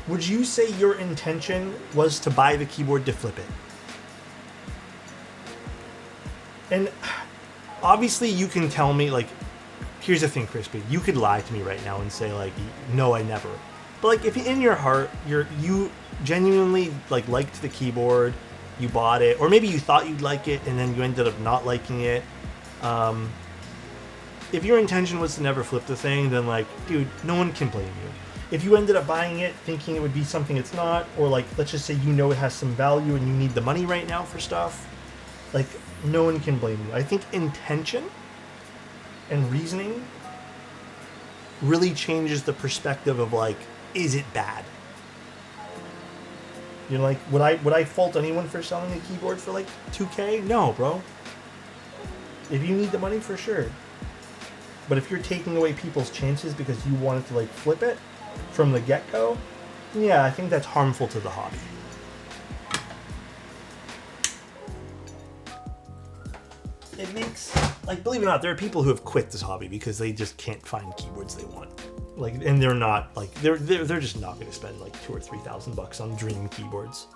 Would you say your intention was to buy the keyboard to flip it? And obviously you can tell me, like, here's the thing, Crispy. You could lie to me right now and say, like, no, I never. But, like, if in your heart, you genuinely, like, liked the keyboard, you bought it, or maybe you thought you'd like it and then you ended up not liking it, if your intention was to never flip the thing, then like, dude, no one can blame you. If you ended up buying it thinking it would be something it's not, or like, let's just say you know it has some value and you need the money right now for stuff, like, no one can blame you. I think intention and reasoning really changes the perspective of like, is it bad? You know, like, would I fault anyone for selling a keyboard for like 2K? No, bro. If you need the money, for sure. But if you're taking away people's chances because you wanted to like flip it from the get-go, yeah, I think that's harmful to the hobby. It makes, like, believe it or not, there are people who have quit this hobby because they just can't find keyboards they want. Like, and they're not like they're just not going to spend like $2,000 or $3,000 on dream keyboards.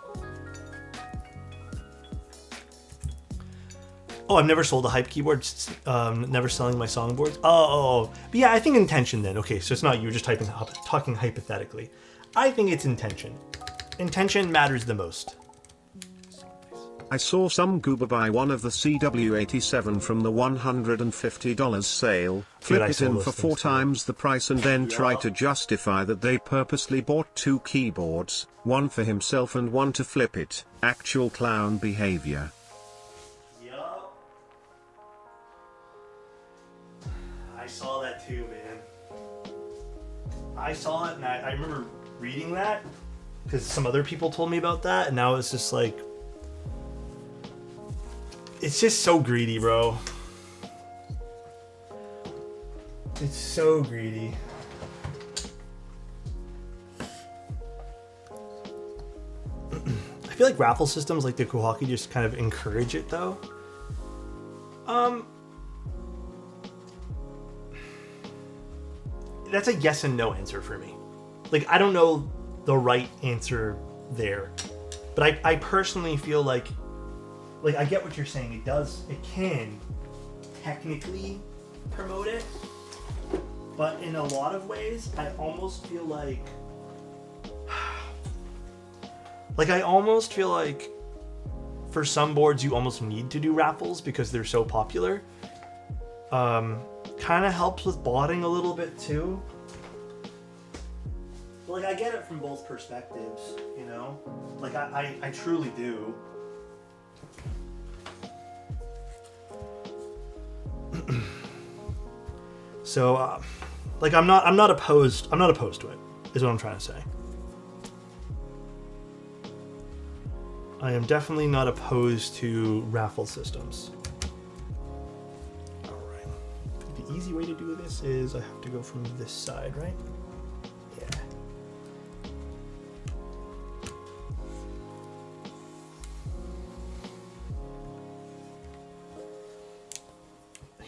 Oh, I've never sold a hype keyboard. Never selling my songboards. Oh, but yeah, I think intention then. Okay, so it's not you just talking hypothetically. I think it's intention. Intention matters the most. I saw some goober buy one of the CW87 from the $150 sale, flip it in for 4 times the price and then try to justify that they purposely bought 2 keyboards, one for himself and one to flip it. Actual clown behavior. I saw that too, man. I saw it and I remember reading that because some other people told me about that, and now it's just like, it's just so greedy, bro. It's so greedy. I feel like raffle systems like the Kuhaki just kind of encourage it, though. That's a yes and no answer for me. Like, I don't know the right answer there, but I personally feel like I get what you're saying. It can technically promote it, but in a lot of ways, I almost feel like for some boards you almost need to do raffles because they're so popular. Kind of helps with botting a little bit too. But like, I get it from both perspectives, you know? Like, I truly do. So, like, I'm not opposed to it, is what I'm trying to say. I am definitely not opposed to raffle systems. Alright. The easy way to do this is I have to go from this side, right? Yeah.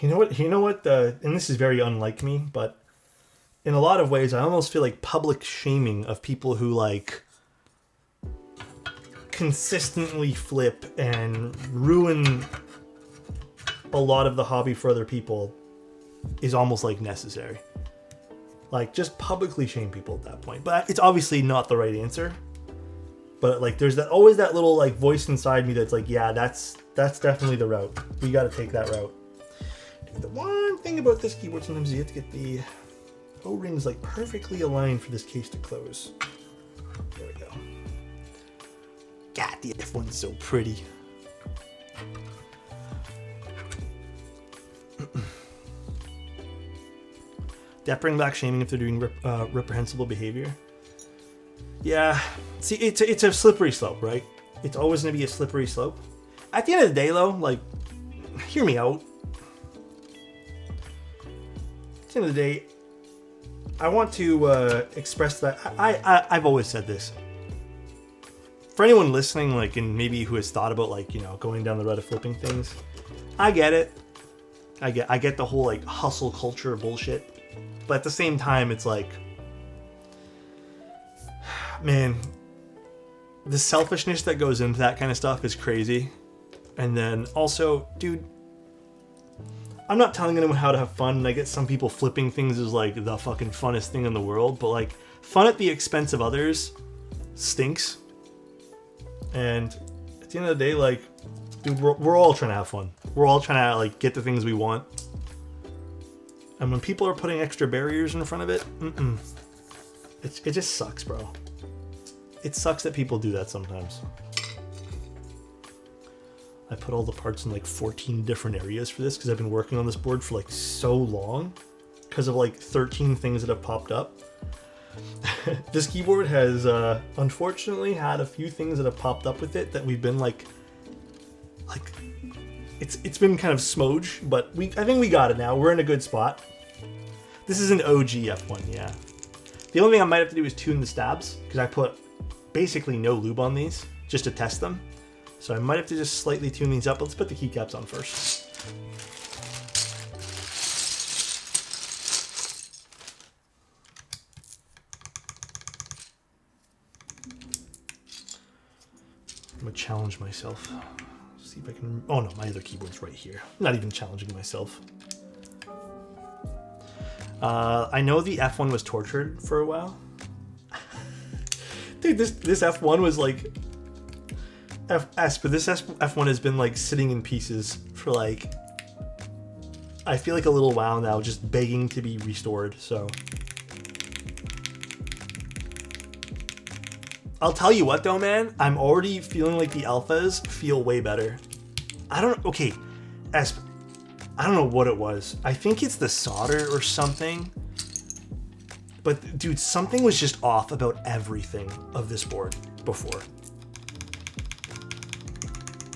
You know what, and this is very unlike me, but in a lot of ways I almost feel like public shaming of people who like consistently flip and ruin a lot of the hobby for other people is almost like necessary. Like, just publicly shame people at that point. But it's obviously not the right answer. But like, there's always that little like voice inside me that's like, yeah, that's definitely the route. We got to take that route. Dude, the one thing about this keyboard, sometimes you have to get the O-rings like perfectly aligned for this case to close. There we go. God, the F1's so pretty. That bring back shaming if they're doing reprehensible behavior. Yeah, see, it's a slippery slope, right? It's always going to be a slippery slope. At the end of the day, though, like, hear me out. At the end of the day, I want to express that I've always said this. For anyone listening, like, and maybe who has thought about, like, you know, going down the road of flipping things, I get it. I get the whole like hustle culture bullshit. But at the same time, it's like, man, the selfishness that goes into that kind of stuff is crazy. And then also, dude, I'm not telling anyone how to have fun. And I get some people flipping things is like the fucking funnest thing in the world. But like, fun at the expense of others stinks. And at the end of the day, like, dude, we're all trying to have fun. We're all trying to like get the things we want. And when people are putting extra barriers in front of it, it just sucks, bro. It sucks that people do that sometimes. I put all the parts in like 14 different areas for this because I've been working on this board for like so long because of like 13 things that have popped up. This keyboard has unfortunately had a few things that have popped up with it that we've been like it's been kind of smudge, but I think we got it now. We're in a good spot. This is an OG F1, yeah. The only thing I might have to do is tune the stabs because I put basically no lube on these just to test them. So I might have to just slightly tune these up. Let's put the keycaps on first. I'm gonna challenge myself. See if I can. Oh no, my other keyboard's right here. I'm not even challenging myself. I know the F1 was tortured for a while. Dude, this F1 was like FS, but this F1 has been like sitting in pieces for like I feel like a little while now, just begging to be restored. So I'll tell you what though, man, I'm already feeling like the alphas feel way better. I don't know what it was. I think it's the solder or something. But dude, something was just off about everything of this board before.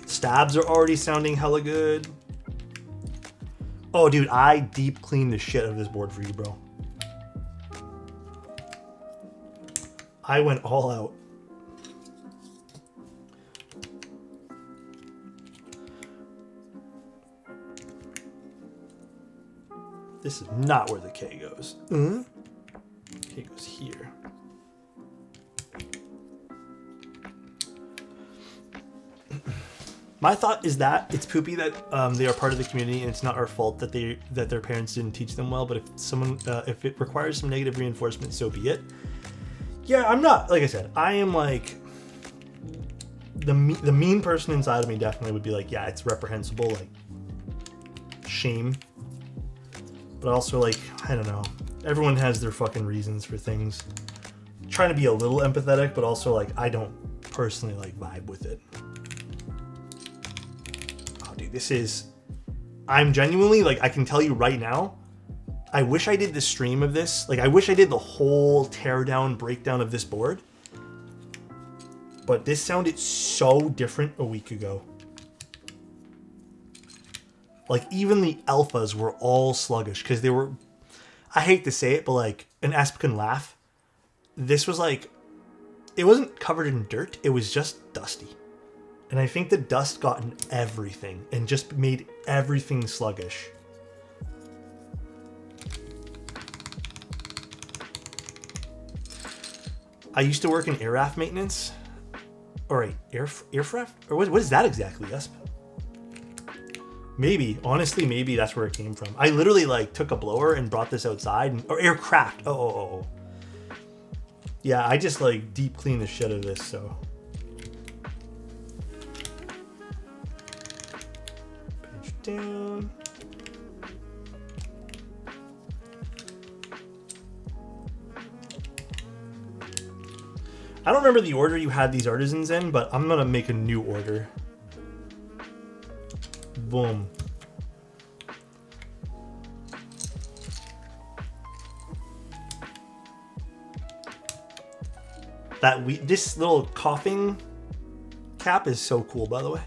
Stabs are already sounding hella good. Oh dude, I deep cleaned the shit out of this board for you, bro. I went all out. This is not where the K goes. K goes here. My thought is that it's poopy that they are part of the community and it's not our fault that their parents didn't teach them well. But if it requires some negative reinforcement, so be it. Yeah, I'm not, like I said, I am like the mean person inside of me definitely would be like, yeah, it's reprehensible, like shame. But also, like, I don't know. Everyone has their fucking reasons for things. I'm trying to be a little empathetic, but also, like, I don't personally, like, vibe with it. Oh, dude, this is... I'm genuinely, like, I can tell you right now, I wish I did the stream of this. Like, I wish I did the whole teardown, breakdown of this board. But this sounded so different a week ago. Like, even the alphas were all sluggish because they were, I hate to say it, but like an Esp can laugh. This was like, it wasn't covered in dirt. It was just dusty. And I think the dust got in everything and just made everything sluggish. I used to work in aircraft maintenance. All right, aircraft? Or what is that exactly, Esp? Maybe, honestly, maybe that's where it came from. I literally like took a blower and brought this outside, or aircraft. Oh. Yeah, I just like deep cleaned the shit out of this, so. Page down. I don't remember the order you had these artisans in, but I'm gonna make a new order. Boom. This little coughing cap is so cool, by the way.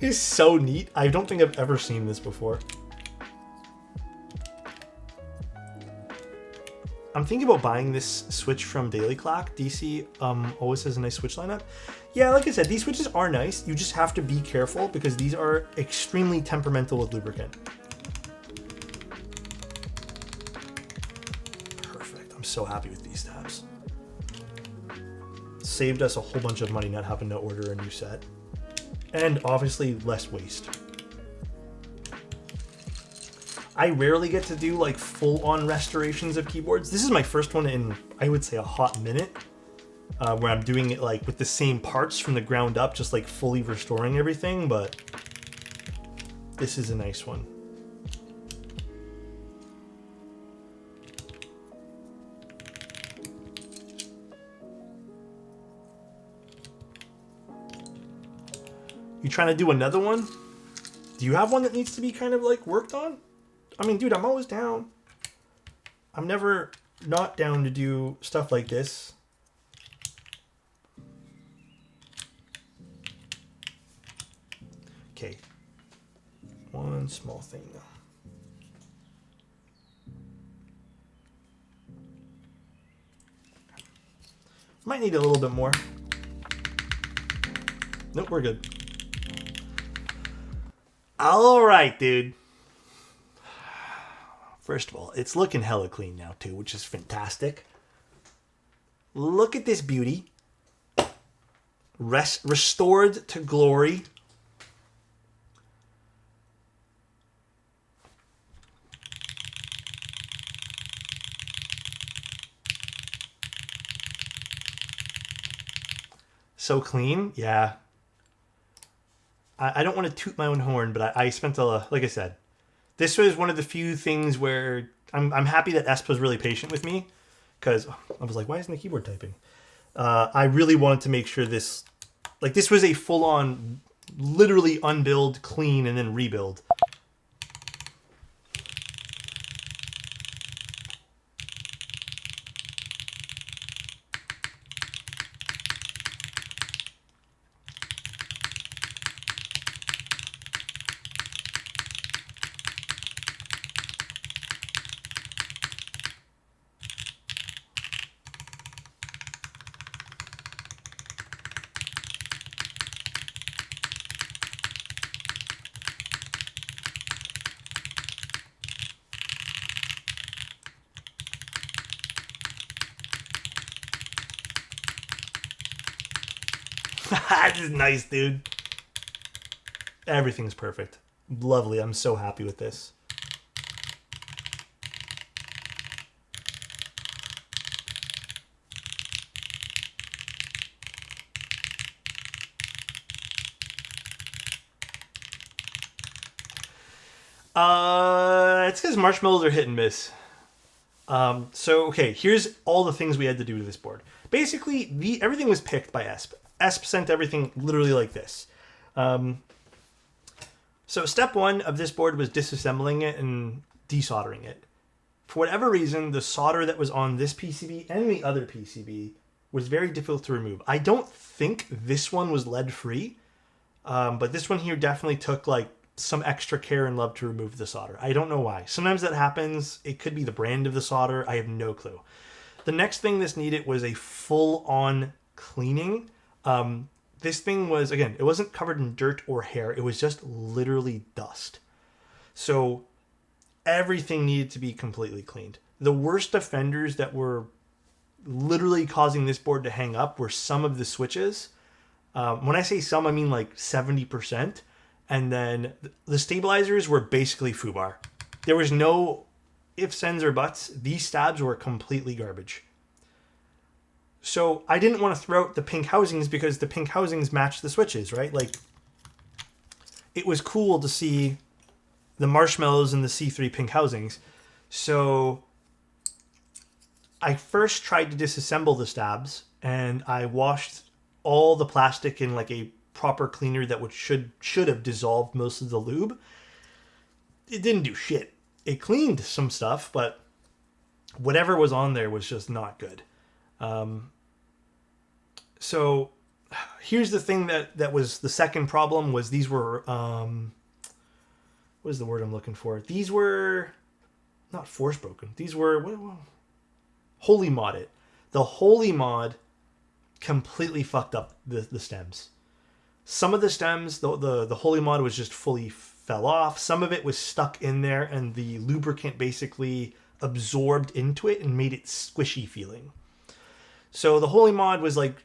It's so neat. I don't think I've ever seen this before. I'm thinking about buying this switch from Daily Clock. DC always has a nice switch lineup. Yeah, like I said, these switches are nice. You just have to be careful because these are extremely temperamental with lubricant. Perfect. I'm so happy with these tabs. Saved us a whole bunch of money not having to order a new set. And obviously less waste. I rarely get to do like full-on restorations of keyboards. This is my first one in, I would say, a hot minute. Where I'm doing it like with the same parts from the ground up, just like fully restoring everything, but this is a nice one. You trying to do another one? Do you have one that needs to be kind of like worked on? I mean, dude, I'm always down. I'm never not down to do stuff like this. Okay. One small thing though. Might need a little bit more. Nope, we're good. All right, dude. First of all, it's looking hella clean now too, which is fantastic. Look at this beauty. Restored to glory. So clean, yeah. I don't want to toot my own horn, but I spent like I said, this was one of the few things where I'm happy that Esp was really patient with me, because I was like, why isn't the keyboard typing? I really wanted to make sure this was a full-on, literally unbuild, clean, and then rebuild. This is nice, dude. Everything's perfect. Lovely. I'm so happy with this. It's because marshmallows are hit and miss. Okay, here's all the things we had to do to this board. Basically, everything was picked by Esp. Esp sent everything literally like this. So step one of this board was disassembling it and desoldering it. For whatever reason, the solder that was on this PCB and the other PCB was very difficult to remove. I don't think this one was lead-free, but this one here definitely took like some extra care and love to remove the solder. I don't know why. Sometimes that happens. It could be the brand of the solder. I have no clue. The next thing this needed was a full-on cleaning. This thing was, again, it wasn't covered in dirt or hair. It was just literally dust. So everything needed to be completely cleaned. The worst offenders that were literally causing this board to hang up were some of the switches. When I say some, I mean like 70%. And then the stabilizers were basically foobar. There was no ifs, ands, or buts. These stabs were completely garbage. So I didn't want to throw out the pink housings because the pink housings matched the switches, right? Like, it was cool to see the marshmallows and the C3 pink housings. So I first tried to disassemble the stabs, and I washed all the plastic in like a proper cleaner that should have dissolved most of the lube. It didn't do shit. It cleaned some stuff, but whatever was on there was just not good. So here's the thing that was the second problem was these were, what is the word I'm looking for? These were not force broken. These were holy modded. The holy mod completely fucked up the stems. Some of the stems, the holy mod was just fully fell off. Some of it was stuck in there and the lubricant basically absorbed into it and made it squishy feeling. So the holy mod was like,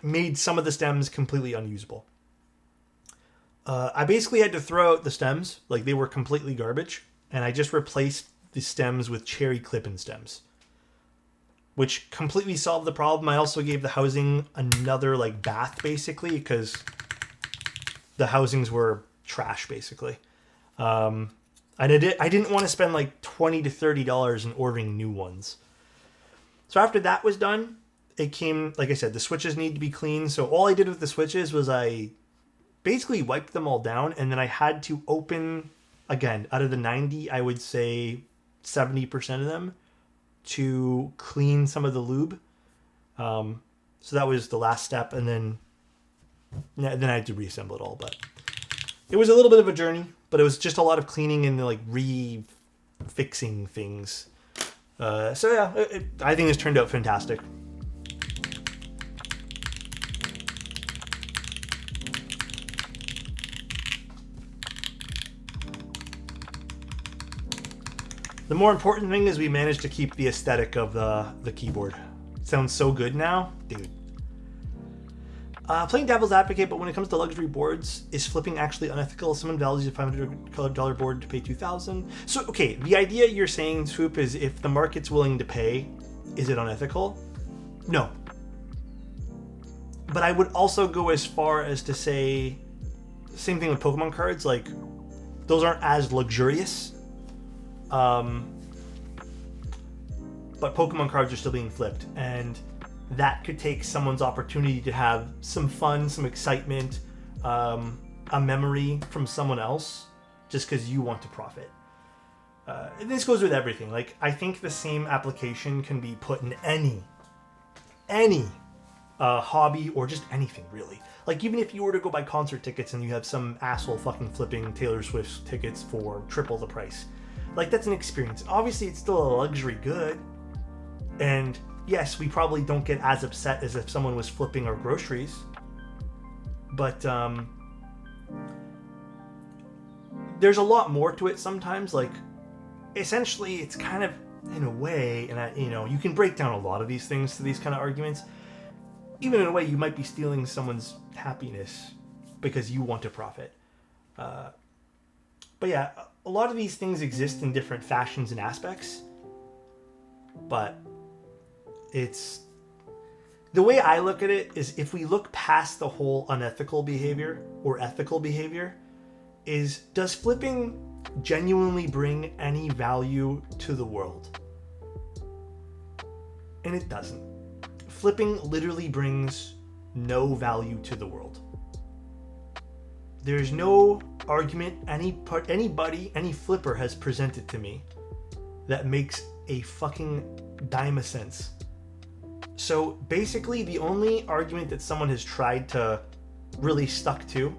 made some of the stems completely unusable. I basically had to throw out the stems, like they were completely garbage, and I just replaced the stems with cherry clip-in stems, which completely solved the problem. I also gave the housing another like bath basically because the housings were trash basically. And I didn't want to spend like $20 to $30 in ordering new ones. So after that was done, it came, like I said, the switches need to be clean. So all I did with the switches was I basically wiped them all down, and then I had to open, again, out of the 90, I would say 70% of them to clean some of the lube. So that was the last step, and then I had to reassemble it all. But it was a little bit of a journey, but it was just a lot of cleaning and like re-fixing things. So yeah, I think this turned out fantastic. The more important thing is we managed to keep the aesthetic of the keyboard. It sounds so good now, dude. Playing devil's advocate, but when it comes to luxury boards, is flipping actually unethical? Someone values a $500 board to pay $2,000. So, okay, the idea you're saying, Swoop, is if the market's willing to pay, is it unethical? No. But I would also go as far as to say, same thing with Pokemon cards, like, those aren't as luxurious. But Pokemon cards are still being flipped, and that could take someone's opportunity to have some fun, some excitement, a memory from someone else, just because you want to profit. And this goes with everything. Like, I think the same application can be put in any hobby or just anything, really. Like, even if you were to go buy concert tickets and you have some asshole fucking flipping Taylor Swift tickets for triple the price. Like, that's an experience. Obviously, it's still a luxury good. And yes, we probably don't get as upset as if someone was flipping our groceries. But there's a lot more to it sometimes. Like, essentially, it's kind of, in a way, and you can break down a lot of these things to these kind of arguments. Even in a way, you might be stealing someone's happiness because you want to profit. But yeah, a lot of these things exist in different fashions and aspects. But it's... The way I look at it is, if we look past the whole unethical behavior or ethical behavior, is, does flipping genuinely bring any value to the world? And it doesn't. Flipping literally brings no value to the world. There's no argument anybody, any flipper has presented to me that makes a fucking dime of sense. So basically, the only argument that someone has tried to really stuck to,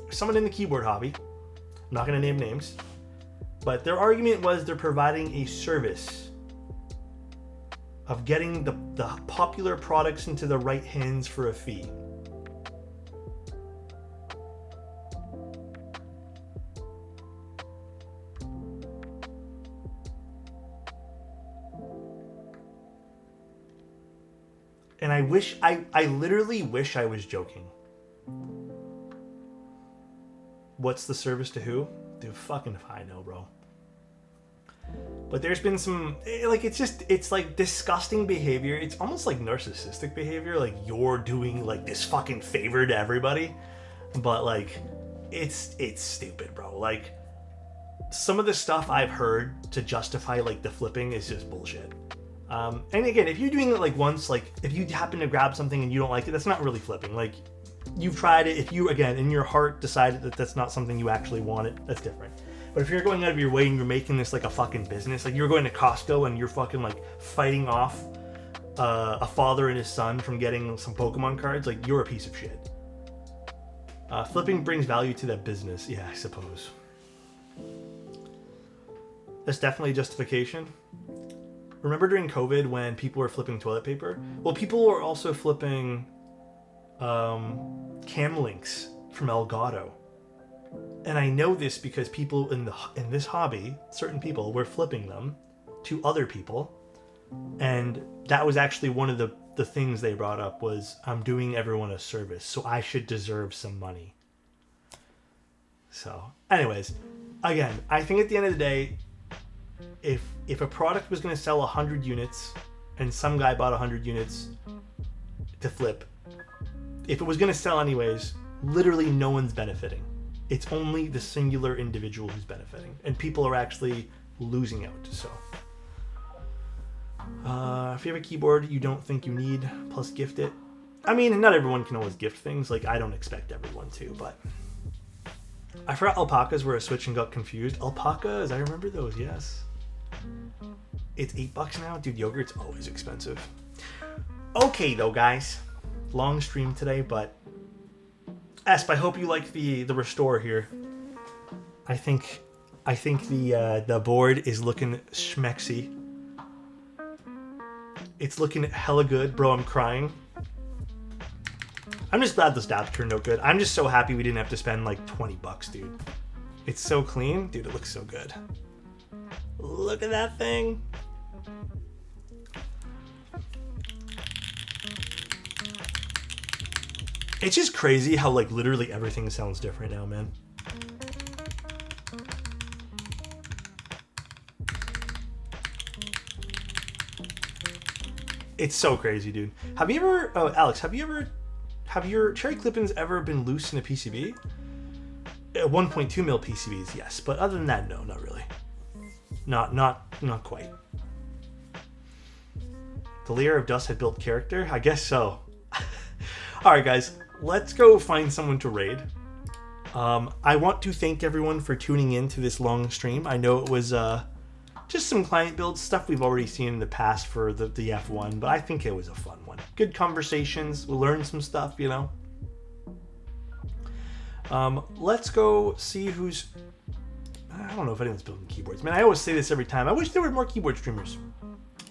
someone in the keyboard hobby, I'm not going to name names, but their argument was they're providing a service of getting the popular products into the right hands for a fee. And I literally wish I was joking. What's the service to who? Dude, fucking if I know, bro. But there's been some, like, it's like disgusting behavior. It's almost like narcissistic behavior. Like, you're doing like this fucking favor to everybody. But like, it's stupid, bro. Like, some of the stuff I've heard to justify like the flipping is just bullshit. And again, if you're doing it like once, like if you happen to grab something and you don't like it, that's not really flipping. Like, you've tried it. If you, again, in your heart decided that that's not something you actually wanted, that's different. But if you're going out of your way and you're making this like a fucking business, like you're going to Costco and you're fucking like fighting off a father and his son from getting some Pokemon cards, like, you're a piece of shit. Flipping brings value to that business. Yeah, I suppose. That's definitely a justification. Remember during COVID when people were flipping toilet paper? Well, people were also flipping cam links from Elgato. And I know this because people in this hobby, certain people, were flipping them to other people. And that was actually one of the things they brought up was, I'm doing everyone a service, so I should deserve some money. So, anyways, again, I think at the end of the day, if a product was going to sell 100 units and some guy bought 100 units to flip, if it was going to sell anyways, literally no one's benefiting. It's only the singular individual who's benefiting, and people are actually losing out. So if you have a keyboard you don't think you need, plus gift it, I mean, not everyone can always gift things. Like, I don't expect everyone to, but... I forgot alpacas were a Switch and got confused. Alpacas, I remember those, yes. It's $8 now? Dude, yogurt's always expensive. Okay, though, guys. Long stream today, but... Esp, I hope you like the restore here. I think the board is looking schmexy. It's looking hella good. Bro, I'm crying. I'm just glad the stats turned out good. I'm just so happy we didn't have to spend like $20, dude. It's so clean. Dude, it looks so good. Look at that thing. It's just crazy how like literally everything sounds different now, man. It's so crazy, dude. Have you ever, oh, Alex, have your cherry clip-ins ever been loose in a PCB? 1.2 mil PCBs, yes, but other than that, no, not really. Not quite. The layer of dust had built character? I guess so. Alright guys, let's go find someone to raid. I want to thank everyone for tuning in to this long stream. I know it was just some client build stuff we've already seen in the past for the F1, but I think it was a fun one. Good conversations, we'll learn some stuff, you know. Let's go see who's... I don't know if anyone's building keyboards. Man, I always say this every time. I wish there were more keyboard streamers.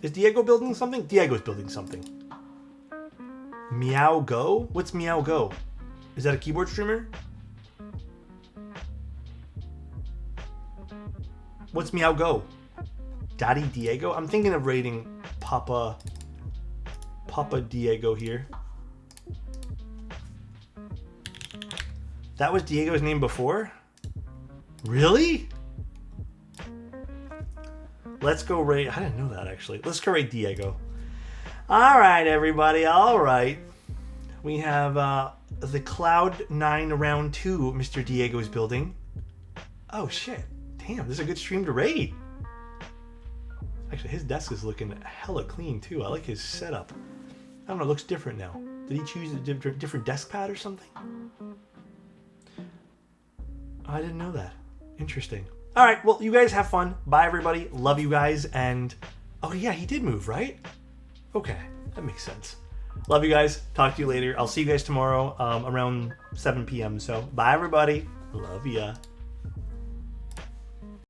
Is Diego building something? Diego's building something. Meow Go? What's Meow Go? Is that a keyboard streamer? What's Meow Go? Daddy Diego? I'm thinking of raiding Papa Diego here. That was Diego's name before? Really? Let's go raid... I didn't know that, actually. Let's go raid Diego. Alright, everybody. Alright. We have the Cloud 9 round 2 Mr. Diego's building. Oh, shit. Damn, this is a good stream to raid. Actually, his desk is looking hella clean, too. I like his setup. I don't know, it looks different now. Did he choose a different desk pad or something? I didn't know that. Interesting. All right, well, you guys have fun. Bye, everybody. Love you guys. And, oh, yeah, he did move, right? Okay, that makes sense. Love you guys. Talk to you later. I'll see you guys tomorrow around 7 p.m. So, bye, everybody. Love ya.